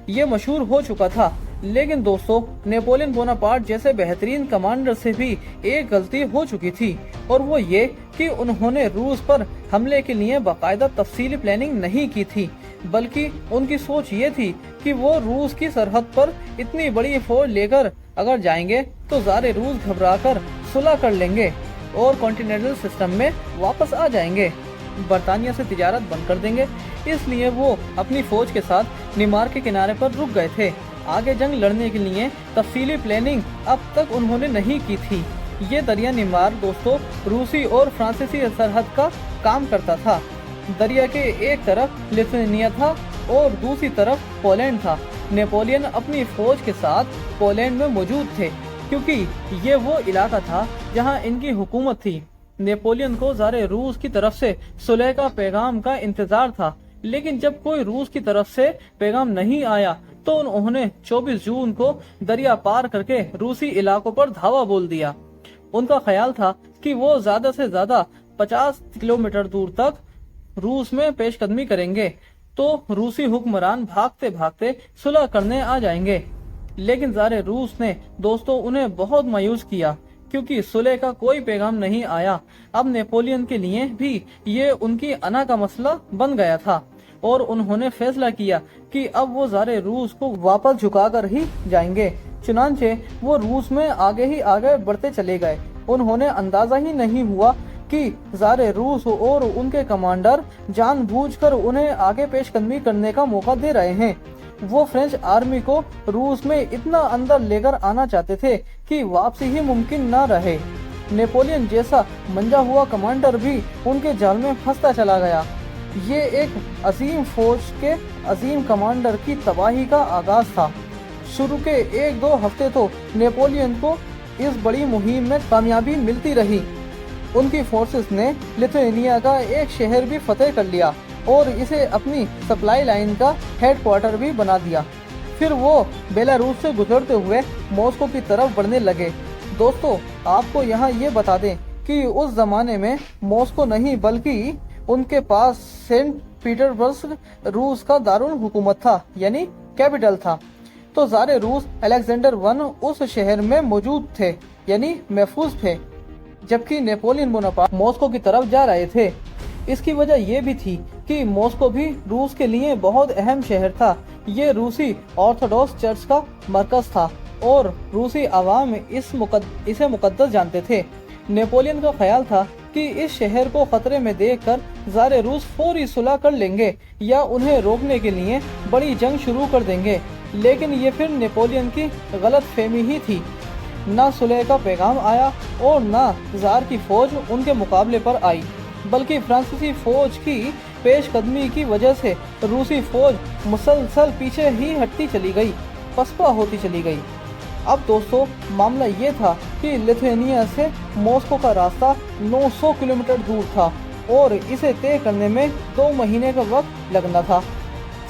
ये मशहूर हो चुका था। लेकिन दोस्तों, नेपोलियन बोनापार्ट जैसे बेहतरीन कमांडर से भी एक गलती हो चुकी थी, और वो ये कि उन्होंने रूस पर हमले के लिए बाकायदा तफसीली प्लानिंग नहीं की थी, बल्कि उनकी सोच ये थी कि वो रूस की सरहद पर इतनी बड़ी फौज लेकर अगर जाएंगे तो ज़ारे रूस घबराकर सुलह कर लेंगे और कॉन्टिनेंटल सिस्टम में वापस आ जाएंगे, बरतानिया से तिजारत बंद कर देंगे। इसलिए वो अपनी फौज के साथ निमार के किनारे पर रुक गए थे। आगे जंग लड़ने के लिए तफसीली प्लानिंग अब तक उन्होंने नहीं की थी। ये दरिया निमार दोस्तों रूसी और फ्रांसीसी सरहद का काम करता था। दरिया के एक तरफ लिथुआनिया था और दूसरी तरफ पोलैंड था। नेपोलियन अपनी फौज के साथ पोलैंड में मौजूद थे, क्योंकि ये वो इलाका था जहां इनकी हुकूमत थी। नेपोलियन को ज़ारे रूस की तरफ से सुलह का पैगाम का इंतजार था, लेकिन जब कोई रूस की तरफ से पैगाम नहीं आया तो उन्होंने 24 जून को दरिया पार करके रूसी इलाकों पर धावा बोल दिया। उनका ख्याल था कि वो ज्यादा से ज्यादा 50 किलोमीटर दूर तक रूस में पेशकदमी करेंगे तो रूसी हुक्मरान भागते भागते सुलह करने आ जाएंगे। लेकिन ज़ारे रूस ने दोस्तों उन्हें बहुत मायूस किया, क्योंकि सुलह का कोई पैगाम नहीं आया। अब नेपोलियन के लिए भी ये उनकी अना का मसला बन गया था, और उन्होंने फैसला किया कि अब वो ज़ारे रूस को वापस झुकाकर ही जाएंगे। चुनांचे वो रूस में आगे ही आगे बढ़ते चले गए। उन्होंने अंदाजा ही नहीं हुआ कि ज़ारे रूस और उनके कमांडर जानबूझकर उन्हें आगे पेशकदमी करने का मौका दे रहे हैं। वो फ्रेंच आर्मी को रूस में इतना अंदर लेकर आना चाहते थे कि वापसी ही मुमकिन न रहे। नेपोलियन जैसा मंजा हुआ कमांडर भी उनके जाल में फंसता चला गया। ये एक अजीम फौज के अजीम कमांडर की तबाही का आगाज था। शुरू के 1-2 हफ्ते तो नेपोलियन को इस बड़ी मुहिम में कामयाबी मिलती रही। उनकी फोर्सेस ने लिथुआनिया का एक शहर भी फतेह कर लिया और इसे अपनी सप्लाई लाइन का हेडक्वार्टर भी बना दिया। फिर वो बेलारूस से गुजरते हुए मॉस्को की तरफ बढ़ने लगे। दोस्तों, आपको यहाँ ये बता दें कि उस जमाने में मॉस्को नहीं बल्कि उनके पास सेंट पीटर्सबर्ग रूस का दारुल हुकूमत था, यानी कैपिटल था। तो ज़ारे रूस अलेक्जेंडर वन उस शहर में मौजूद थे, यानी महफूज थे, जबकि नेपोलियन बोनापार्ट मॉस्को की तरफ जा रहे थे। इसकी वजह यह भी थी कि मॉस्को भी रूस के लिए बहुत अहम शहर था। ये रूसी ऑर्थोडॉक्स चर्च का मरकज था और रूसी आवाम इसे मुकद्दस जानते थे। नेपोलियन का ख्याल था कि इस शहर को खतरे में देखकर ज़ारे रूस फौरी सुलह कर लेंगे या उन्हें रोकने के लिए बड़ी जंग शुरू कर देंगे। लेकिन ये फिर नेपोलियन की गलत फहमी ही थी। ना सुलह का पैगाम आया और ना ज़ार की फौज उनके मुकाबले पर आई, बल्कि फ्रांसीसी फौज की पेशकदमी की वजह से रूसी फौज मुसलसल पीछे ही हटती चली गई, पसपा होती चली गई। अब दोस्तों, मामला ये था कि लिथुआनिया से मॉस्को का रास्ता 900 किलोमीटर दूर था और इसे तय करने में 2 महीने का वक्त लगना था।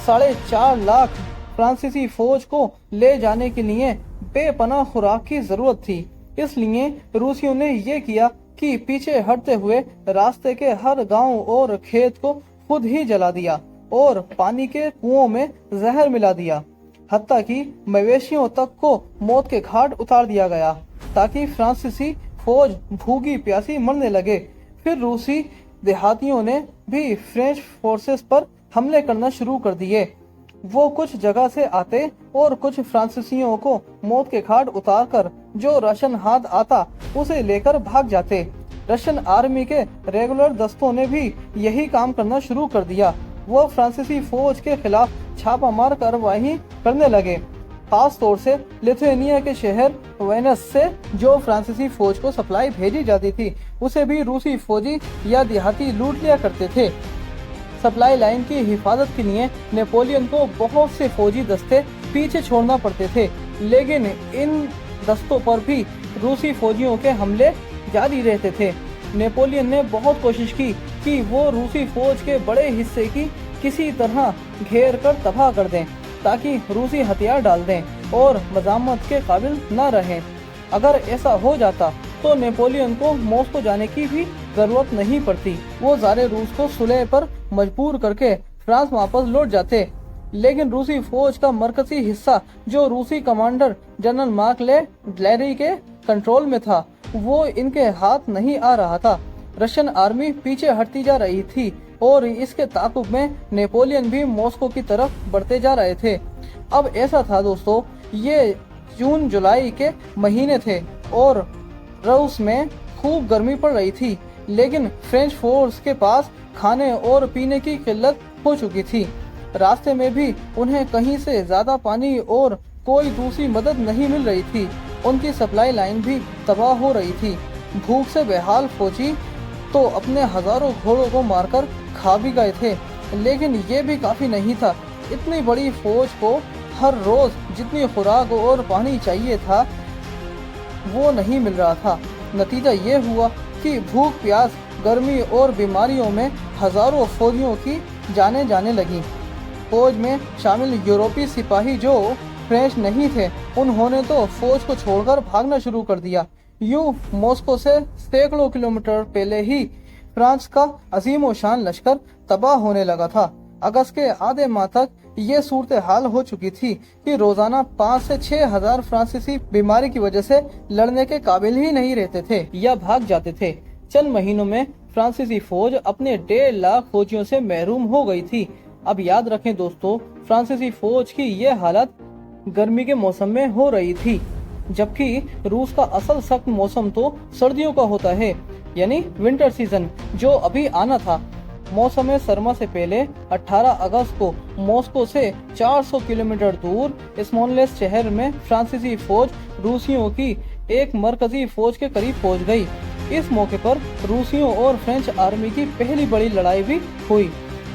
4.5 लाख फ्रांसीसी फौज को ले जाने के लिए बेपनाह खुराक की जरूरत थी। इसलिए रूसियों ने ये किया कि पीछे हटते हुए रास्ते के हर गांव और खेत को खुद ही जला दिया और पानी के कुओं में जहर मिला दिया। हत्ता कि मवेशियों तक को मौत के घाट उतार दिया गया ताकि फ्रांसीसी फौज भूखी प्यासी मरने लगे। फिर रूसी देहातियों ने भी फ्रेंच फोर्सेस पर हमले करना शुरू कर दिए। वो कुछ जगह से आते और कुछ फ्रांसीसियों को मौत के घाट उतारकर जो राशन हाथ आता उसे लेकर भाग जाते। रशियन आर्मी के रेगुलर दस्तों ने भी यही काम करना शुरू कर दिया। वो फ्रांसीसी फौज के खिलाफ छापामार कार्रवाई करने लगे। खास तौर से लिथुआनिया के शहर वेनस से जो फ्रांसीसी फौज को सप्लाई भेजी जाती थी उसे भी रूसी फौजी या देहाती लूट लिया करते थे। सप्लाई लाइन की हिफाजत के लिए नेपोलियन को बहुत से फौजी दस्ते पीछे छोड़ना पड़ते थे, लेकिन इन दस्तों पर भी रूसी फौजियों के हमले जारी रहते थे। नेपोलियन ने बहुत कोशिश की कि वो रूसी फौज के बड़े हिस्से की किसी तरह घेर कर तबाह कर दें ताकि रूसी हथियार डाल दें और मज़ामत के काबिल न रहें। अगर ऐसा हो जाता तो नेपोलियन को मॉस्को जाने की भी जरूरत नहीं पड़ती। वो ज़ारे रूस को सुलह पर मजबूर करके फ्रांस वापस लौट जाते। लेकिन रूसी फौज का मरकजी हिस्सा जो रूसी कमांडर जनरल मार्क ले ग्लैरी के कंट्रोल में था वो इनके हाथ नहीं आ रहा था। रशियन आर्मी पीछे हटती जा रही थी और इसके ताक़ुब में नेपोलियन भी मॉस्को की तरफ बढ़ते जा रहे थे। अब ऐसा था दोस्तों, ये जून जुलाई के महीने थे और रूस में खूब गर्मी पड़ रही थी, लेकिन फ्रेंच फोर्स के पास खाने और पीने की किल्लत हो चुकी थी। रास्ते में भी उन्हें कहीं से ज्यादा पानी और कोई दूसरी मदद नहीं मिल रही थी। उनकी सप्लाई लाइन भी तबाह हो रही थी। भूख से बेहाल फौजी तो अपने हजारों घोड़ों को मारकर खा भी गए थे, लेकिन ये भी काफी नहीं था। इतनी बड़ी फौज को हर रोज जितनी खुराक और पानी चाहिए था वो नहीं मिल रहा था। नतीजा ये हुआ कि भूख प्यास गर्मी और बीमारियों में हजारों फौजियों की जानें जाने लगी। फौज में शामिल यूरोपीय सिपाही जो फ्रेंच नहीं थे उन्होंने तो फौज को छोड़कर भागना शुरू कर दिया। यूं मॉस्को से सैकड़ों किलोमीटर पहले ही फ्रांस का अजीम और शान लश्कर तबाह होने लगा था। अगस्त के आधे माह तक ये सूरत हाल हो चुकी थी कि रोजाना 5 से 6 हजार फ्रांसीसी बीमारी की वजह से लड़ने के काबिल ही नहीं रहते थे या भाग जाते थे। चंद महीनों में फ्रांसीसी फौज अपने 1.5 लाख फौजियों से महरूम हो गई थी। अब याद रखें दोस्तों, फ्रांसीसी फौज की ये हालत गर्मी के मौसम में हो रही थी, जबकि रूस का असल सख्त मौसम तो सर्दियों का होता है, यानी विंटर सीजन जो अभी आना था। मौसम सरमा से पहले 18 अगस्त को मॉस्को से 400 किलोमीटर दूर स्मोलेंस्क शहर में फ्रांसीसी फौज रूसियों की एक मरकजी फौज के करीब पहुंच गई। इस मौके पर रूसियों और फ्रेंच आर्मी की पहली बड़ी लड़ाई भी हुई।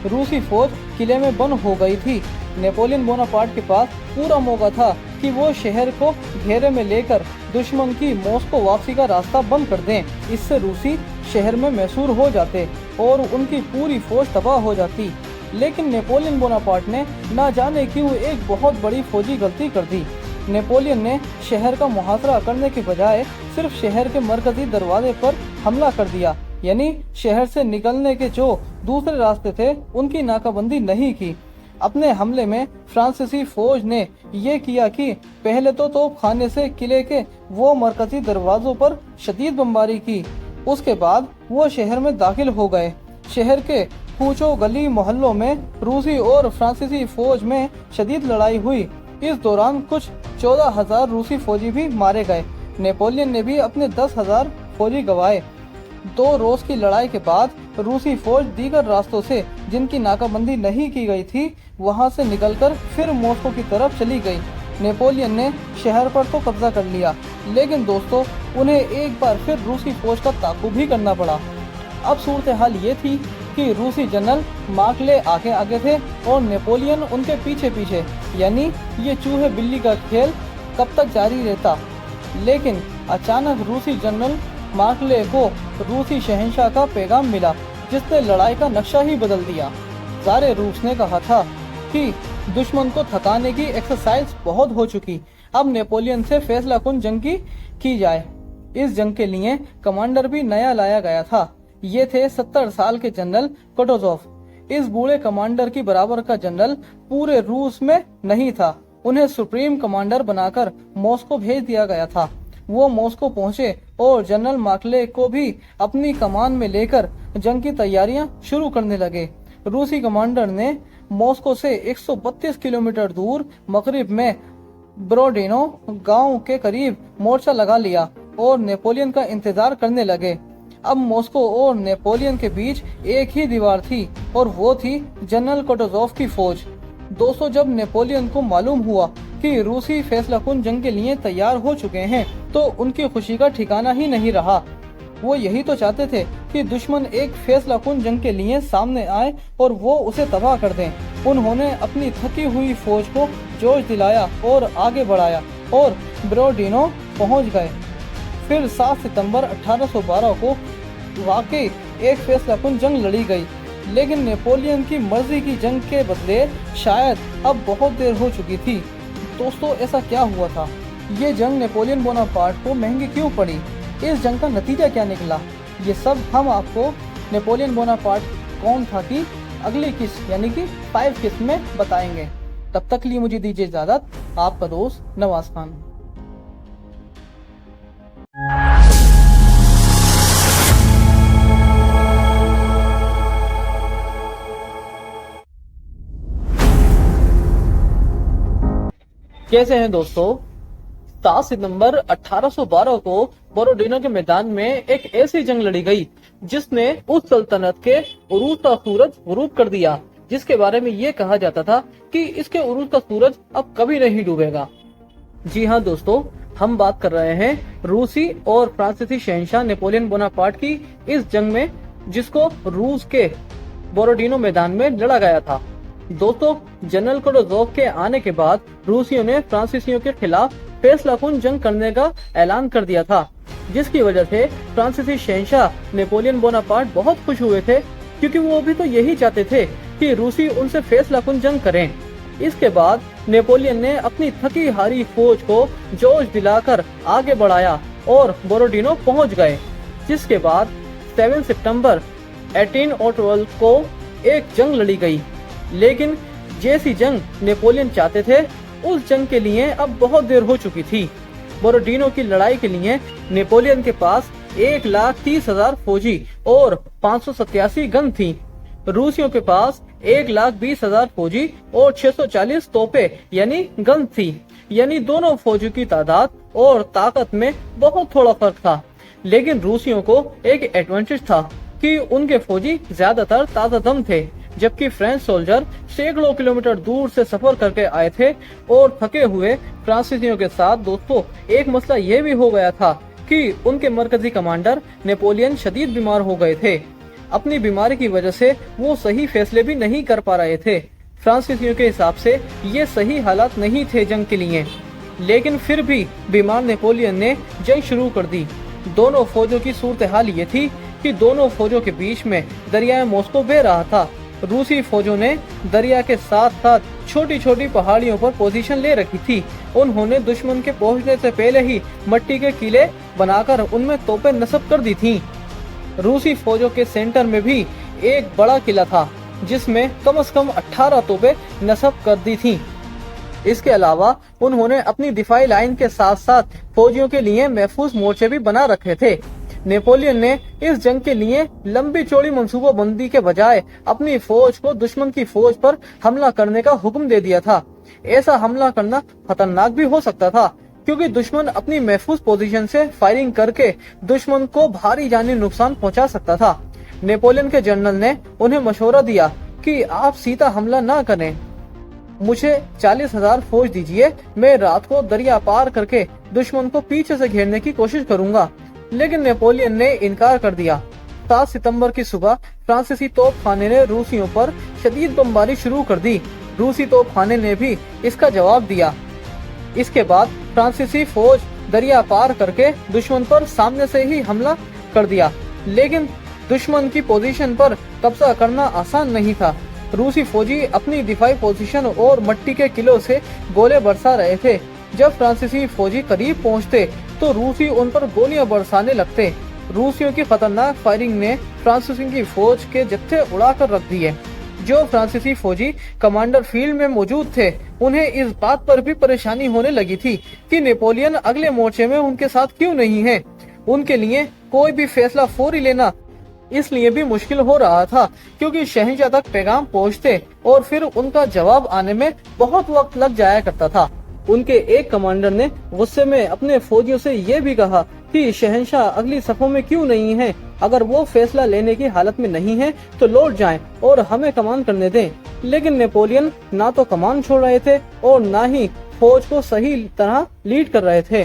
रूसी फौज किले में बंद हो गई थी। नेपोलियन बोनापार्ट के पास पूरा मौका था कि वो शहर को घेरे में लेकर दुश्मन की मॉस्को वापसी का रास्ता बंद कर दें। इससे रूसी शहर में मैसूर हो जाते और उनकी पूरी फौज तबाह हो जाती। लेकिन नेपोलियन बोनापार्ट ने ना जाने क्यों एक बहुत बड़ी फौजी गलती कर दी। नेपोलियन ने शहर का मुहासरा करने के बजाय सिर्फ शहर के मरकजी दरवाजे पर हमला कर दिया, यानी शहर से निकलने के जो दूसरे रास्ते थे उनकी नाकाबंदी नहीं की। अपने हमले में फ्रांसीसी फौज ने ये किया कि पहले तो तोपखाने से किले के वो मरकजी दरवाजों पर शदीद बमबारी की। उसके बाद वो शहर में दाखिल हो गए। शहर के कूचो गली मोहल्लों में रूसी और फ्रांसीसी फौज में शदीद लड़ाई हुई। इस दौरान कुछ 14,000 रूसी फौजी भी मारे गए। नेपोलियन ने भी अपने 10,000 फौजी गंवाए। 2 रोज की लड़ाई के बाद रूसी फौज दीगर रास्तों से जिनकी नाकाबंदी नहीं की गई थी वहां से निकलकर फिर मॉस्को की तरफ चली गई। नेपोलियन ने शहर पर तो कब्जा कर लिया, लेकिन दोस्तों उन्हें एक बार फिर रूसी फौज का ताक़ुब भी करना पड़ा। अब सूरत हाल ये थी कि रूसी जनरल मार्कले आगे आगे थे और नेपोलियन उनके पीछे पीछे, यानी ये चूहे बिल्ली का खेल कब तक जारी रहता। लेकिन अचानक रूसी जनरल मार्कले को रूसी शहंशाह का पैगाम मिला जिसने लड़ाई का नक्शा ही बदल दिया। ज़ारे रूस ने कहा था कि दुश्मन को थकाने की एक्सरसाइज बहुत हो चुकी, अब नेपोलियन से फैसला कुन जंग की जाए। इस जंग के लिए कमांडर भी नया लाया गया था। ये थे 70 साल के जनरल कुतुज़ोव। इस बूढ़े कमांडर की बराबर का जनरल पूरे रूस में नहीं था। उन्हें सुप्रीम कमांडर बनाकर मॉस्को भेज दिया गया था। वो मॉस्को पहुंचे और जनरल मार्कले को भी अपनी कमान में लेकर जंग की तैयारियां शुरू करने लगे। रूसी कमांडर ने मॉस्को से 132 किलोमीटर दूर मगरिब में ब्रोडिनो गांव के करीब मोर्चा लगा लिया और नेपोलियन का इंतजार करने लगे। अब मॉस्को और नेपोलियन के बीच एक ही दीवार थी और वो थी जनरल कोटोजोव की फौज। दोस्तों, जब नेपोलियन को मालूम हुआ कि रूसी फैसलाकुन जंग के लिए तैयार हो चुके हैं तो उनकी खुशी का ठिकाना ही नहीं रहा। वो यही तो चाहते थे कि दुश्मन एक फैसलाकुन जंग के लिए सामने आए और वो उसे तबाह कर दें। उन्होंने अपनी थकी हुई फौज को जोश दिलाया और आगे बढ़ाया और ब्रोडिनो पहुंच गए। फिर 7 सितंबर 1812 को वाकई एक फैसलाकुन जंग लड़ी गई, लेकिन नेपोलियन की मर्जी की जंग के बदले शायद अब बहुत देर हो चुकी थी। दोस्तों, ऐसा क्या हुआ था? ये जंग नेपोलियन बोनापार्ट को महंगी क्यों पड़ी? इस जंग का नतीजा क्या निकला? ये सब हम आपको नेपोलियन बोनापार्ट कौन था की अगली किस्त यानी कि 5 किस्त में बताएंगे। तब तक लिए मुझे दीजिए इजाजत। आपका दोस्त नवाज खान। कैसे हैं दोस्तों? 7 सितंबर 1812 को बोरोडिनो के मैदान में एक ऐसी जंग लड़ी गई जिसने उस सल्तनत के उरूज का सूरज गुरूब कर दिया, जिसके बारे में ये कहा जाता था कि इसके उरूज का सूरज अब कभी नहीं डूबेगा। जी हाँ दोस्तों, हम बात कर रहे हैं रूसी और फ्रांसीसी शहंशाह नेपोलियन बोनापार्ट की इस जंग में, जिसको रूस के बोरोडिनो मैदान में लड़ा गया था। दोस्तों, जनरल कोटोजोव के आने के बाद रूसियों ने फ्रांसीसियों के खिलाफ फैसलाकुन जंग करने का ऐलान कर दिया था, जिसकी वजह से फ्रांसीसी शहंशाह नेपोलियन बोनापार्ट बहुत खुश हुए थे, क्योंकि वो भी तो यही चाहते थे कि रूसी उनसे फैसलाकुन जंग करें। इसके बाद नेपोलियन ने अपनी थकी हारी फौज को जोश दिलाकर आगे बढ़ाया और बोरोडिनो पहुंच गए, जिसके बाद 7 सितंबर 1812 को एक जंग लड़ी गई। लेकिन जैसी जंग नेपोलियन चाहते थे, उस जंग के लिए अब बहुत देर हो चुकी थी। बोरोडिनो की लड़ाई के लिए नेपोलियन के पास 1,30,000 फौजी और 587 गन थी। रूसियों के पास 1,20,000 फौजी और 640 तोपे यानी गन थी। यानी दोनों फौजों की तादाद और ताकत में बहुत थोड़ा फर्क था। लेकिन रूसियों को एक एडवांटेज था कि उनके फौजी ज्यादातर ताजादम थे, जबकि फ्रेंच सोल्जर सैकड़ों किलोमीटर दूर से सफर करके आए थे और थके हुए फ्रांसीसियों के साथ दोस्तों एक मसला ये भी हो गया था कि उनके मरकजी कमांडर नेपोलियन शदीद बीमार हो गए थे। अपनी बीमारी की वजह से वो सही फैसले भी नहीं कर पा रहे थे। फ्रांसीसियों के हिसाब से ये सही हालात नहीं थे जंग के लिए, लेकिन फिर भी बीमार नेपोलियन ने जंग शुरू कर दी। दोनों फौजों की सूरत हाल ये थी कि दोनों फौजों के बीच में दरिया मॉस्को बह रहा था। रूसी फौजों ने दरिया के साथ साथ छोटी छोटी पहाड़ियों पर पोजीशन ले रखी थी। उन्होंने दुश्मन के पहुंचने से पहले ही मिट्टी के किले बनाकर उनमें तोपें नस्ब कर दी थीं। रूसी फौजों के सेंटर में भी एक बड़ा किला था, जिसमें कम से कम 18 तोपें नस्ब कर दी थीं। इसके अलावा उन्होंने अपनी दिफाई लाइन के साथ साथ फौजियों के लिए महफूज मोर्चे भी बना रखे थे। नेपोलियन ने इस जंग के लिए लंबी चौड़ी मंसूबाबंदी के बजाय अपनी फौज को दुश्मन की फौज पर हमला करने का हुक्म दे दिया था। ऐसा हमला करना खतरनाक भी हो सकता था, क्योंकि दुश्मन अपनी महफूज पोजीशन से फायरिंग करके दुश्मन को भारी जानी नुकसान पहुंचा सकता था। नेपोलियन के जनरल ने उन्हें मशवरा दिया कि आप सीधा हमला ना करें, मुझे 40,000 फौज दीजिए, मैं रात को दरिया पार करके दुश्मन को पीछे से घेरने की कोशिश करूंगा। लेकिन नेपोलियन ने इनकार कर दिया। 7 सितंबर की सुबह फ्रांसीसी तोपखाने ने रूसियों पर शदीद बमबारी शुरू कर दी। रूसी तोपखाने ने भी इसका जवाब दिया। इसके बाद फ्रांसीसी फौज दरिया पार करके दुश्मन पर सामने से ही हमला कर दिया। लेकिन दुश्मन की पोजीशन पर कब्जा करना आसान नहीं था। रूसी फौजी अपनी दिफाई पोजीशन और मिट्टी के किलों से गोले बरसा रहे थे। जब फ्रांसीसी फौजी करीब पहुंचते तो रूसी उन पर गोलियां बरसाने लगते। रूसियों की खतरनाक फायरिंग ने फ्रांसीसियों की फौज के जत्थे उड़ाकर रख दिए। जो फ्रांसीसी फौजी कमांडर फील्ड में मौजूद थे उन्हें इस बात पर भी परेशानी होने लगी थी कि नेपोलियन अगले मोर्चे में उनके साथ क्यों नहीं है। उनके लिए कोई भी फैसला फौरी लेना इसलिए भी मुश्किल हो रहा था क्योंकि शहंशाह तक पैगाम पहुंचते और फिर उनका जवाब आने में बहुत वक्त लग जाया करता था। उनके एक कमांडर ने गुस्से में अपने फौजियों से ये भी कहा कि शहंशाह अगली सफों में क्यों नहीं है। अगर वो फैसला लेने की हालत में नहीं है तो लौट जाएं और हमें कमान करने दें। लेकिन नेपोलियन ना तो कमान छोड़ रहे थे और ना ही फौज को सही तरह लीड कर रहे थे।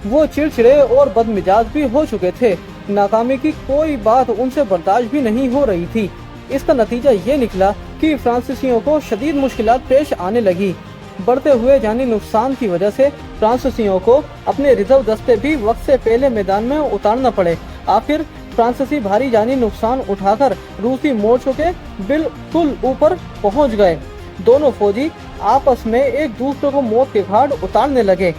वो चिड़चिड़े और बदमिजाज भी हो चुके थे। नाकामी की कोई बात उनसे बर्दाश्त भी नहीं हो रही थी। इसका नतीजा ये निकला कि फ्रांसीसियों को शदीद मुश्किलात पेश आने लगी। बढ़ते हुए जानी नुकसान की वजह से फ्रांसीसियों को अपने रिजर्व दस्ते भी वक्त से पहले मैदान में उतारना पड़े। आखिर फ्रांसीसी भारी जानी नुकसान उठाकर रूसी मोर्चों के बिल्कुल ऊपर पहुंच गए। दोनों फौजी आपस में एक दूसरे को मौत के घाट उतारने लगे।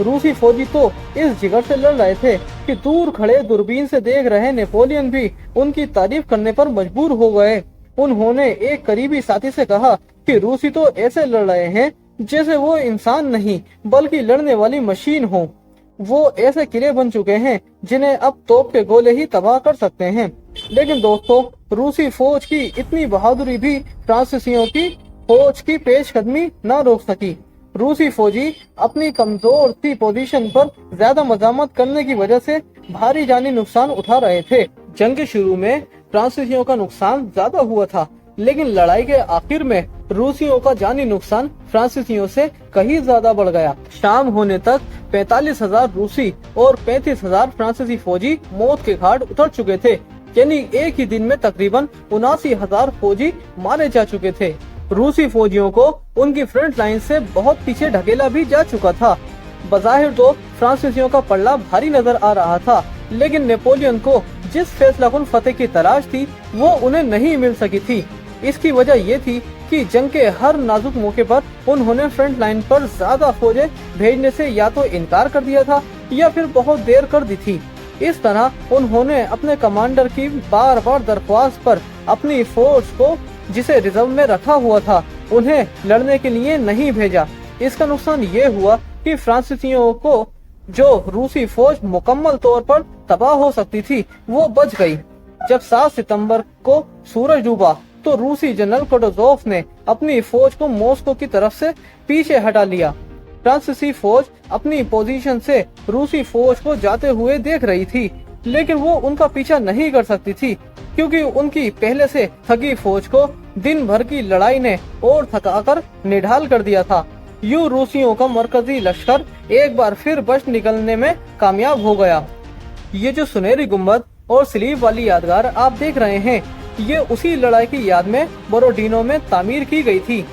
रूसी फौजी तो इस जिगर से लड़ रहे थे कि दूर खड़े दूरबीन से देख रहे नेपोलियन भी उनकी तारीफ करने पर मजबूर हो गए। उन्होंने एक करीबी साथी से कहा कि रूसी तो ऐसे लड़ रहे हैं जैसे वो इंसान नहीं बल्कि लड़ने वाली मशीन हो। वो ऐसे किले बन चुके हैं जिन्हें अब तोप के गोले ही तबाह कर सकते हैं। लेकिन दोस्तों, रूसी फौज की इतनी बहादुरी भी फ्रांसीसियों की फौज की पेशकदमी न रोक सकी। रूसी फौजी अपनी कमजोर सी पोजीशन पर ज्यादा मजामत करने की वजह से भारी जानी नुकसान उठा रहे थे। जंग के शुरू में फ्रांसीसियों का नुकसान ज्यादा हुआ था, लेकिन लड़ाई के आखिर में रूसियों का जानी नुकसान फ्रांसीसियों से कहीं ज्यादा बढ़ गया। शाम होने तक 45,000 रूसी और 35,000 फ्रांसीसी फौजी मौत के घाट उतर चुके थे। यानी एक ही दिन में तकरीबन 79,000 फौजी मारे जा चुके थे। रूसी फौजियों को उनकी फ्रंट लाइन से बहुत पीछे ढकेला भी जा चुका था। बज़ाहिर तो फ्रांसीसियों का पल्ला भारी नजर आ रहा था, लेकिन नेपोलियन को जिस फैसलाकुन फतेह की तलाश थी वो उन्हें नहीं मिल सकी थी। इसकी वजह ये थी कि जंग के हर नाजुक मौके पर उन्होंने फ्रंट लाइन पर ज्यादा फौजें भेजने से या तो इनकार कर दिया था या फिर बहुत देर कर दी थी। इस तरह उन्होंने अपने कमांडर की बार बार दरख्वास्त पर अपनी फोर्स को जिसे रिजर्व में रखा हुआ था उन्हें लड़ने के लिए नहीं भेजा। इसका नुकसान ये हुआ कि फ्रांसीसियों को जो रूसी फौज मुकम्मल तौर पर तबाह हो सकती थी वो बच गई। जब 7 सितंबर को सूरज डूबा तो रूसी जनरल कोटोजोव ने अपनी फौज को मॉस्को की तरफ से पीछे हटा लिया। फ्रांसीसी फौज अपनी पोजीशन से रूसी फौज को जाते हुए देख रही थी, लेकिन वो उनका पीछा नहीं कर सकती थी क्योंकि उनकी पहले से थकी फौज को दिन भर की लड़ाई ने और थकाकर निढाल कर दिया था। यूं रूसियों का मरकजी लश्कर एक बार फिर बच निकलने में कामयाब हो गया। ये जो सुनहरी गुम्बद और स्लीव वाली यादगार आप देख रहे हैं, ये उसी लड़ाई की याद में बोरोडिनो में तामीर की गई थी।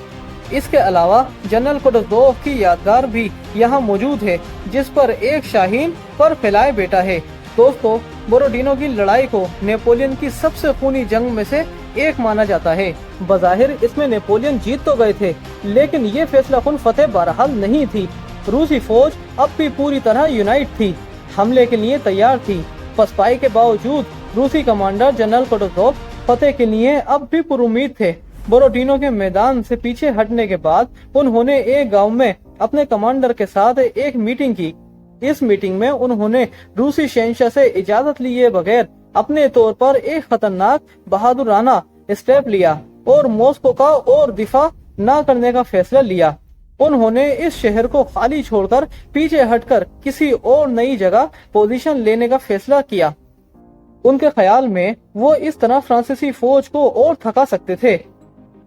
इसके अलावा जनरल कोटोजोव की यादगार भी यहाँ मौजूद है, जिस पर एक शाहीन पर फैलाए बेटा है। दोस्तों, बोरोडिनो की लड़ाई को नेपोलियन की सबसे खूनी जंग में से एक माना जाता है। बज़ाहिर इसमें नेपोलियन जीत तो गए थे, लेकिन ये फैसलाकुन फतेह बहरहाल नहीं थी। रूसी फौज अब भी पूरी तरह यूनाइट थी, हमले के लिए तैयार थी। पसपाई के बावजूद रूसी कमांडर जनरल कोटोजोव फतेह के लिए अब भी पुरुमीद थे। बोरोडिनो के मैदान से पीछे हटने के बाद उन्होंने एक गांव में अपने कमांडर के साथ एक मीटिंग की। इस मीटिंग में उन्होंने रूसी शहंशाह से इजाजत लिए बगैर अपने तौर पर एक खतरनाक बहादुराना स्टेप लिया और मॉस्को का और दिफा न करने का फैसला लिया। उन्होंने इस शहर को खाली छोड़कर पीछे हटकर किसी और नई जगह पोजीशन लेने का फैसला किया। उनके ख्याल में वो इस तरह फ्रांसीसी फौज को और थका सकते थे।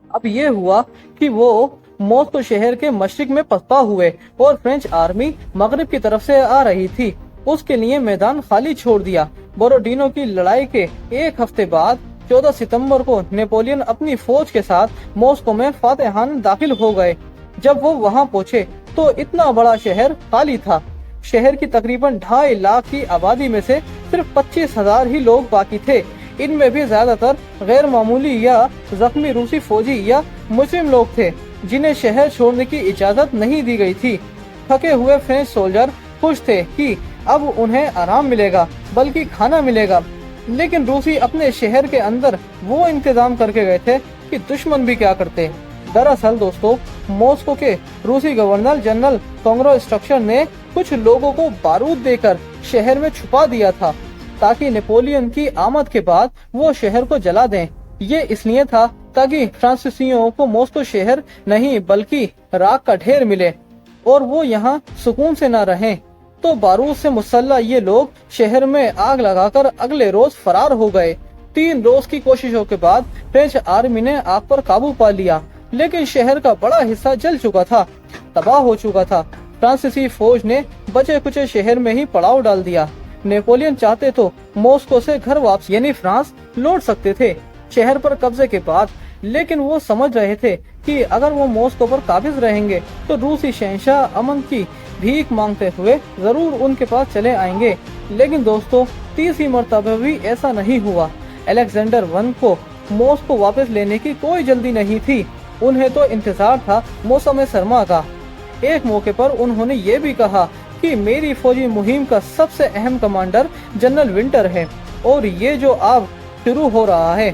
अब ये हुआ कि वो मॉस्को शहर के मशरिक में पसपा हुए और फ्रेंच आर्मी मगरिब की तरफ से आ रही थी। उसके लिए मैदान खाली छोड़ दिया। बोरोडिनो की लड़ाई के एक हफ्ते बाद 14 सितंबर को नेपोलियन अपनी फौज के साथ मॉस्को में फातेहान दाखिल हो गए। जब वो वहां पहुंचे तो इतना बड़ा शहर खाली था। शहर की तकरीबन 2.5 लाख की आबादी में से सिर्फ 25,000 ही लोग बाकी थे। इनमें भी ज्यादातर गैर मामूली या जख्मी रूसी फौजी या मुस्लिम लोग थे जिन्हें शहर छोड़ने की इजाजत नहीं दी गई थी। थके हुए फ्रेंच सोल्जर खुश थे कि अब उन्हें आराम मिलेगा, बल्कि खाना मिलेगा। लेकिन रूसी अपने शहर के अंदर वो इंतजाम करके गए थे कि दुश्मन भी क्या करते। दरअसल दोस्तों, मॉस्को के रूसी गवर्नर जनरल कॉन्ग्रो स्ट्रक्चर ने कुछ लोगों को बारूद देकर शहर में छुपा दिया था, ताकि नेपोलियन की आमद के बाद वो शहर को जला दें। ये इसलिए था ताकि फ्रांसीसियों को मॉस्को शहर नहीं बल्कि राख का ढेर मिले और वो यहाँ सुकून से न रहें। तो बारूद से मुसल्ला ये लोग शहर में आग लगाकर अगले रोज फरार हो गए। 3 रोज की कोशिशों के बाद फ्रेंच आर्मी ने आग पर काबू पा लिया, लेकिन शहर का बड़ा हिस्सा जल चुका था, तबाह हो चुका था। फ्रांसीसी फौज ने बचे कुचे शहर में ही पड़ाव डाल दिया। नेपोलियन चाहते तो मॉस्को से घर वापस यानी फ्रांस लौट सकते थे शहर पर कब्जे के बाद, लेकिन वो समझ रहे थे कि अगर वो मॉस्को पर काबिज रहेंगे तो रूसी शहंशाह अमन की भीख मांगते हुए जरूर उनके पास चले आएंगे। लेकिन दोस्तों, तीसरी मर्तबा भी ऐसा नहीं हुआ। अलेक्जेंडर वन को मॉस्को वापस लेने की कोई जल्दी नहीं थी। उन्हें तो इंतजार था मौसम सरमा का। एक मौके पर उन्होंने ये भी कहा कि मेरी फौजी मुहिम का सबसे अहम कमांडर जनरल विंटर है और ये जो अब शुरू हो रहा है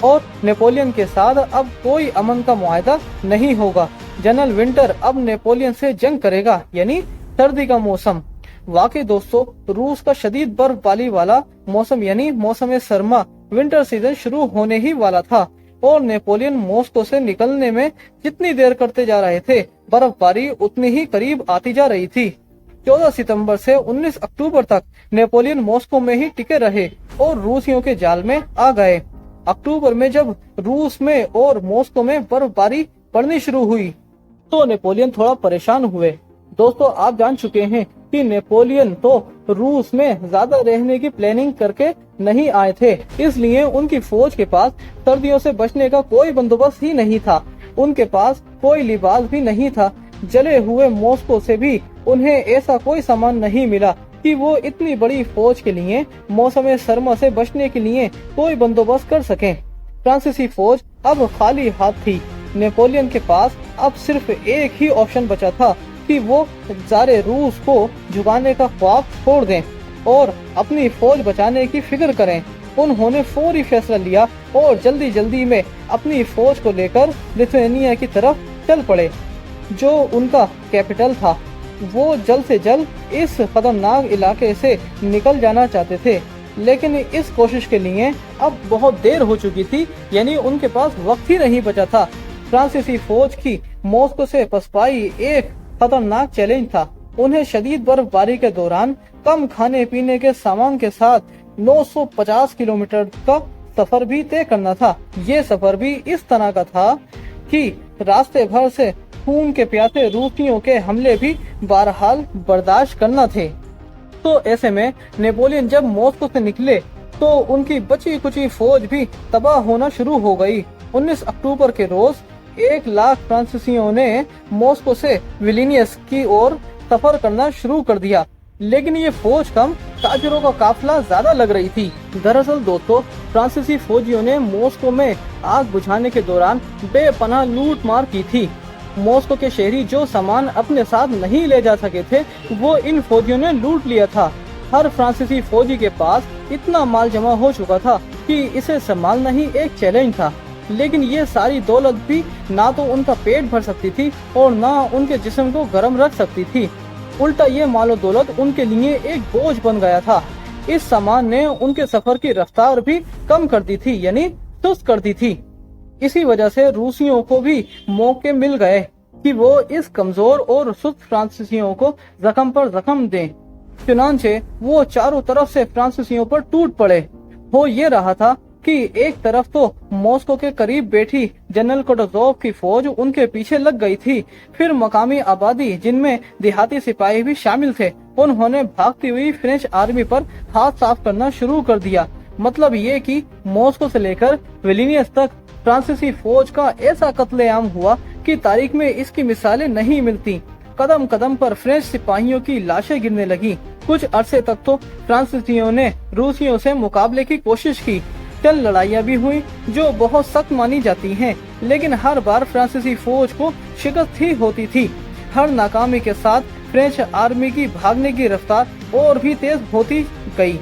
और नेपोलियन के साथ अब कोई अमन का मुआहदा नहीं होगा। जनरल विंटर अब नेपोलियन से जंग करेगा, यानी सर्दी का मौसम। वाकई दोस्तों, रूस का शदीद बर्फबारी वाला मौसम यानी मौसम सरमा विंटर सीजन शुरू होने ही वाला था और नेपोलियन मॉस्को से निकलने में जितनी देर करते जा रहे थे, बर्फबारी उतनी ही करीब आती जा रही थी। 14 सितंबर से 19 अक्टूबर तक नेपोलियन मॉस्को में ही टिके रहे और रूसियों के जाल में आ गए। अक्टूबर में जब रूस में और मॉस्को में बर्फबारी पड़नी शुरू हुई तो नेपोलियन थोड़ा परेशान हुए। दोस्तों, आप जान चुके हैं कि नेपोलियन तो रूस में ज्यादा रहने की प्लानिंग करके नहीं आए थे, इसलिए उनकी फौज के पास सर्दियों से बचने का कोई बंदोबस्त ही नहीं था। उनके पास कोई लिबास भी नहीं था। जले हुए मॉस्को से भी उन्हें ऐसा कोई सामान नहीं मिला कि वो इतनी बड़ी फौज के लिए मौसम सरमा से बचने के लिए कोई बंदोबस्त कर सकें। फ्रांसीसी फौज अब खाली हाथ थी। नेपोलियन के पास अब सिर्फ एक ही ऑप्शन बचा था कि वो सारे रूस को झुकाने का ख्वाब छोड़ दें और अपनी फौज बचाने की फिक्र करें। उन्होंने फौरी फैसला लिया और जल्दी जल्दी में अपनी फौज को लेकर लिथुआनिया की तरफ चल पड़े, जो उनका कैपिटल था। वो जल्द से जल्द इस खतरनाक इलाके से निकल जाना चाहते थे, लेकिन इस कोशिश के लिए अब बहुत देर हो चुकी थी, यानी उनके पास वक्त ही नहीं बचा था। फ्रांसीसी फौज की मॉस्को से पसपाई एक खतरनाक चैलेंज था। उन्हें शदीद बर्फबारी के दौरान कम खाने पीने के सामान के साथ 950 किलोमीटर का सफर भी तय करना था। ये सफर भी इस तरह का था कि रास्ते भर से खून के प्यासे रूसियों के हमले भी बहरहाल बर्दाश्त करना थे। तो ऐसे में नेपोलियन जब मॉस्को से निकले तो उनकी बची कुची फौज भी तबाह होना शुरू हो गई। 19 अक्टूबर के रोज 1 लाख फ्रांसीसियों ने मॉस्को से विलिनियस की ओर सफर करना शुरू कर दिया, लेकिन ये फौज कम, ताजरों का काफिला ज्यादा लग रही थी। दरअसल दोस्तों, फ्रांसीसी फौजियों ने मॉस्को में आग बुझाने के दौरान बेपनाह लूट मार की थी। मॉस्को के शहरी जो सामान अपने साथ नहीं ले जा सके थे, वो इन फौजियों ने लूट लिया था। हर फ्रांसीसी फौजी के पास इतना माल जमा हो चुका था कि इसे संभालना ही एक चैलेंज था। लेकिन ये सारी दौलत भी ना तो उनका पेट भर सकती थी और ना उनके जिस्म को गर्म रख सकती थी। उल्टा ये मालो दौलत उनके लिए एक बोझ बन गया था। इस सामान ने उनके सफर की रफ्तार भी कम कर दी थी, यानी सुस्त कर दी थी। इसी वजह से रूसियों को भी मौके मिल गए कि वो इस कमजोर और सुस्त फ्रांसीसियों को जख्म पर जख्म दें। चुनांचे वो चारों तरफ से फ्रांसीसियों पर टूट पड़े। हो ये रहा था कि एक तरफ तो मॉस्को के करीब बैठी जनरल कोटोजोव की फौज उनके पीछे लग गई थी। फिर मकामी आबादी, जिनमें देहाती सिपाही भी शामिल थे, उन्होंने भागती हुई फ्रेंच आर्मी पर हाथ साफ करना शुरू कर दिया। मतलब ये कि मॉस्को से लेकर विलिनियस तक फ्रांसीसी फौज का ऐसा कत्लेआम हुआ कि तारीख में इसकी मिसालें नहीं मिलती। कदम कदम पर फ्रेंच सिपाहियों की लाशें गिरने लगी। कुछ अरसे तक तो फ्रांसीसियों ने रूसियों से मुकाबले की कोशिश की। चंद लड़ाइयाँ भी हुई जो बहुत सख्त मानी जाती हैं, लेकिन हर बार फ्रांसीसी फौज को शिकस्त ही होती थी। हर नाकामी के साथ फ्रेंच आर्मी की भागने की रफ्तार और भी तेज होती गई,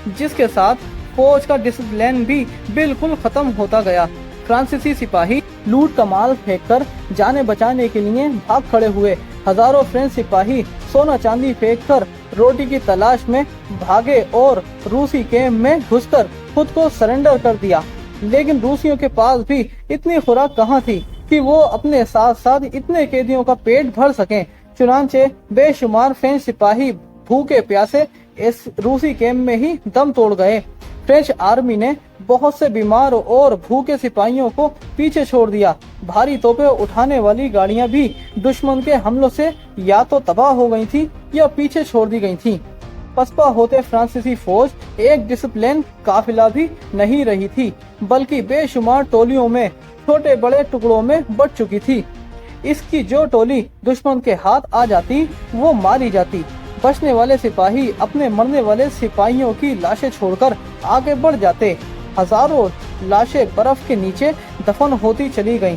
जिसके साथ फौज का डिसिप्लिन भी बिल्कुल खत्म होता गया। फ्रांसीसी सिपाही लूट का माल फेंककर जाने बचाने के लिए भाग खड़े हुए। हजारों फ्रेंच सिपाही सोना चांदी फेंककर रोटी की तलाश में भागे और रूसी कैंप में घुसकर खुद को सरेंडर कर दिया। लेकिन रूसियों के पास भी इतनी खुराक कहाँ थी कि वो अपने साथ साथ इतने कैदियों का पेट भर सकें। चुनांचे बेशुमार फ्रेंच सिपाही भूखे प्यासे इस रूसी कैंप में ही दम तोड़ गए। फ्रेंच आर्मी ने बहुत से बीमार और भूखे सिपाहियों को पीछे छोड़ दिया। भारी तोपें उठाने वाली गाड़ियां भी दुश्मन के हमलों से या तो तबाह हो गई थी या पीछे छोड़ दी गई थी। पसपा होते फ्रांसीसी फौज एक डिसिप्लिन काफिला भी नहीं रही थी, बल्कि बेशुमार टोलियों में छोटे बड़े टुकड़ों में बट चुकी थी। इसकी जो टोली दुश्मन के हाथ आ जाती वो मारी जाती। बचने वाले सिपाही अपने मरने वाले सिपाहियों की लाशें छोड़कर आगे बढ़ जाते। हजारों लाशें बर्फ के नीचे दफन होती चली गईं।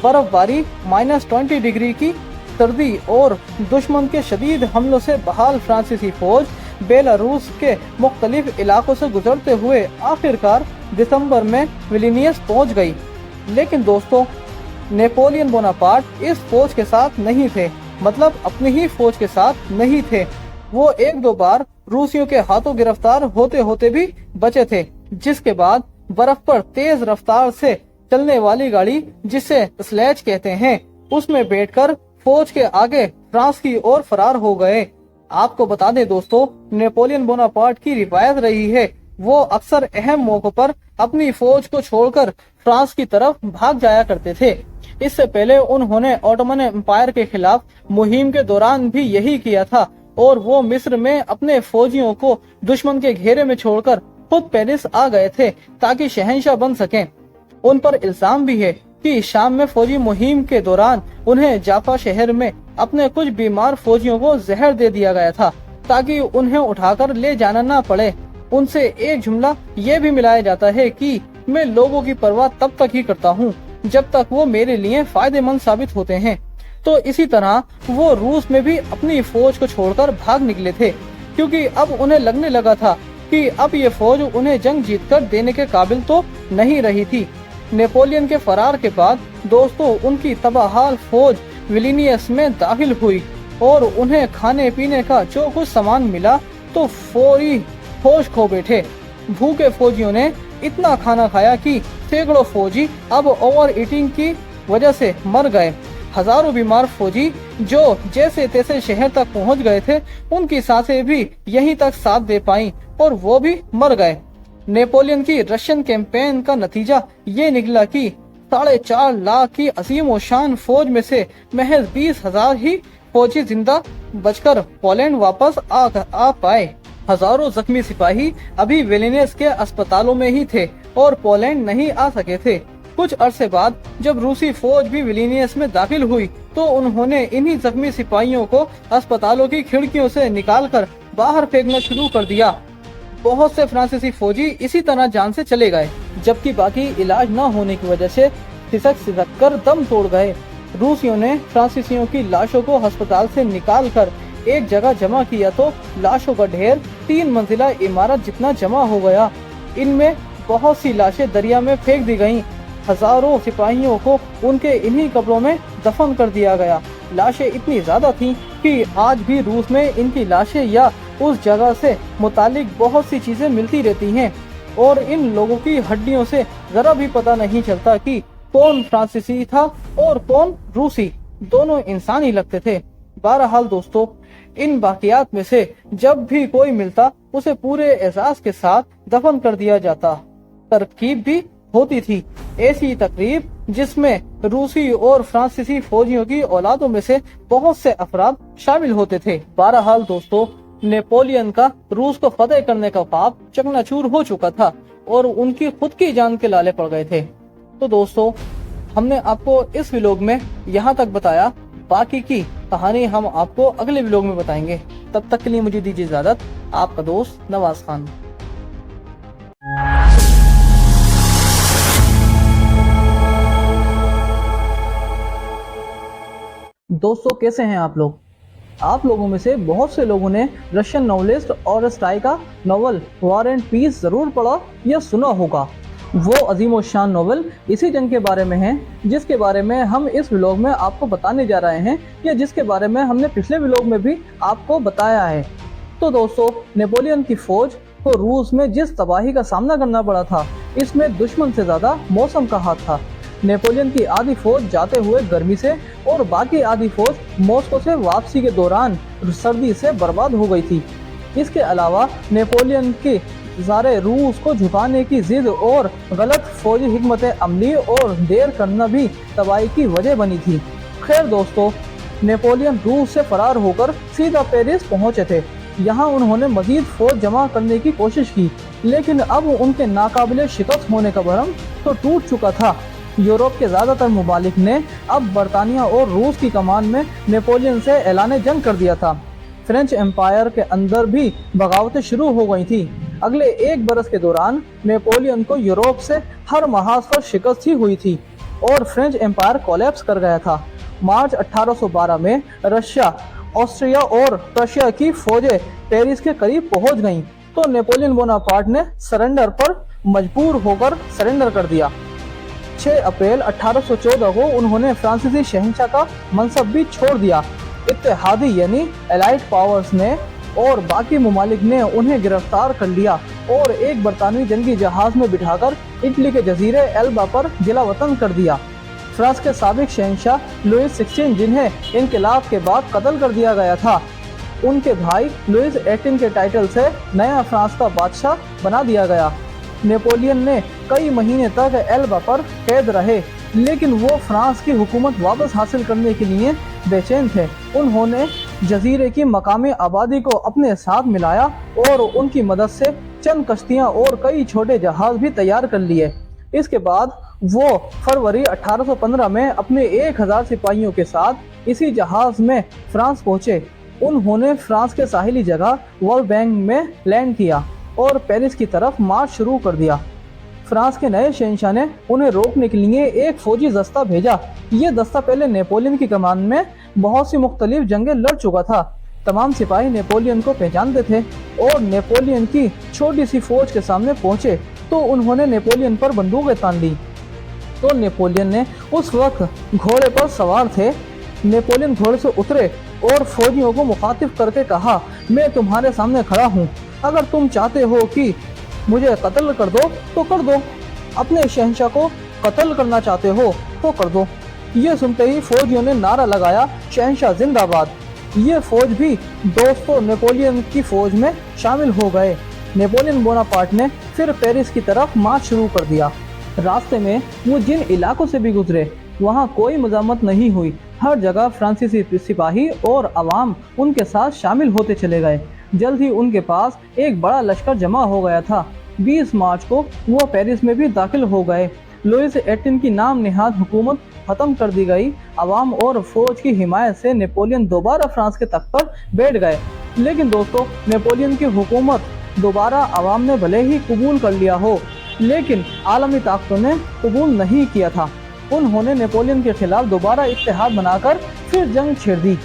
बर्फबारी -20 डिग्री की सर्दी और दुश्मन के शदीद हमलों से बहाल फ्रांसीसी फौज बेलारूस के मुख्तलिफ इलाकों से गुजरते हुए आखिरकार दिसंबर में विलिनियस पहुंच गई। लेकिन दोस्तों, नेपोलियन बोनापार्ट इस फौज के साथ नहीं थे, मतलब अपनी ही फौज के साथ नहीं थे। वो एक दो बार रूसियों के हाथों गिरफ्तार होते होते भी बचे थे, जिसके बाद बर्फ पर तेज रफ्तार से चलने वाली गाड़ी, जिसे स्लेज कहते हैं, उसमें बैठकर फौज के आगे फ्रांस की ओर फरार हो गए। आपको बता दें दोस्तों, नेपोलियन बोनापार्ट की रिवायत रही है वो अक्सर अहम मौकों पर अपनी फौज को छोड़कर फ्रांस की तरफ भाग जाया करते थे। इससे पहले उन्होंने ऑटोमन एम्पायर के खिलाफ मुहिम के दौरान भी यही किया था और वो मिस्र में अपने फौजियों को दुश्मन के घेरे में छोड़कर खुद पेरिस आ गए थे ताकि शहंशाह बन सकें। उन पर इल्जाम भी है कि शाम में फौजी मुहिम के दौरान उन्हें जाफा शहर में अपने कुछ बीमार फौजियों को जहर दे दिया गया था ताकि उन्हें उठाकर ले जाना ना पड़े। उनसे एक जुमला ये भी मिलाया जाता है कि मैं लोगों की परवाह तब तक ही करता हूँ जब तक वो मेरे लिए फायदेमंद साबित होते हैं। तो इसी तरह वो रूस में भी अपनी फौज को छोड़कर भाग निकले थे, क्योंकि अब उन्हें लगने लगा था कि अब ये फौज उन्हें जंग जीतकर देने के काबिल तो नहीं रही थी। नेपोलियन के फरार के बाद दोस्तों, उनकी तबाहाल फौज विलिनियस में दाखिल हुई और उन्हें खाने पीने का जो कुछ सामान मिला तो फौरी होश खो बैठे। भूखे फौजियों ने इतना खाना खाया कि सैकड़ों फौजी अब ओवर ईटिंग की वजह से मर गए। हजारों बीमार फौजी जो जैसे तैसे शहर तक पहुंच गए थे, उनकी सांसें भी यहीं तक साथ दे पाईं और वो भी मर गए। नेपोलियन की रशियन कैंपेन का नतीजा ये निकला कि 4.5 लाख की अजीम और शान फौज में से महज 20,000 ही फौजी जिंदा बचकर पोलैंड वापस आ पाए। हजारों जख्मी सिपाही अभी विलिनियस के अस्पतालों में ही थे और पोलैंड नहीं आ सके थे। कुछ अरसे बाद जब रूसी फौज भी विलिनियस में दाखिल हुई तो उन्होंने इन्हीं जख्मी सिपाहियों को अस्पतालों की खिड़कियों से निकालकर बाहर फेंकना शुरू कर दिया। बहुत से फ्रांसीसी फौजी इसी तरह जान से चले गए, जबकि बाकी इलाज न होने की वजह से सिसक कर दम तोड़ गए। रूसियों ने फ्रांसीसियों की लाशों को अस्पताल से निकालकर एक जगह जमा किया तो लाशों का ढेर 3 मंजिला इमारत जितना जमा हो गया। इनमें बहुत सी लाशें दरिया में फेंक दी गईं। हजारों सिपाहियों को उनके इन्हीं कब्रों में दफन कर दिया गया। लाशें इतनी ज्यादा थीं कि आज भी रूस में इनकी लाशें या उस जगह से मुतालिक बहुत सी चीजें मिलती रहती हैं और इन लोगों की हड्डियों से जरा भी पता नहीं चलता कि कौन फ्रांसीसी था और कौन रूसी। दोनों इंसान ही लगते थे। बहरहाल दोस्तों, इन बाकियात में से जब भी कोई मिलता उसे पूरे एहसास के साथ दफन कर दिया जाता। तरकीब भी होती थी, ऐसी तकरीब जिसमें रूसी और फ्रांसीसी फौजियों की औलादों में से बहुत से अफराद शामिल होते थे। बहरहाल दोस्तों, नेपोलियन का रूस को फतेह करने का ख्वाब चकनाचूर हो चुका था और उनकी खुद की जान के लाले पड़ गए थे। तो दोस्तों, हमने आपको इस व्लॉग में यहाँ तक बताया, बाकी की कहानी हम आपको अगले व्लॉग में बताएंगे। तब तक के लिए मुझे दीजिए इजाजत। आपका दोस्त नवाज खान। दोस्तों, कैसे हैं आप लोग? आप लोगों में से बहुत से लोगों ने रशियन नॉवेलिस्ट और स्टाई का नॉवल वॉर एंड पीस जरूर पढ़ा या सुना होगा। वो अजीम व शान नोवेल इसी जंग के बारे में है जिसके बारे में हम इस व्लॉग में आपको बताने जा रहे हैं, या जिसके बारे में हमने पिछले व्लॉग में भी आपको बताया है। तो दोस्तों, नेपोलियन की फौज को रूस में जिस तबाही का सामना करना पड़ा था, इसमें दुश्मन से ज्यादा मौसम का हाथ था। नेपोलियन की आधी फौज जाते हुए गर्मी से और बाकी आधी फौज मॉस्को से वापसी के दौरान सर्दी से बर्बाद हो गई थी। इसके अलावा नेपोलियन के ज़ारे रूस को झुकाने की जिद और गलत फौजी हिकमत अमली और देर करना भी तबाही की वजह बनी थी। खैर दोस्तों, नेपोलियन रूस से फरार होकर सीधा पेरिस पहुंचे थे। यहाँ उन्होंने मजीद फौज जमा करने की कोशिश की, लेकिन अब उनके नाकाबिले शिकस्त होने का भरम तो टूट चुका था। यूरोप के ज़्यादातर ममालिक ने अब बरतानिया और रूस की कमान में नेपोलियन से ऐलान जंग कर दिया था। फ्रेंच एम्पायर के अंदर भी बगावतें शुरू हो गई थी। अगले एक बरस के दौरान नेपोलियन को यूरोप से हर महाज पर शिकस्त ही हुई थी और फ्रेंच एम्पायर कोलैप्स कर गया था। मार्च 1812 में रशिया, ऑस्ट्रिया और प्रशिया की फौजें पेरिस के करीब पहुंच गईं, तो नेपोलियन बोनापार्ट ने सरेंडर पर मजबूर होकर सरेंडर कर दिया। 6 अप्रैल 1814 को उन्होंने फ्रांसीसी शहंशाह का मनसब भी छोड़ दिया। इत्तेहादी यानी एलाइड पावर्स ने और बाकी ममालिक ने उन्हें गिरफ्तार कर लिया और एक बरतानवी जंगी जहाज में बिठाकर इटली के जजीरे एल्बा पर जिला वतन कर दिया। फ्रांस के साबिक शहंशाह लुइस 16, जिन्हें इनकलाब के बाद कत्ल कर दिया गया था, उनके भाई लुइस 18 के टाइटल से नया फ्रांस का बादशाह बना दिया गया। नेपोलियन ने कई महीने तक एल्बा पर कैद रहे, लेकिन वो फ्रांस की हुकूमत वापस हासिल करने के लिए बेचैन थे। उन्होंने जजीरे की मकामी आबादी को अपने साथ मिलाया और उनकी मदद से चंद कश्तियां और कई छोटे जहाज भी तैयार कर लिए। इसके बाद वो फरवरी 1815 में अपने 1000 सिपाहियों के साथ इसी जहाज में फ्रांस पहुंचे। उन्होंने फ्रांस के साहिली जगह वॉलबैंग में लैंड किया और पेरिस की तरफ मार्च शुरू कर दिया। फ्रांस के नए शहंशाह ने उन्हें रोकने के लिए एक फौजी दस्ता भेजा। ये दस्ता पहले नेपोलियन की कमान में बहुत सी मुख्तलिफ जंगें लड़ चुका था। तमाम सिपाही नेपोलियन को पहचानते थे और नेपोलियन की छोटी सी फौज के सामने पहुंचे तो उन्होंने नेपोलियन पर बंदूकें तान ली। तो नेपोलियन ने उस वक्त घोड़े पर सवार थे। नेपोलियन घोड़े से उतरे और फौजियों को मुखातिब करके कहा, मैं तुम्हारे सामने खड़ा हूँ, अगर तुम चाहते हो कि मुझे कत्ल कर दो तो कर दो, अपने शहंशाह को कत्ल करना चाहते हो तो कर दो। ये सुनते ही फौजियों ने नारा लगाया, शहंशाह जिंदाबाद। ये फौज भी दोस्तों नेपोलियन की फौज में शामिल हो गए। नेपोलियन बोनापार्ट ने फिर पेरिस की तरफ मार्च शुरू कर दिया। रास्ते में वो जिन इलाकों से भी गुजरे वहाँ कोई मज़ामत नहीं हुई। हर जगह फ्रांसीसी सिपाही और अवाम उनके साथ शामिल होते चले गए। जल्द ही उनके पास एक बड़ा लश्कर जमा हो गया था। 20 मार्च को वो पेरिस में भी दाखिल हो गए। लुइस 18 की नाम निहाद हुकूमत खत्म कर दी गई। अवाम और फौज की हिमायत से नेपोलियन दोबारा फ्रांस के तख्त पर बैठ गए। लेकिन दोस्तों, नेपोलियन की हुकूमत दोबारा अवाम ने भले ही कबूल कर लिया हो, लेकिन आलमी ताकतों ने कबूल नहीं किया था। उन्होंने नेपोलियन के खिलाफ दोबारा इत्तेहाद बनाकर फिर जंग छेड़ दी।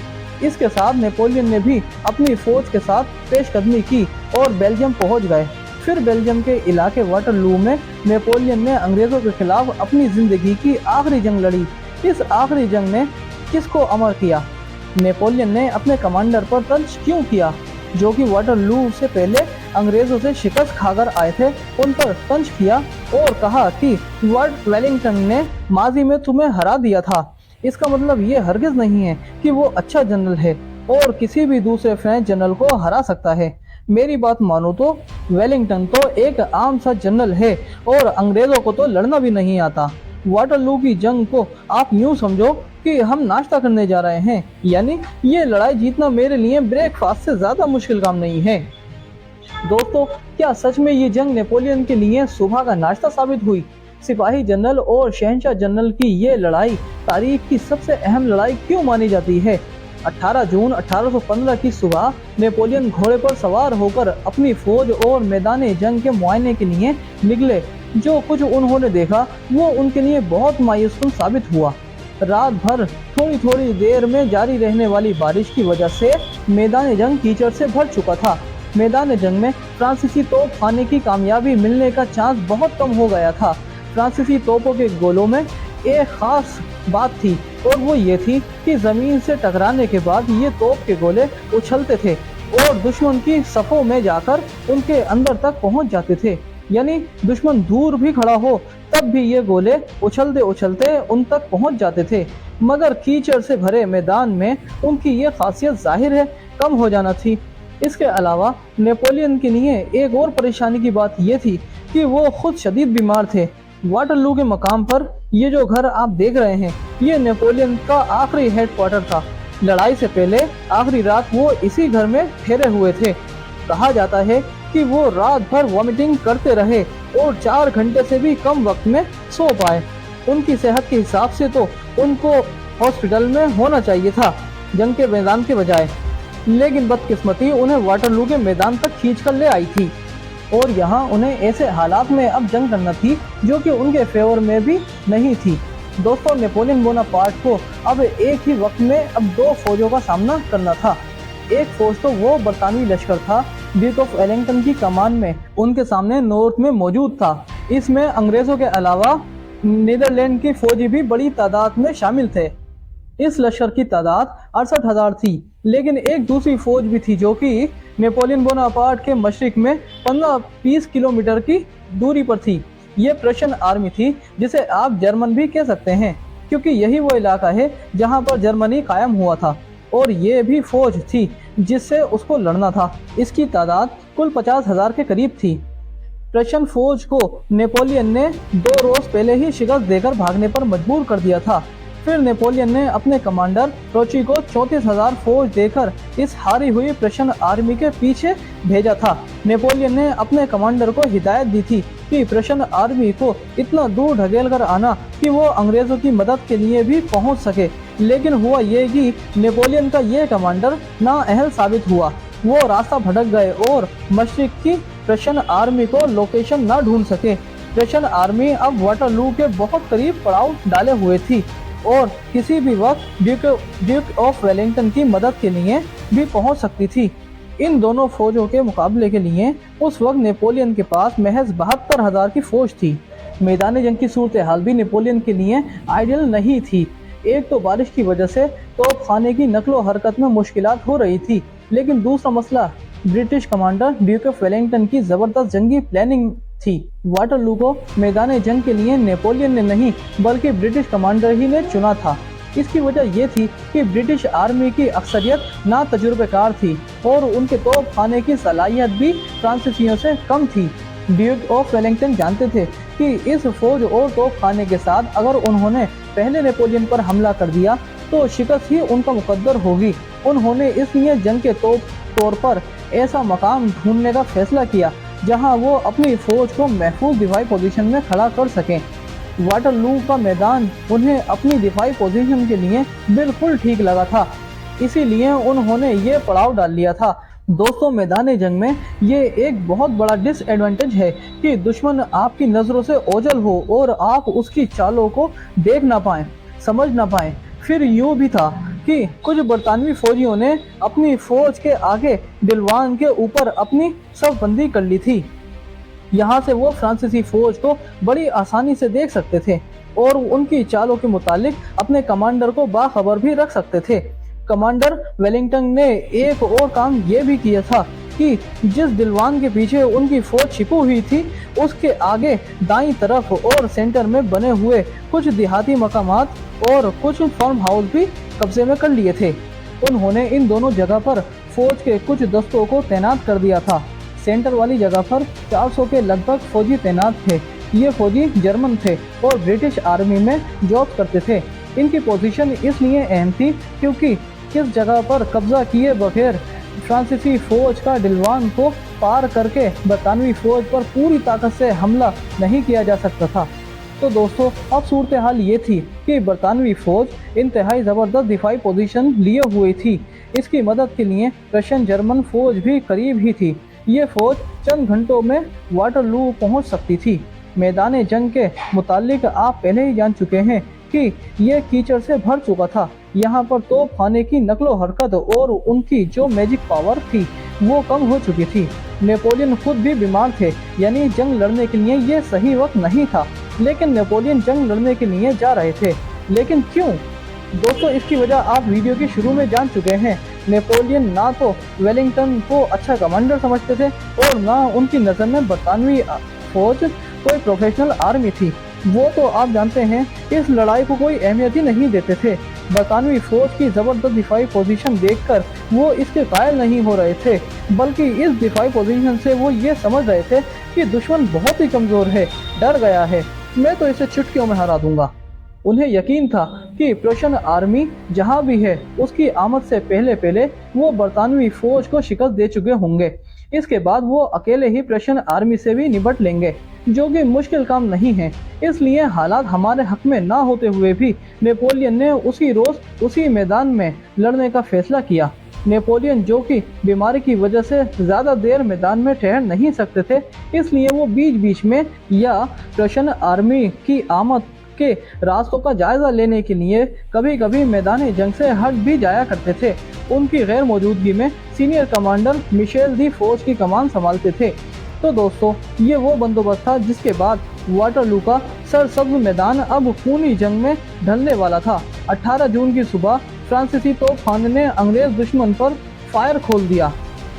इसके साथ नेपोलियन ने भी अपनी फौज के साथ पेशकदमी की और बेल्जियम पहुंच गए। फिर बेल्जियम के इलाके वाटरलू में नेपोलियन ने अंग्रेजों के खिलाफ अपनी जिंदगी की आखिरी जंग लड़ी। इस आखिरी जंग ने किसको अमर किया? नेपोलियन ने अपने कमांडर पर तंज क्यों किया, जो कि वाटरलू से पहले अंग्रेजों से शिकस्त खाकर आए थे, उन पर तंज किया और कहा कि लॉर्ड वेलिंगटन ने माजी में तुम्हें हरा दिया था। इसका मतलब ये हरगिज नहीं है कि वो अच्छा जनरल है और किसी भी दूसरे फ्रेंच जनरल को हरा सकता है। मेरी बात मानो तो वेलिंगटन तो एक आम सा जनरल है और अंग्रेजों को तो लड़ना भी नहीं आता। वाटरलू की जंग को आप यूं समझो कि हम नाश्ता करने जा रहे हैं, यानी ये लड़ाई जीतना मेरे लिए ब्रेकफास्ट से ज्यादा मुश्किल काम नहीं है। दोस्तों, क्या सच में ये जंग नेपोलियन के लिए सुबह का नाश्ता साबित हुई? सिपाही जनरल और शहंशाह जनरल की ये लड़ाई तारीख की सबसे अहम लड़ाई क्यों मानी जाती है? 18 जून 1815 की सुबह नेपोलियन घोड़े पर सवार होकर अपनी फौज और मैदान जंग के मुआयने के लिए निकले। जो कुछ उन्होंने देखा वो उनके लिए बहुत मायूस साबित हुआ। रात भर थोड़ी थोड़ी देर में जारी रहने वाली बारिश की वजह से मैदान जंग कीचड़ से भर चुका था। मैदान जंग में फ्रांसीसी तोप खाने की कामयाबी मिलने का चांस बहुत कम हो गया था। फ्रांसीसी तोपों के गोलों में एक खास बात थी और वो ये थी कि जमीन से टकराने के बाद ये तोप के गोले उछलते थे और दुश्मन की सफ़ों में जाकर उनके अंदर तक पहुंच जाते थे। यानी दुश्मन दूर भी खड़ा हो तब भी ये गोले उछलते उछलते उन तक पहुंच जाते थे। मगर कीचड़ से भरे मैदान में उनकी ये खासियत जाहिर है कम हो जाना थी। इसके अलावा नेपोलियन के लिए एक और परेशानी की बात ये थी कि वो खुद शदीद बीमार थे। वाटरलू के मकाम पर ये जो घर आप देख रहे हैं ये नेपोलियन का आखिरी हेडक्वार्टर था। लड़ाई से पहले आखिरी रात वो इसी घर में ठहरे हुए थे। कहा जाता है कि वो रात भर वॉमिटिंग करते रहे और 4 घंटे से भी कम वक्त में सो पाए। उनकी सेहत के हिसाब से तो उनको हॉस्पिटल में होना चाहिए था जंग के मैदान के बजाय, लेकिन बदकिस्मती उन्हें वाटरलू के मैदान तक खींच कर ले आई थी और यहाँ उन्हें ऐसे हालात में अब जंग करना थी जो कि उनके फेवर में भी नहीं थी। दोस्तों, नेपोलियन बोनापार्ट को अब एक ही वक्त में अब 2 फौजों का सामना करना था। एक फौज तो वो बरतानवी लश्कर था ड्यूक ऑफ वेलिंगटन की कमान में उनके सामने नॉर्थ में मौजूद था। इसमें अंग्रेजों के अलावा नीदरलैंड की फौजी भी बड़ी तादाद में शामिल थे। इस लश्कर की तादाद 68,000 थी, लेकिन एक दूसरी फौज भी थी जो कि नेपोलियन बोनापार्ट के मशरिक में 15-20 किलोमीटर की दूरी पर थी। ये प्रशियन आर्मी थी जिसे आप जर्मन भी कह सकते हैं, क्योंकि यही वो इलाका है जहां पर जर्मनी कायम हुआ था और ये भी फौज थी जिससे उसको लड़ना था। इसकी तादाद कुल 50,000 के करीब थी। प्रशियन फौज को नेपोलियन ने 2 रोज पहले ही शिकस्त देकर भागने पर मजबूर कर दिया था। फिर नेपोलियन ने अपने कमांडर रोची को 34,000 फौज देकर इस हारी हुई प्रशियन आर्मी के पीछे भेजा था। नेपोलियन ने अपने कमांडर को हिदायत दी थी कि प्रशियन आर्मी को इतना दूर ढकेल कर आना कि वो अंग्रेजों की मदद के लिए भी पहुंच सके, लेकिन हुआ ये कि नेपोलियन का ये कमांडर नाअहल साबित हुआ। वो रास्ता भटक गए और मशरिक की प्रशियन आर्मी को लोकेशन न ढूंढ सके। प्रशियन आर्मी अब वाटरलू के बहुत करीब पड़ाव डाले हुए थी और किसी भी वक्त ड्यूक ऑफ वेलिंगटन की मदद के लिए भी पहुंच सकती थी। इन दोनों फौजों के मुकाबले के लिए उस वक्त नेपोलियन के पास महज 72,000 की फौज थी। मैदान जंग की सूरत हाल भी नेपोलियन के लिए आइडियल नहीं थी। एक तो बारिश की वजह से तोप खाने की नकलो हरकत में मुश्किलात हो रही थी, लेकिन दूसरा मसला British commander Duke of Wellington की जबरदस्त जंगी प्लानिंग थी। वाटरलू को मैदान जंग के लिए नेपोलियन ने नहीं बल्कि ब्रिटिश कमांडर ही ने चुना था। इसकी वजह यह थी कि ब्रिटिश आर्मी की अक्सरियत ना तजुर्बेकार थी और उनके तोप खाने की सलाहियत भी फ्रांसीसियों से कम थी। ड्यूक ऑफ वेलिंगटन जानते थे कि इस फौज और तोप खाने के साथ अगर उन्होंने पहले नेपोलियन पर हमला कर दिया तो शिकस्त ही उनका मुकद्दर होगी। उन्होंने इसलिए जंग के तौर पर ऐसा मकाम ढूंढने का फैसला किया जहां वो अपनी फौज को महफूज दिफाई पोजीशन में खड़ा कर सकें। वाटरलू का मैदान उन्हें अपनी दिफाई पोजीशन के लिए बिल्कुल ठीक लगा था, इसीलिए उन्होंने ये पड़ाव डाल लिया था। दोस्तों, मैदान जंग में ये एक बहुत बड़ा डिसएडवांटेज है कि दुश्मन आपकी नज़रों से ओझल हो और आप उसकी चालों को देख ना पाएं, समझ ना पाएं। फिर यूँ भी था कि कुछ बरतानवी फौजियों ने अपनी फौज के आगे डिलवान के ऊपर अपनी सफबंदी कर ली थी। यहाँ से वो फ्रांसीसी फौज को बड़ी आसानी से देख सकते थे और उनकी चालों के मुतालिक अपने कमांडर को बाखबर भी रख सकते थे। कमांडर वेलिंगटन ने एक और काम ये भी किया था कि जिस दिलवान के पीछे उनकी फौज छिपी हुई थी उसके आगे दाईं तरफ और सेंटर में बने हुए कुछ देहाती मकामात और कुछ फार्म हाउस भी कब्जे में कर लिए थे। उन्होंने इन दोनों जगह पर फौज के कुछ दस्तों को तैनात कर दिया था। सेंटर वाली जगह पर 400 के लगभग फौजी तैनात थे। ये फौजी जर्मन थे और ब्रिटिश आर्मी में जॉब करते थे। इनकी पोजीशन इसलिए अहम थी क्योंकि किस जगह पर कब्जा किए बगैर फ्रांसीसी फौज का डिलवान को पार करके बरतानवी फौज पर पूरी ताकत से हमला नहीं किया जा सकता था। तो दोस्तों, अब सूरत हाल ये थी कि बरतानवी फौज इंतहाई ज़बरदस्त दिफाई पोजीशन लिए हुई थी। इसकी मदद के लिए रशियन जर्मन फौज भी करीब ही थी। ये फौज चंद घंटों में वाटरलू पहुंच सकती थी। मैदान जंग के मुतालिक आप पहले ही जान चुके हैं कि ये कीचड़ से भर चुका था। यहाँ पर तोप खाने की नकलो हरकत और उनकी जो मैजिक पावर थी वो कम हो चुकी थी। नेपोलियन खुद भी बीमार थे, यानी जंग लड़ने के लिए ये सही वक्त नहीं था। लेकिन नेपोलियन जंग लड़ने के लिए जा रहे थे, लेकिन क्यों? दोस्तों, इसकी वजह आप वीडियो के शुरू में जान चुके हैं। नेपोलियन ना तो वेलिंगटन को अच्छा कमांडर समझते थे और ना उनकी नज़र में बरतानवी फौज कोई प्रोफेशनल आर्मी थी। वो तो आप जानते हैं इस लड़ाई को कोई अहमियत ही नहीं देते थे। बरतानवी फौज की ज़बरदस्त दिफाई पोजीशन देखकर वो इसके कायल नहीं हो रहे थे, बल्कि इस दिफाई पोजीशन से वो ये समझ रहे थे कि दुश्मन बहुत ही कमज़ोर है, डर गया है, मैं तो इसे चुटकियों में हरा दूंगा। उन्हें यकीन था कि प्रूशियन आर्मी जहां भी है उसकी आमद से पहले पहले वो बरतानवी फौज को शिकस्त दे चुके होंगे। इसके बाद वो अकेले ही प्रूशियन आर्मी से भी निपट लेंगे, जो कि मुश्किल काम नहीं है। इसलिए हालात हमारे हक में ना होते हुए भी नेपोलियन ने उसी रोज उसी मैदान में लड़ने का फैसला किया। नेपोलियन, जो कि बीमारी की वजह से ज़्यादा देर मैदान में ठहर नहीं सकते थे, इसलिए वो बीच बीच में या प्रूशियन आर्मी की आमद के रास्तों का जायजा लेने के लिए कभी कभी मैदानी जंग से हट भी जाया करते थे। उनकी गैर मौजूदगी में सीनियर कमांडर मिशेल दी फौज की कमान संभालते थे। तो दोस्तों, ये वो बंदोबस्त था जिसके बाद वाटरलू का सरसब्ज मैदान अब खूनी जंग में ढलने वाला था। 18 जून की सुबह फ्रांसीसी तोपखाने ने अंग्रेज दुश्मन पर फायर खोल दिया।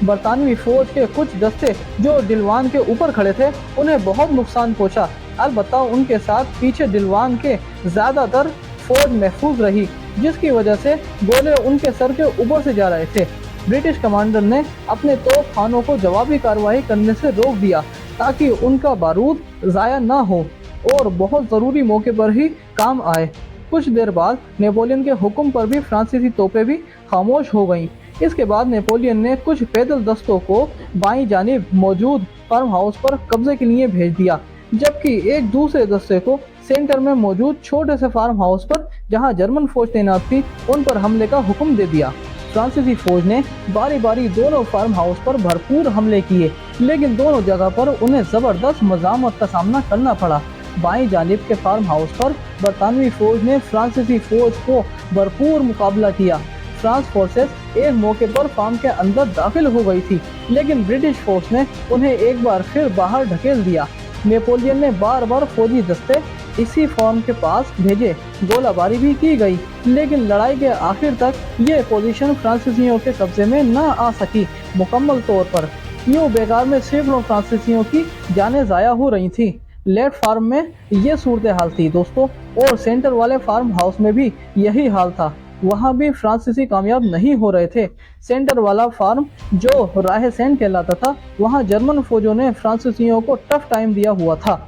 बरतानवी फौज के कुछ दस्ते जो डिलवान के ऊपर खड़े थे उन्हें बहुत नुकसान पहुंचा। अलबत्ता उनके साथ पीछे डिलवान के ज़्यादातर फौज महफूज रही, जिसकी वजह से गोले उनके सर के ऊपर से जा रहे थे। ब्रिटिश कमांडर ने अपने तोपखानों को जवाबी कार्रवाई करने से रोक दिया ताकि उनका बारूद ज़ाया ना हो और बहुत ज़रूरी मौके पर ही काम आए। कुछ देर बाद नेपोलियन के हुक्म पर भी फ्रांसीसी तोपें भी खामोश हो गईं। इसके बाद नेपोलियन ने कुछ पैदल दस्तों को बाईं जानिब मौजूद फार्म हाउस पर कब्जे के लिए भेज दिया, जबकि एक दूसरे दस्ते को सेंटर में मौजूद छोटे से फार्म हाउस पर, जहां जर्मन फौज तैनात थी, उन पर हमले का हुक्म दे दिया। फ्रांसीसी फौज ने बारी बारी दोनों फार्म हाउस पर भरपूर हमले किए, लेकिन दोनों जगह पर उन्हें जबरदस्त मज़ामत का सामना करना पड़ा। बाईं जानिब के फार्म हाउस पर बरतानवी फौज ने फ्रांसीसी फौज को भरपूर मुकाबला किया। फ्रांस फोर्सेस एक मौके पर फार्म के अंदर दाखिल हो गई थी, लेकिन ब्रिटिश फौज ने उन्हें एक बार फिर बाहर ढकेल दिया। नेपोलियन ने बार बार फौजी दस्ते इसी फार्म के पास भेजे, गोलाबारी भी की गई, लेकिन लड़ाई के आखिर तक ये पोजीशन फ्रांसीसियों के कब्जे में न आ सकी मुकम्मल तौर पर। यूं बेकार में सैकड़ों फ्रांसीसियों की जानें ज़ाया हो रही थी। लेफ्ट फार्म में ये सूरत हाल थी दोस्तों, और सेंटर वाले फार्म हाउस में भी यही हाल था। वहाँ भी फ्रांसीसी कामयाब नहीं हो रहे थे। सेंटर वाला फार्म जो राह सैन कहलाता था, वहाँ जर्मन फौजों ने फ्रांसीसियों को टफ टाइम दिया हुआ था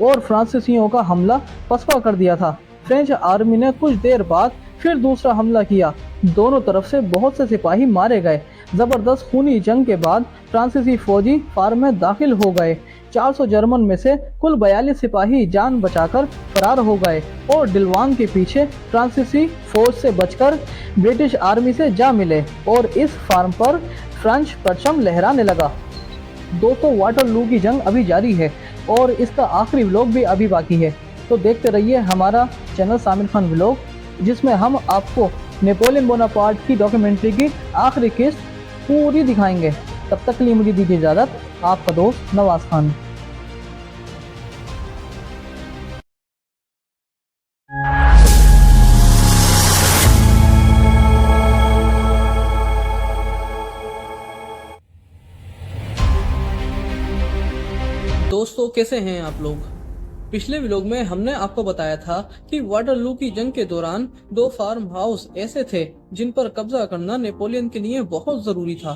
और फ्रांसीसियों का हमला पसपा कर दिया था। फ्रेंच आर्मी ने कुछ देर बाद फिर दूसरा हमला किया। दोनों तरफ से बहुत से सिपाही मारे गए। जबरदस्त खूनी जंग के बाद फ्रांसीसी फौजी फार्म में दाखिल हो गए। 400 जर्मन में से कुल 42 सिपाही जान बचाकर फरार हो गए और डिलवान के पीछे फ्रांसीसी फौज से बचकर ब्रिटिश आर्मी से जा मिले और इस फार्म पर फ्रेंच परचम लहराने लगा। दोस्तों, वाटरलू की जंग अभी जारी है और इसका आखिरी व्लॉग भी अभी बाकी है, तो देखते रहिए हमारा चैनल सामिर खान व्लॉग, जिसमें हम आपको नेपोलियन बोनापार्ट की डॉक्यूमेंट्री की आखिरी किस्त पूरी दिखाएंगे। तब तक के लिए मुझे दीजिए इजाज़त। आपका दोस्त नवाज खान। दोस्तों, कैसे हैं आप लोग? पिछले व्लॉग में हमने आपको बताया था कि वाटरलू की जंग के दौरान 2 फार्म हाउस ऐसे थे जिन पर कब्जा करना नेपोलियन के लिए बहुत जरूरी था,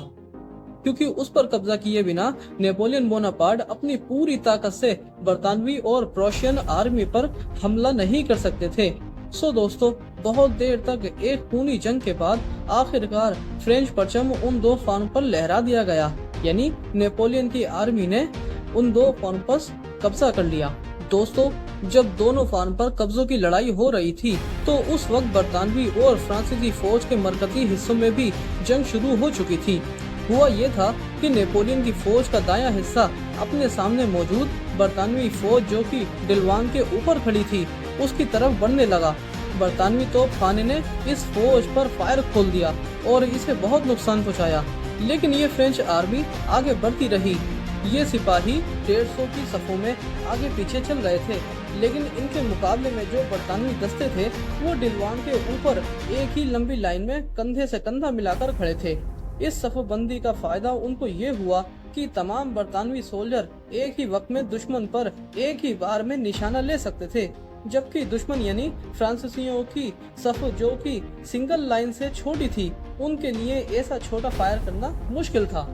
क्योंकि उस पर कब्जा किए बिना नेपोलियन बोनापार्ट अपनी पूरी ताकत से बरतानवी और प्रूशियन आर्मी पर हमला नहीं कर सकते थे। सो दोस्तों, बहुत देर तक एक खूनी जंग के बाद आखिरकार फ्रेंच परचम उन 2 फार्म पर लहरा दिया गया, यानी नेपोलियन की आर्मी ने उन 2 फार्म पर कब्जा कर लिया। दोस्तों, जब दोनों फार्म पर कब्जों की लड़ाई हो रही थी, तो उस वक्त बरतानवी और फ्रांसीसी फौज के मरकजी हिस्सों में भी जंग शुरू हो चुकी थी। हुआ ये था कि नेपोलियन की फौज का दायां हिस्सा अपने सामने मौजूद बरतानवी फौज, जो कि डिलवान के ऊपर खड़ी थी, उसकी तरफ बढ़ने लगा। बरतानवी तोपखाने ने इस फौज पर फायर खोल दिया और इसे बहुत नुकसान पहुंचाया। लेकिन ये फ्रेंच आर्मी आगे बढ़ती रही। ये सिपाही 150 की सफों में आगे पीछे चल रहे थे, लेकिन इनके मुकाबले में जो बरतानवी दस्ते थे वो डिलवान के ऊपर एक ही लंबी लाइन में कंधे से कंधा मिलाकर खड़े थे। इस सफबंदी का फायदा उनको ये हुआ कि तमाम बरतानवी सोल्जर एक ही वक्त में दुश्मन पर एक ही बार में निशाना ले सकते थे, जबकि दुश्मन यानी फ्रांसीसियों की सफ जो कि सिंगल लाइन से छोटी थी, उनके लिए ऐसा छोटा फायर करना मुश्किल था।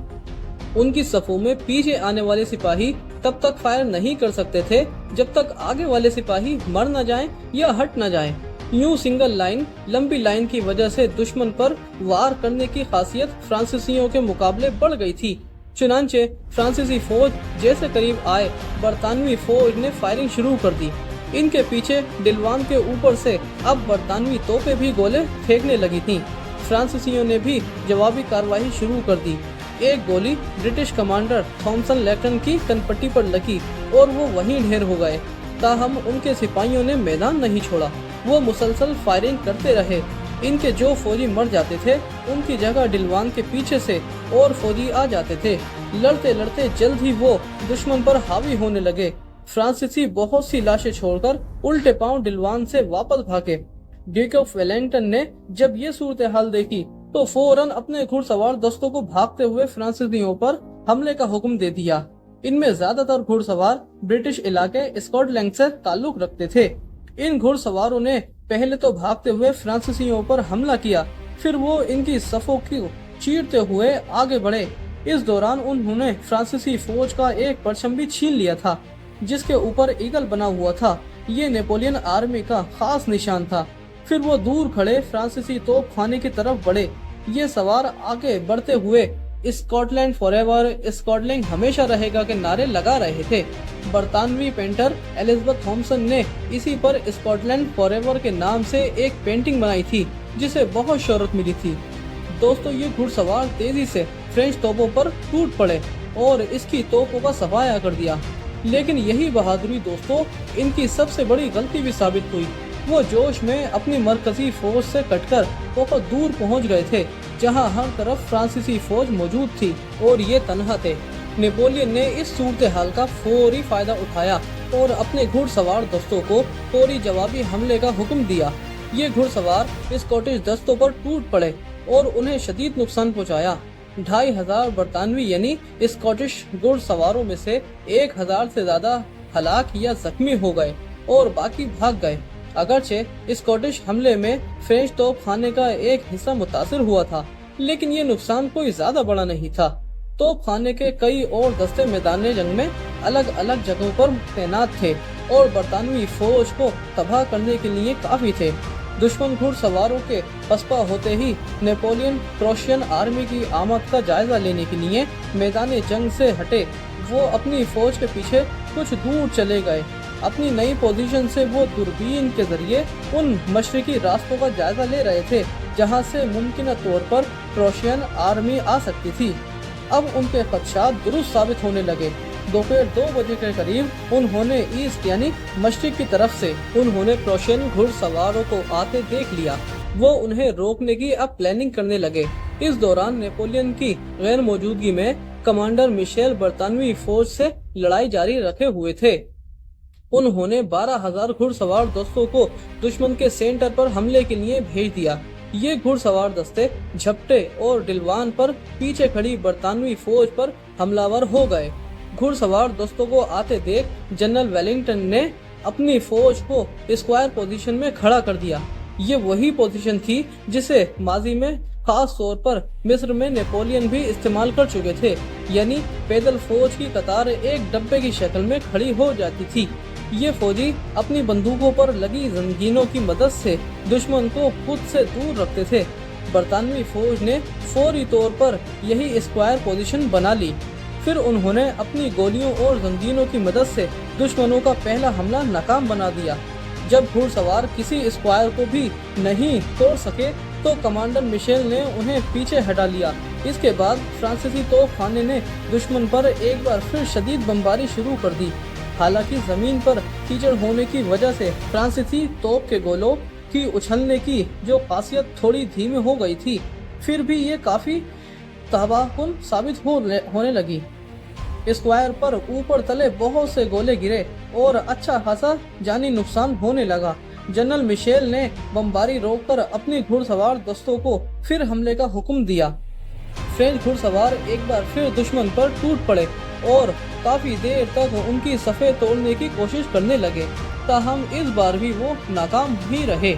उनकी सफों में पीछे आने वाले सिपाही तब तक फायर नहीं कर सकते थे जब तक आगे वाले सिपाही मर न जाएं या हट न जाएं। यूं सिंगल लाइन लंबी लाइन की वजह से दुश्मन पर वार करने की खासियत फ्रांसीसियों के मुकाबले बढ़ गई थी। चुनांचे फ्रांसीसी फौज जैसे करीब आए, बरतानवी फौज ने फायरिंग शुरू कर दी। इनके पीछे डिलवान के ऊपर से अब बरतानवी तोपें भी गोले फेंकने लगी थीं। फ्रांसीसियों ने भी जवाबी कार्रवाई शुरू कर दी। एक गोली ब्रिटिश कमांडर थॉमसन लेटन की कनपट्टी पर लगी और वो वहीं ढेर हो गए। ताहम उनके सिपाहियों ने मैदान नहीं छोड़ा, वो मुसलसल फायरिंग करते रहे। इनके जो फौजी मर जाते थे उनकी जगह डिलवान के पीछे से और फौजी आ जाते थे। लड़ते लड़ते जल्द ही वो दुश्मन पर हावी होने लगे। फ्रांसीसी बहुत सी लाशें छोड़कर उल्टे पांव डिलवान से वापस भागे। ड्यूक ऑफ वेलिंगटन ने जब ये सूरत हाल देखी तो फौरन अपने घुड़सवार दस्तों को भागते हुए फ्रांसीसियों पर हमले का हुक्म दे दिया। इनमें ज्यादातर घुड़सवार ब्रिटिश इलाके स्कॉटलैंड से ताल्लुक रखते थे। इन घुड़सवारों ने पहले तो भागते हुए फ्रांसीसियों पर हमला किया, फिर वो इनकी सफों को चीरते हुए आगे बढ़े। इस दौरान उन्होंने फ्रांसीसी फौज का एक परचम भी छीन लिया था, जिसके ऊपर ईगल बना हुआ था। ये नेपोलियन आर्मी का खास निशान था। फिर वो दूर खड़े फ्रांसीसी तोपखाने की तरफ बढ़े। ये सवार आगे बढ़ते हुए स्कॉटलैंड फॉरएवर, स्कॉटलैंड हमेशा रहेगा के नारे लगा रहे थे। बरतानवी पेंटर एलिजाबेथ थॉमसन ने इसी पर स्कॉटलैंड फॉरएवर के नाम से एक पेंटिंग बनाई थी, जिसे बहुत शोहरत मिली थी। दोस्तों, ये घुड़सवार तेजी से फ्रेंच तोपों पर टूट पड़े और इसकी तोपों का सफाया कर दिया। लेकिन यही बहादुरी दोस्तों इनकी सबसे बड़ी गलती भी साबित हुई। वो जोश में अपनी मरकजी फौज से कटकर बहुत दूर पहुंच गए थे, जहां हर तरफ फ्रांसीसी फौज मौजूद थी और ये तन्हा थे। नेपोलियन ने इस सूरत हाल का फौरी फायदा उठाया और अपने घुड़सवार दस्तों को फौरी जवाबी हमले का हुक्म दिया। ये घुड़सवार स्कॉटिश दस्तों पर टूट पड़े और उन्हें शदीद नुकसान पहुंचाया। 2500 बरतानवी यानी स्कॉटिश घुड़सवारों में से 1000 से ज्यादा हलाक या जख्मी हो गए और बाकी भाग गए। अगरचे स्कॉटिश हमले में फ्रेंच तोपखाने का एक हिस्सा मुतासिर हुआ था, लेकिन ये नुकसान कोई ज्यादा बड़ा नहीं था। तोपखाने के कई और दस्ते मैदान जंग में अलग अलग जगहों पर तैनात थे और बरतानवी फौज को तबाह करने के लिए काफी थे। दुश्मन घुड़सवारों के पसपा होते ही नेपोलियन प्रोशियन आर्मी की आमद का जायजा लेने के लिए मैदान जंग से हटे। वो अपनी फौज के पीछे कुछ दूर चले गए। अपनी नई पोजीशन से वो दूरबीन के जरिए उन मशरकी रास्तों का जायजा ले रहे थे जहां से मुमकिन तौर पर प्रोशियन आर्मी आ सकती थी। अब उनके खदशात दुरुस्त साबित होने लगे। दोपहर 2 बजे के करीब उन्होंने ईस्ट यानी मशरिक की तरफ से उन्होंने प्रोशियन घुड़सवारों को आते देख लिया। वो उन्हें रोकने की अब प्लानिंग करने लगे। इस दौरान नेपोलियन की गैर मौजूदगी में कमांडर मिशेल बरतानवी फौज से लड़ाई जारी रखे हुए थे। उन्होंने 12,000 घुड़सवार दस्तों को दुश्मन के सेंटर पर हमले के लिए भेज दिया। ये घुड़सवार दस्ते झपटे और डिलवान पर पीछे खड़ी बरतानवी फौज पर हमलावर हो गए। घुड़सवार दस्तों को आते देख जनरल वेलिंगटन ने अपनी फौज को स्क्वायर पोजीशन में खड़ा कर दिया। ये वही पोजीशन थी जिसे माजी में खास तौर पर मिस्र में नेपोलियन भी इस्तेमाल कर चुके थे, यानी पैदल फौज की कतार एक डब्बे की शक्ल में खड़ी हो जाती थी। ये फौजी अपनी बंदूकों पर लगी जंजीरों की मदद से दुश्मन को खुद से दूर रखते थे। बरतानवी फौज ने फौरी तौर पर यही स्क्वायर पोजीशन बना ली। फिर उन्होंने अपनी गोलियों और जंजीरों की मदद से दुश्मनों का पहला हमला नाकाम बना दिया। जब घुड़सवार किसी स्क्वायर को भी नहीं तोड़ सके तो कमांडर मिशेल ने उन्हें पीछे हटा लिया। इसके बाद फ्रांसीसी तोपखाने ने दुश्मन पर एक बार फिर शदीद बमबारी शुरू कर दी। हालांकि जमीन पर कीचड़ होने की वजह से फ्रांसीसी तोप के गोलों की उछलने की जो खासियत थोड़ी धीमी हो गई थी, फिर भी ये काफी तबाहकुन साबित होने लगी। स्क्वायर पर ऊपर तले बहुत से गोले गिरे और अच्छा खासा जानी नुकसान होने लगा। जनरल मिशेल ने बमबारी रोककर अपनी घुड़सवार दस्तों को फिर हमले का हुक्म दिया। फ्रेंच घुड़सवार एक बार फिर दुश्मन पर टूट पड़े और काफी देर तक उनकी सफ़े तोड़ने की कोशिश करने लगे। ताहम इस बार भी वो नाकाम ही रहे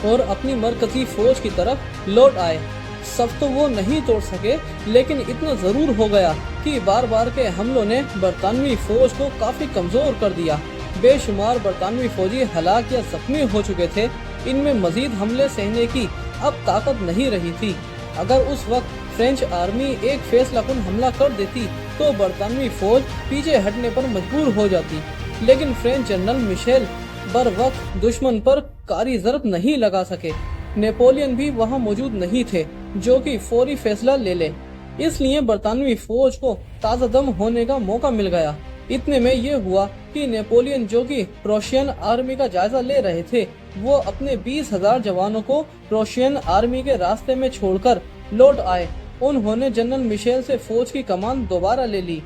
और अपनी मरकजी फौज की तरफ लौट आए। सब तो वो नहीं तोड़ सके, लेकिन इतना जरूर हो गया कि बार बार के हमलों ने बरतानवी फौज को काफी कमजोर कर दिया। बेशुमार बरतानवी फौजी हलाक या जख्मी हो चुके थे। इनमें मजीद हमले सहने की अब ताकत नहीं रही थी। अगर उस वक्त फ्रेंच आर्मी एक फैसलाकुन हमला कर देती तो बरतानवी फौज पीछे हटने पर मजबूर हो जाती, लेकिन फ्रेंच जनरल मिशेल बर वक्त दुश्मन पर कारी ज़रब नहीं लगा सके। नेपोलियन भी वहां मौजूद नहीं थे जो कि फौरी फैसला ले ले। इसलिए बरतानवी फौज को ताज़ा दम होने का मौका मिल गया। इतने में ये हुआ कि नेपोलियन, जो कि प्रोशियन आर्मी का जायजा ले रहे थे, वो अपने 20,000 जवानों को प्रोशियन आर्मी के रास्ते में छोड़कर लौट आए। उन्होंने जनरल मिशेल से फौज की कमान दोबारा ले ली।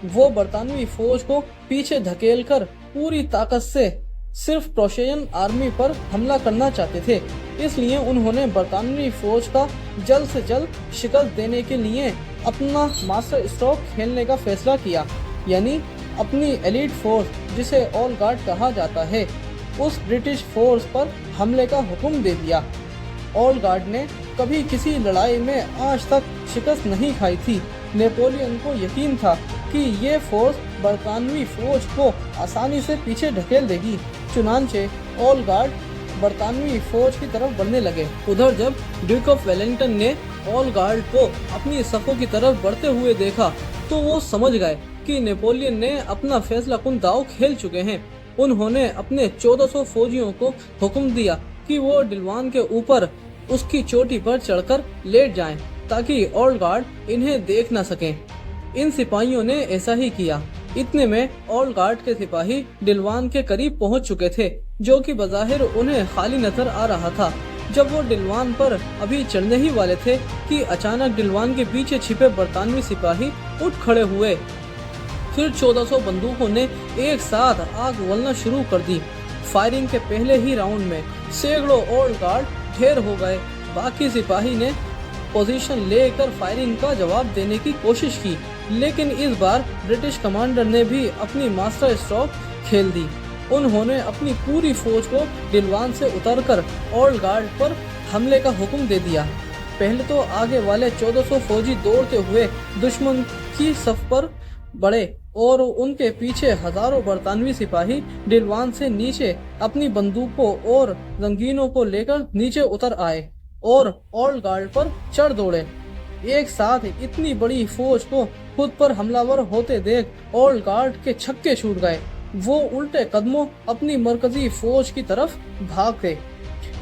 वो बरतानवी फौज को पीछे धकेलकर पूरी ताकत से सिर्फ प्रोशियन आर्मी पर हमला करना चाहते थे। इसलिए उन्होंने बरतानवी फौज का जल्द से जल्द शिकस्त देने के लिए अपना मास्टर स्ट्रोक खेलने का फैसला किया, यानी अपनी एलीट फोर्स जिसे ऑल गार्ड कहा जाता है, उस ब्रिटिश फोर्स पर हमले का हुक्म दे दिया। ऑल गार्ड ने कभी किसी लड़ाई में आज तक शिकस्त नहीं खाई थी। नेपोलियन को यकीन था कि ये फोर्स बरतानवी फौज को आसानी से पीछे ढकेल देगी। चुनांचे ऑल गार्ड बरतानवी फौज की तरफ बढ़ने लगे। उधर जब ड्यूक ऑफ वेलिंगटन ने ऑल गार्ड को अपनी सफ़ों की तरफ बढ़ते हुए देखा तो वो समझ गए कि नेपोलियन ने अपना फैसलाकुन दांव खेल चुके हैं। उन्होंने अपने 1400 फौजियों को हुक्म दिया कि वो डिलवान के ऊपर उसकी चोटी पर चढ़कर लेट जाएं, ताकि ऑल गार्ड इन्हें देख न सकें। इन सिपाहियों ने ऐसा ही किया। इतने में ऑल गार्ड के सिपाही डिलवान के करीब पहुंच चुके थे, जो कि बज़ाहिर उन्हें खाली नजर आ रहा था। जब वो डिलवान पर अभी चढ़ने ही वाले थे कि अचानक डिलवान के पीछे छिपे बरतानवी सिपाही उठ खड़े हुए। फिर 1400 बंदूकों ने एक साथ आग उगलना शुरू कर दी। फायरिंग के पहले ही राउंड में सैकड़ों ऑल गार्ड ढेर हो गए। बाकी सिपाही ने पोजीशन लेकर फायरिंग का जवाब देने की कोशिश की, लेकिन इस बार ब्रिटिश कमांडर ने भी अपनी मास्टर स्ट्रोक खेल दी। उन्होंने अपनी पूरी फौज को डिलवान से उतरकर ऑल गार्ड पर हमले का हुक्म दे दिया। पहले तो आगे वाले 1400 फौजी दौड़ते हुए दुश्मन की सफ पर बढ़े और उनके पीछे हजारों बरतानवी सिपाही डिलवान से नीचे अपनी बंदूकों और रंगीनों को लेकर नीचे उतर आए और ऑल गार्ड पर चढ़ दौड़े। एक साथ इतनी बड़ी फौज को खुद पर हमलावर होते देख ऑल गार्ड के छक्के छूट गए। वो उल्टे कदमों अपनी मरकजी फौज की तरफ भाग गए।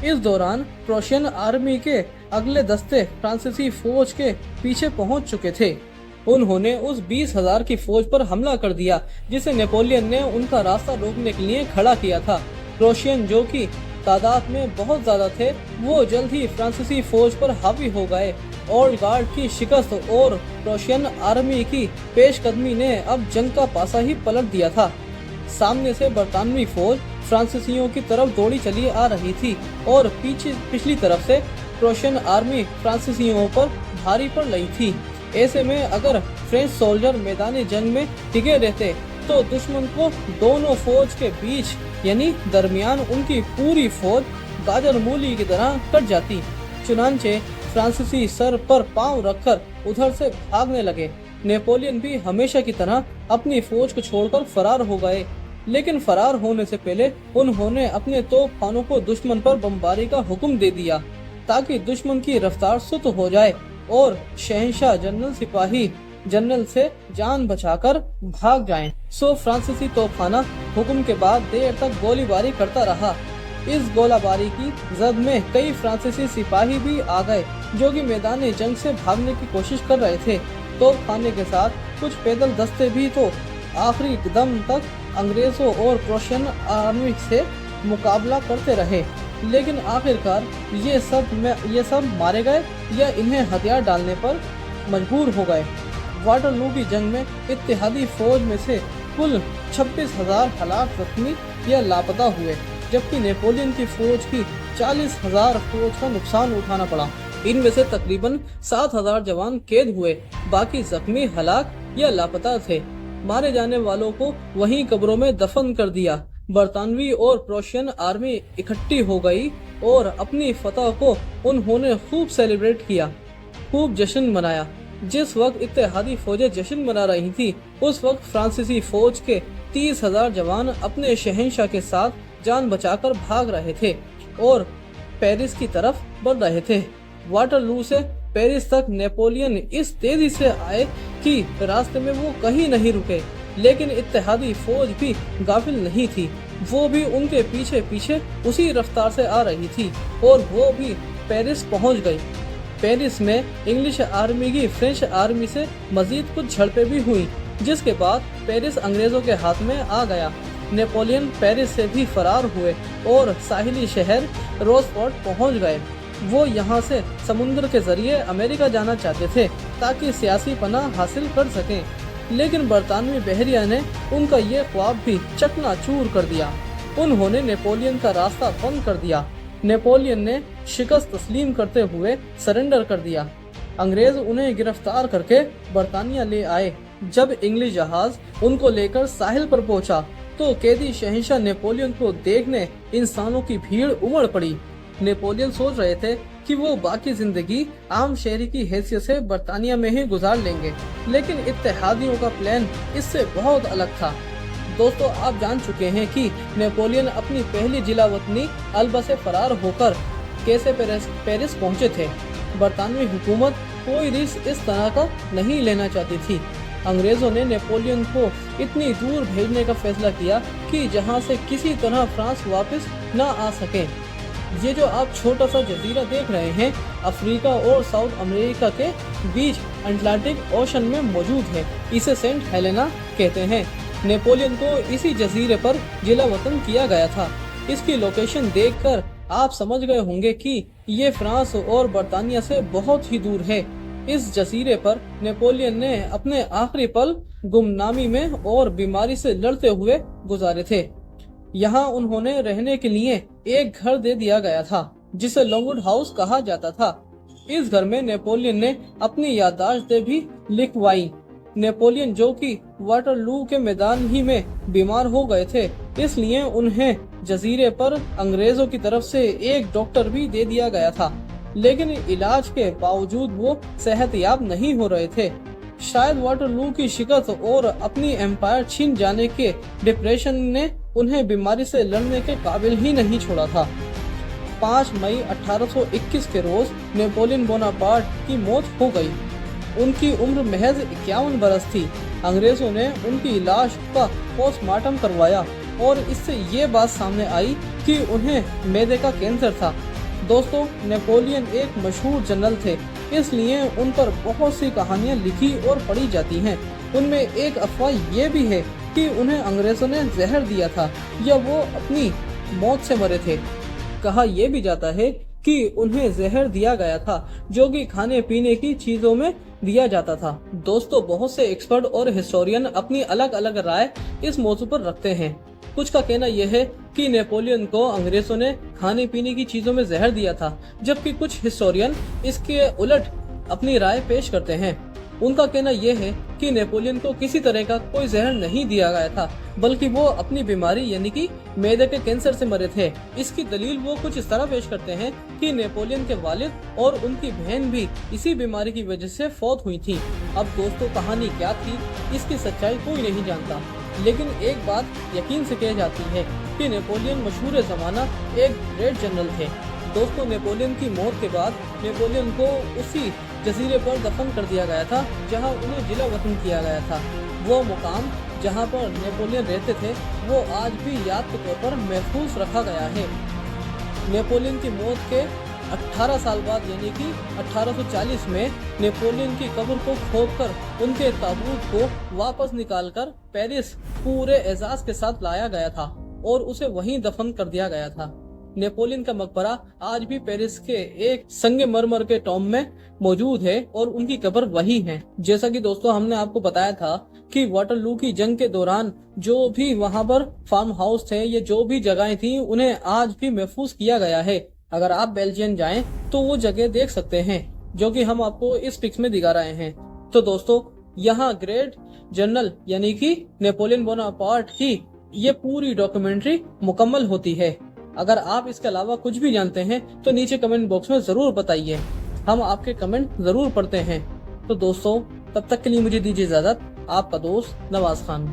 इस दौरान प्रोशियन आर्मी के अगले दस्ते फ्रांसीसी फौज के पीछे पहुंच चुके थे। उन्होंने उस 20,000 की फौज पर हमला कर दिया, जिसे नेपोलियन ने उनका रास्ता रोकने के लिए खड़ा किया था। प्रोशियन, जो कि तादाद में बहुत ज्यादा थे, वो जल्द ही फ्रांसीसी फौज पर हावी हो गए। ऑल गार्ड की शिकस्त और प्रोशियन आर्मी की पेशकदमी ने अब जंग का पासा ही पलट दिया था। सामने से बरतानवी फौज फ्रांसीसियों की तरफ दौड़ी चली आ रही थी और पिछली तरफ से प्रोशियन आर्मी फ्रांसीसियों पर भारी पड़ रही थी। ऐसे में अगर फ्रेंच सोल्जर मैदानी जंग में टिके रहते तो दुश्मन को दोनों फौज के बीच यानी दरमियान उनकी पूरी फौज गाजर मूली की तरह कट जाती। चुनांचे फ्रांसीसी सर पर पांव रखकर उधर से भागने लगे। नेपोलियन भी हमेशा की तरह अपनी फौज को छोड़कर फरार हो गए, लेकिन फरार होने से पहले उन्होंने अपने तोपखानों को दुश्मन पर बमबारी का हुक्म दे दिया, ताकि दुश्मन की रफ्तार सुस्त हो जाए और शहंशाह जनरल सिपाही जनरल से जान बचाकर भाग जाएं। सो फ्रांसीसी तोपखाना हुक्म के बाद देर तक गोलीबारी करता रहा। इस गोलाबारी की जद में कई फ्रांसीसी सिपाही भी आ गए, जो कि मैदानी जंग से भागने की कोशिश कर रहे थे। तोपखाने के साथ कुछ पैदल दस्ते भी तो आखिरी दम तक अंग्रेजों और प्रोशियन आर्मी से मुकाबला करते रहे, लेकिन आखिरकार ये सब मारे गए या इन्हें हथियार डालने पर मजबूर हो गए। वाटरलू की जंग में इत्तेहादी फौज में से कुल 26,000 हलाक जख्मी या लापता हुए, जबकि नेपोलियन की फौज की 40,000 फौज का नुकसान उठाना पड़ा। इनमें से तकरीबन 7,000 जवान कैद हुए, बाकी जख्मी, हलाक या लापता थे। मारे जाने वालों को वहीं कब्रों में दफन कर दिया। बरतानवी और प्रोशियन आर्मी इकट्ठी हो गई और अपनी फतह को उन्होंने खूब सेलिब्रेट किया, खूब जश्न मनाया। जिस वक्त इत्तेहादी फौजें जश्न मना रही थी, उस वक्त फ्रांसीसी फौज के 30,000 जवान अपने शहंशाह के साथ जान बचाकर भाग रहे थे और पेरिस की तरफ बढ़ रहे थे। वाटरलू से पेरिस तक नेपोलियन इस तेजी से आए कि रास्ते में वो कहीं नहीं रुके, लेकिन इत्तेहादी फौज भी गाफिल नहीं थी। वो भी उनके पीछे पीछे उसी रफ्तार से आ रही थी और वो भी पेरिस पहुंच गई। पेरिस में इंग्लिश आर्मी की फ्रेंच आर्मी से मजीद कुछ झड़पें भी हुई, जिसके बाद पेरिस अंग्रेजों के हाथ में आ गया। नेपोलियन पेरिस से भी फरार हुए और साहिली शहर रोचफोर्ट पहुंच गए। वो यहाँ से समुद्र के जरिए अमेरिका जाना चाहते थे ताकि सियासी पनाह हासिल कर सकें, लेकिन बरतानवी बहरिया ने उनका ये ख्वाब भी चकनाचूर कर दिया। उन्होंने नेपोलियन का रास्ता बंद कर दिया। नेपोलियन ने शिकस्त तस्लीम करते हुए सरेंडर कर दिया। अंग्रेज उन्हें गिरफ्तार करके बरतानिया ले आए। जब इंग्लिश जहाज उनको लेकर साहिल पर पहुंचा, तो कैदी शहंशाह नेपोलियन को देखने इंसानों की भीड़ उमड़ पड़ी। नेपोलियन सोच रहे थे कि वो बाकी जिंदगी आम शहरी की हैसियत से बरतानिया में ही गुजार लेंगे, लेकिन इत्तेहादियों का प्लान इससे बहुत अलग था। दोस्तों, आप जान चुके हैं कि नेपोलियन अपनी पहली जिला वतनी अल्बा से फरार होकर कैसे पेरिस पहुंचे थे। बरतानवी हुकूमत कोई रिस्क इस तरह का नहीं लेना चाहती थी। अंग्रेजों ने नेपोलियन को इतनी दूर भेजने का फैसला किया कि जहां से किसी तरह फ्रांस वापस न आ सके। ये जो आप छोटा सा जजीरा देख रहे हैं, अफ्रीका और साउथ अमेरिका के बीच अटलांटिक ओशन में मौजूद है। इसे सेंट हेलेना कहते हैं। नेपोलियन को इसी जजीरे पर जिला वतन किया गया था। इसकी लोकेशन देखकर आप समझ गए होंगे कि ये फ्रांस और बरतानिया से बहुत ही दूर है। इस जजीरे पर नेपोलियन ने अपने आखिरी पल गुमनामी में और बीमारी से लड़ते हुए गुजारे थे। यहाँ उन्होंने रहने के लिए एक घर दे दिया गया था, जिसे लॉन्गवुड हाउस कहा जाता था। इस घर में नेपोलियन ने अपनी याददाश्तें भी लिखवाई। नेपोलियन, जो कि वाटरलू के मैदान ही में बीमार हो गए थे, इसलिए उन्हें जजीरे पर अंग्रेजों की तरफ से एक डॉक्टर भी दे दिया गया था, लेकिन इलाज के बावजूद वो सेहतयाब नहीं हो रहे थे। शायद वाटरलू की शिकस्त और अपनी एम्पायर छीन जाने के डिप्रेशन ने उन्हें बीमारी से लड़ने के काबिल ही नहीं छोड़ा था। 5 मई 1821 के रोज नेपोलियन बोनापार्ट की मौत हो गई। उनकी उम्र महज 51 बरस थी। अंग्रेजों ने उनकी लाश का पोस्टमार्टम करवाया और इससे ये बात सामने आई कि उन्हें मैदे का कैंसर था। दोस्तों, नेपोलियन एक मशहूर जनरल थे, इसलिए उन पर बहुत सी कहानियां लिखी और पढ़ी जाती हैं। उनमें एक अफवाह ये भी है कि उन्हें अंग्रेजों ने जहर दिया था या वो अपनी मौत से मरे थे। कहा यह भी जाता है कि उन्हें जहर दिया गया था, जो कि खाने पीने की चीजों में दिया जाता था। दोस्तों, बहुत से एक्सपर्ट और हिस्टोरियन अपनी अलग अलग राय इस मौजू पर रखते हैं। कुछ का कहना यह है कि नेपोलियन को अंग्रेजों ने खाने पीने की चीजों में जहर दिया था, जबकि कुछ हिस्टोरियन इसके उलट अपनी राय पेश करते हैं। उनका कहना यह है कि नेपोलियन को किसी तरह का कोई जहर नहीं दिया गया था, बल्कि वो अपनी बीमारी यानी कि मैदे के कैंसर से मरे थे। इसकी दलील वो कुछ इस तरह पेश करते हैं कि नेपोलियन के वालिद और उनकी बहन भी इसी बीमारी की वजह से फौत हुई थी। अब दोस्तों, कहानी क्या थी, इसकी सच्चाई कोई नहीं जानता, लेकिन एक बात यकीन से कही जाती है कि नेपोलियन मशहूर ज़माना एक ग्रेट जनरल थे। दोस्तों, नेपोलियन की मौत के बाद नेपोलियन को उसी जजीरे पर दफन कर दिया गया था जहां उन्हें जिला वतन किया गया था। वो मुकाम जहां पर नेपोलियन रहते थे, वो आज भी याद के तौर पर महफूज रखा गया है। नेपोलियन की मौत के 18 साल बाद यानी कि 1840 में नेपोलियन की कब्र को खोदकर उनके ताबूत को वापस निकालकर पेरिस पूरे एजाज के साथ लाया गया था और उसे वहीं दफन कर दिया गया था। नेपोलियन का मकबरा आज भी पेरिस के एक संगमरमर के टॉम में मौजूद है और उनकी कब्र वही है। जैसा कि दोस्तों हमने आपको बताया था कि वाटरलू की जंग के दौरान जो भी वहां पर फार्म हाउस थे, ये जो भी जगहें थी, उन्हें आज भी महफूज किया गया है। अगर आप बेल्जियम जाएं तो वो जगह देख सकते हैं, जो कि हम आपको इस पिक्स में दिखा रहे हैं। तो दोस्तों यहाँ ग्रेट जनरल यानी कि नेपोलियन बोनापार्ट की ये पूरी डॉक्यूमेंट्री मुकम्मल होती है। अगर आप इसके अलावा कुछ भी जानते हैं तो नीचे कमेंट बॉक्स में जरूर बताइए, हम आपके कमेंट जरूर पढ़ते हैं। तो दोस्तों तब तक के लिए मुझे दीजिए इजाजत। आपका दोस्त नवाज खान।